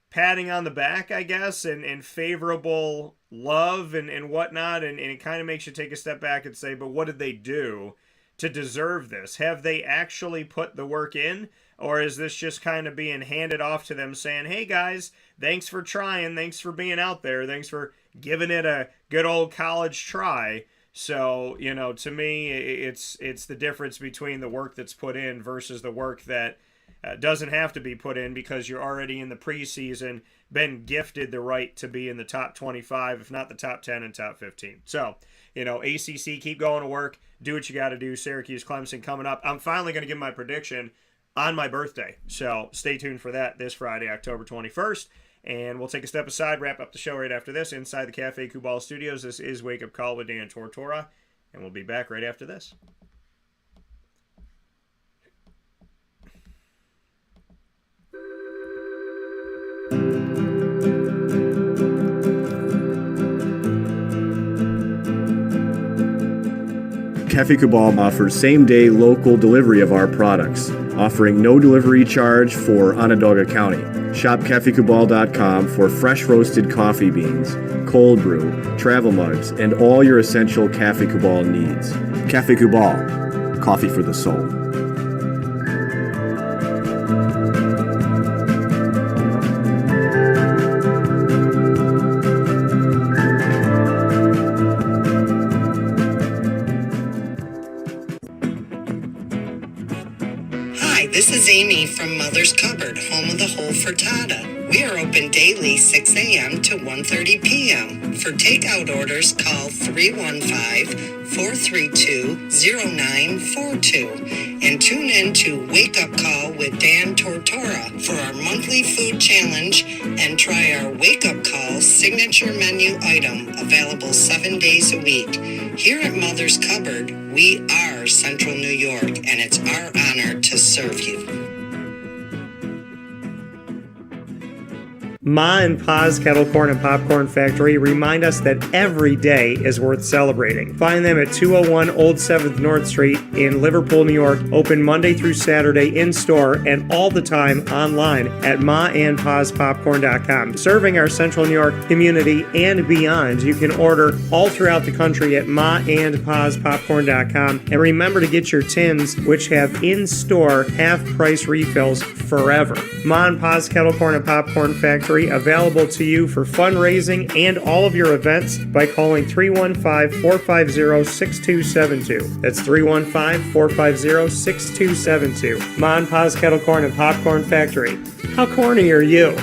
patting on the back, I guess, and favorable love and whatnot, and it kind of makes you take a step back and say, but what did they do to deserve this? Have they actually put the work in? Or is this just kind of being handed off to them saying, hey guys, thanks for trying, thanks for being out there, thanks for giving it a good old college try. So, to me, it's the difference between the work that's put in versus the work that doesn't have to be put in because you're already in the preseason, been gifted the right to be in the top 25, if not the top 10 and top 15. So, ACC, keep going to work, do what you got to do. Syracuse, Clemson coming up. I'm finally going to give my prediction on my birthday. So stay tuned for that this Friday, October 21st. And we'll take a step aside, wrap up the show right after this inside the Cafe Kubal Studios. This is Wake Up Call with Dan Tortora, and we'll be back right after this. Cafe Kubal offers same-day local delivery of our products, offering no delivery charge for Onondaga County. Shop cafekubal.com for fresh roasted coffee beans, cold brew, travel mugs, and all your essential Cafe Kubal needs. Cafe Kubal, coffee for the soul. This is Amy from Mother's Cupboard, home of the whole frittata. We are open daily 6 a.m. to 1:30 p.m. For takeout orders, call 315-432-0942 and tune in to Wake Up Call with Dan Tortora for our monthly food challenge and try our Wake Up Call signature menu item available 7 days a week. Here at Mother's Cupboard, we are Central New York, and it's our honor to serve you. Ma and Pa's Kettle Corn and Popcorn Factory remind us that every day is worth celebrating. Find them at 201 Old 7th North Street in Liverpool, New York. Open Monday through Saturday in-store and all the time online at maandpaspopcorn.com. Serving our Central New York community and beyond, you can order all throughout the country at maandpaspopcorn.com. And remember to get your tins, which have in-store half-price refills forever. Ma and Pa's Kettle Corn and Popcorn Factory Factory available to you for fundraising and all of your events by calling 315-450-6272. That's 315-450-6272. Ma and Pa's Kettle Corn and Popcorn Factory. How corny are you?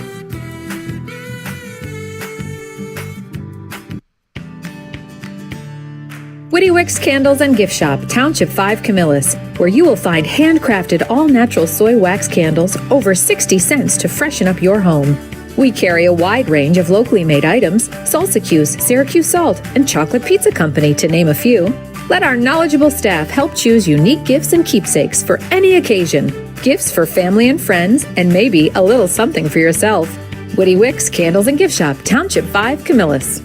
Woody Wicks Candles and Gift Shop, Township 5 Camillus, where you will find handcrafted all-natural soy wax candles over 60 cents to freshen up your home. We carry a wide range of locally made items, salsa Cuse, Syracuse Salt, and Chocolate Pizza Company, to name a few. Let our knowledgeable staff help choose unique gifts and keepsakes for any occasion. Gifts for family and friends, and maybe a little something for yourself. Woody Wicks Candles and Gift Shop, Township 5 Camillus.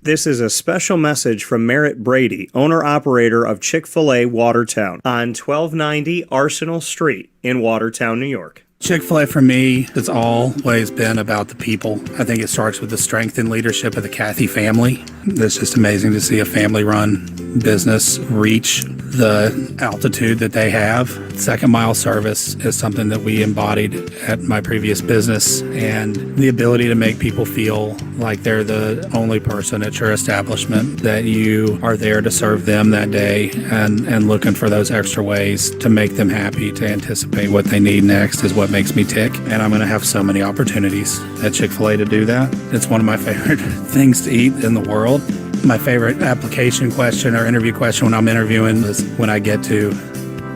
This is a special message from Merritt Brady, owner-operator of Chick-fil-A Watertown on 1290 Arsenal Street in Watertown, New York. Chick-fil-A for me has always been about the people. I think it starts with the strength and leadership of the Cathy family. It's just amazing to see a family-run business reach the altitude that they have. Second mile service is something that we embodied at my previous business, and the ability to make people feel like they're the only person at your establishment, that you are there to serve them that day and looking for those extra ways to make them happy, to anticipate what they need next is what makes me tick. And I'm going to have so many opportunities at Chick-fil-A to do that. It's one of my favorite things to eat in the world. My favorite application question or interview question when I'm interviewing is when I get to,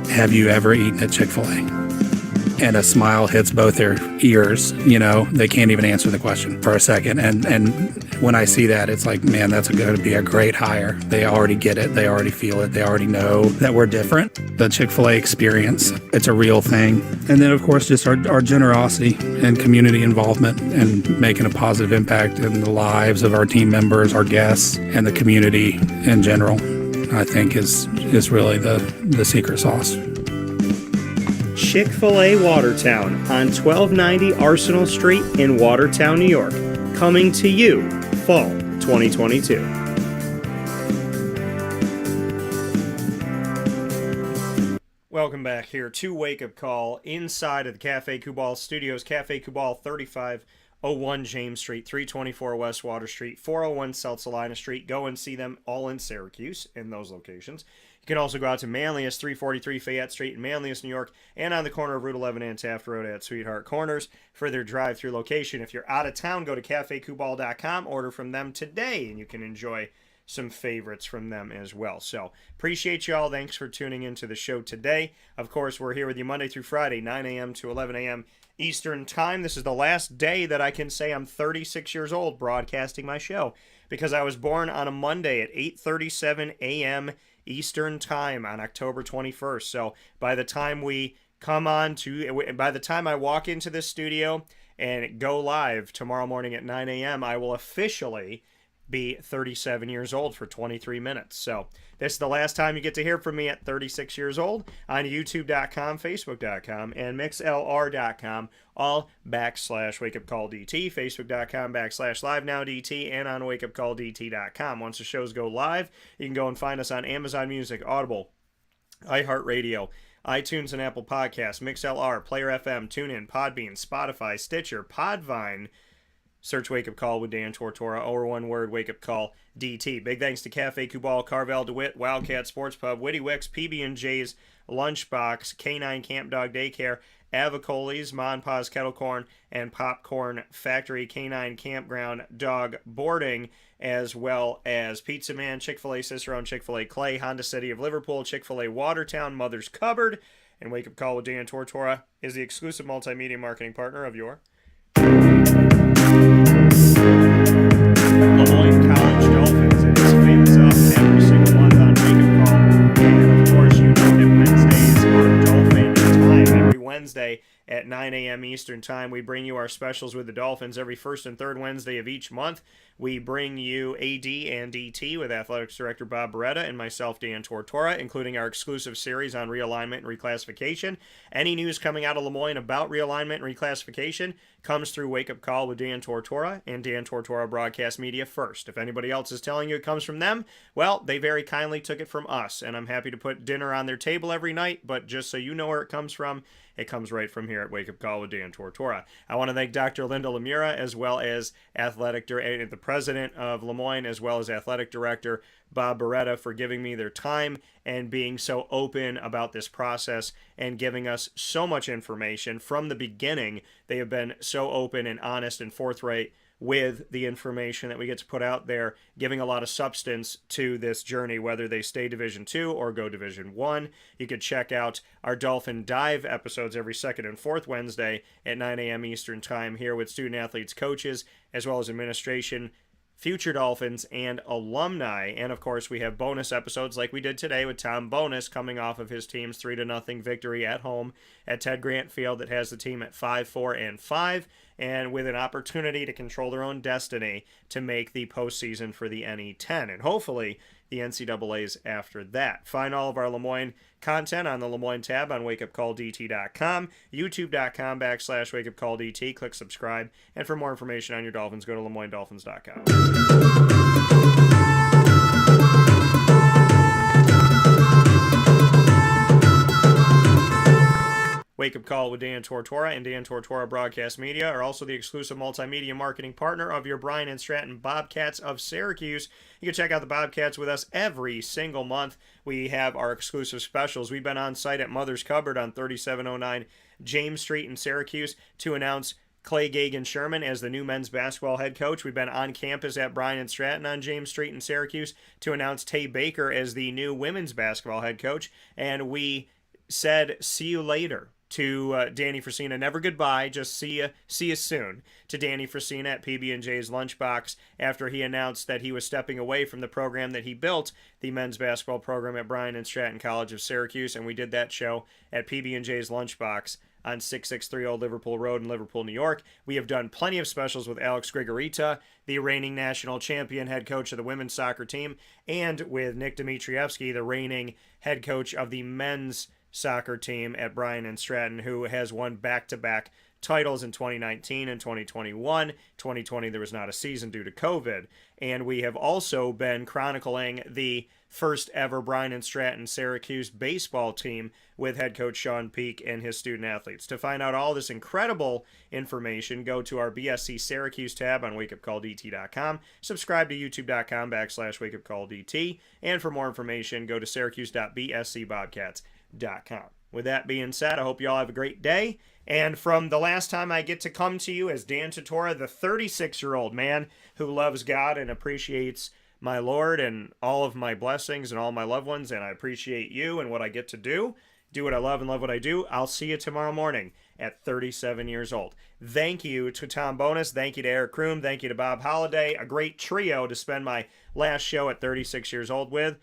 have you ever eaten at Chick-fil-A? And a smile hits both their ears. You know, they can't even answer the question for a second. And when I see that, it's like, man, that's going to be a great hire. They already get it. They already feel it. They already know that we're different. The Chick-fil-A experience, it's a real thing. And then, of course, just our generosity and community involvement and making a positive impact in the lives of our team members, our guests, and the community in general, I think is really the secret sauce. Chick-fil-A Watertown on 1290 Arsenal Street in Watertown, New York. Coming to you, fall 2022. Welcome back here to Wake Up Call inside of the Cafe Kubal Studios. Cafe Kubal, 3501 James Street, 324 West Water Street, 401 South Salina Street. Go and see them all in Syracuse in those locations. You can also go out to Manlius, 343 Fayette Street in Manlius, New York, and on the corner of Route 11 and Taft Road at Sweetheart Corners for their drive-through location. If you're out of town, go to cafekubal.com, order from them today, and you can enjoy some favorites from them as well. So, appreciate y'all. Thanks for tuning into the show today. Of course, we're here with you Monday through Friday, 9 a.m. to 11 a.m. Eastern Time. This is the last day that I can say I'm 36 years old broadcasting my show, because I was born on a Monday at 8:37 a.m. Eastern Time on October 21st. So by the time by the time I walk into this studio and go live tomorrow morning at 9 a.m., I will officially be 37 years old for 23 minutes. So this is the last time you get to hear from me at 36 years old on youtube.com, facebook.com, and mixlr.com, all /wakeupcalldt, facebook.com /livenowdt, and on wakeupcalldt.com. Once the shows go live, you can go and find us on Amazon Music, Audible, iHeartRadio, iTunes and Apple Podcasts, MixLR, Player FM, TuneIn, Podbean, Spotify, Stitcher, Podvine. Search Wake Up Call with Dan Tortora, or one word, Wake Up Call DT. Big thanks to Cafe Kubal, Carvel DeWitt, Wildcat Sports Pub, Witty Wicks, PB&J's, Lunchbox, K9 Camp Dog Daycare, Avicoli's, Ma and Pa's Kettle Corn and Popcorn Factory, K9 Campground Dog Boarding, as well as Pizza Man, Chick-fil-A Cicerone, Chick-fil-A Clay, Honda City of Liverpool, Chick-fil-A Watertown, Mother's Cupboard, and Wake Up Call with Dan Tortora is the exclusive multimedia marketing partner of your LeMoyne College Dolphins. It is famous up every single month on Wake Up Call. And of course, you know that Wednesdays are Dolphin Time every Wednesday at 9 9 a.m. Eastern Time. We bring you our specials with the Dolphins every first and third Wednesday of each month. We bring you AD and DT with Athletics Director Bob Beretta and myself, Dan Tortora, including our exclusive series on realignment and reclassification. Any news coming out of LeMoyne about realignment and reclassification comes through Wake Up Call with Dan Tortora and Dan Tortora Broadcast Media first. If anybody else is telling you it comes from them, well, they very kindly took it from us, and I'm happy to put dinner on their table every night, but just so you know where it comes from, it comes right from here at Wake Up Call with Dan Tortora. I want to thank Dr. Linda Lemura, as well as the president of LeMoyne, as well as athletic director Bob Beretta, for giving me their time and being so open about this process and giving us so much information from the beginning. They have been so open and honest and forthright with the information that we get to put out there, giving a lot of substance to this journey, whether they stay Division II or go Division I. You could check out our Dolphin Dive episodes every second and fourth Wednesday at 9 a.m. Eastern Time here with student athletes, coaches, as well as administration, future Dolphins, and alumni. And of course, we have bonus episodes like we did today with Tom Bonus, coming off of his team's 3-0 victory at home at Ted Grant Field that has the team at 5-4-5, and with an opportunity to control their own destiny to make the postseason for the NE10, and hopefully the NCAAs after that. Find all of our LeMoyne content on the LeMoyne tab on wakeupcalldt.com, youtube.com/wakeupcalldt. Click subscribe, and for more information on your Dolphins, go to LeMoyneDolphins.com. Wake Up Call with Dan Tortora and Dan Tortora Broadcast Media are also the exclusive multimedia marketing partner of your Bryan and Stratton Bobcats of Syracuse. You can check out the Bobcats with us every single month. We have our exclusive specials. We've been on site at Mother's Cupboard on 3709 James Street in Syracuse to announce Clay Gagan-Sherman as the new men's basketball head coach. We've been on campus at Bryan and Stratton on James Street in Syracuse to announce Tay Baker as the new women's basketball head coach. And we said, see you later to Danny Frasina. Never goodbye, just see you soon to Danny Frasina at PB&J's Lunchbox after he announced that he was stepping away from the program that he built, the men's basketball program at Bryan and Stratton College of Syracuse, and we did that show at PB&J's Lunchbox on 663 Old Liverpool Road in Liverpool, New York. We have done plenty of specials with Alex Grigorita, the reigning national champion head coach of the women's soccer team, and with Nick Dimitrievsky, the reigning head coach of the men's soccer team at Bryan and Stratton, who has won back-to-back titles in 2019 and 2021. 2020, there was not a season due to COVID. And we have also been chronicling the first ever Bryan and Stratton Syracuse baseball team with head coach Sean Peake and his student athletes. To find out all this incredible information, go to our BSC Syracuse tab on wakeupcalldt.com, subscribe to youtube.com/wakeupcalldt, and for more information, go to syracuse.bscbobcats.com. With that being said, I hope you all have a great day. And from the last time I get to come to you as Dan Tortora, the 36-year-old man who loves God and appreciates my Lord and all of my blessings and all my loved ones, and I appreciate you and what I get to do what I love and love what I do. I'll see you tomorrow morning at 37 years old. Thank you to Tom Bonus. Thank you to Eric Crume. Thank you to Bob Holliday. A great trio to spend my last show at 36 years old with.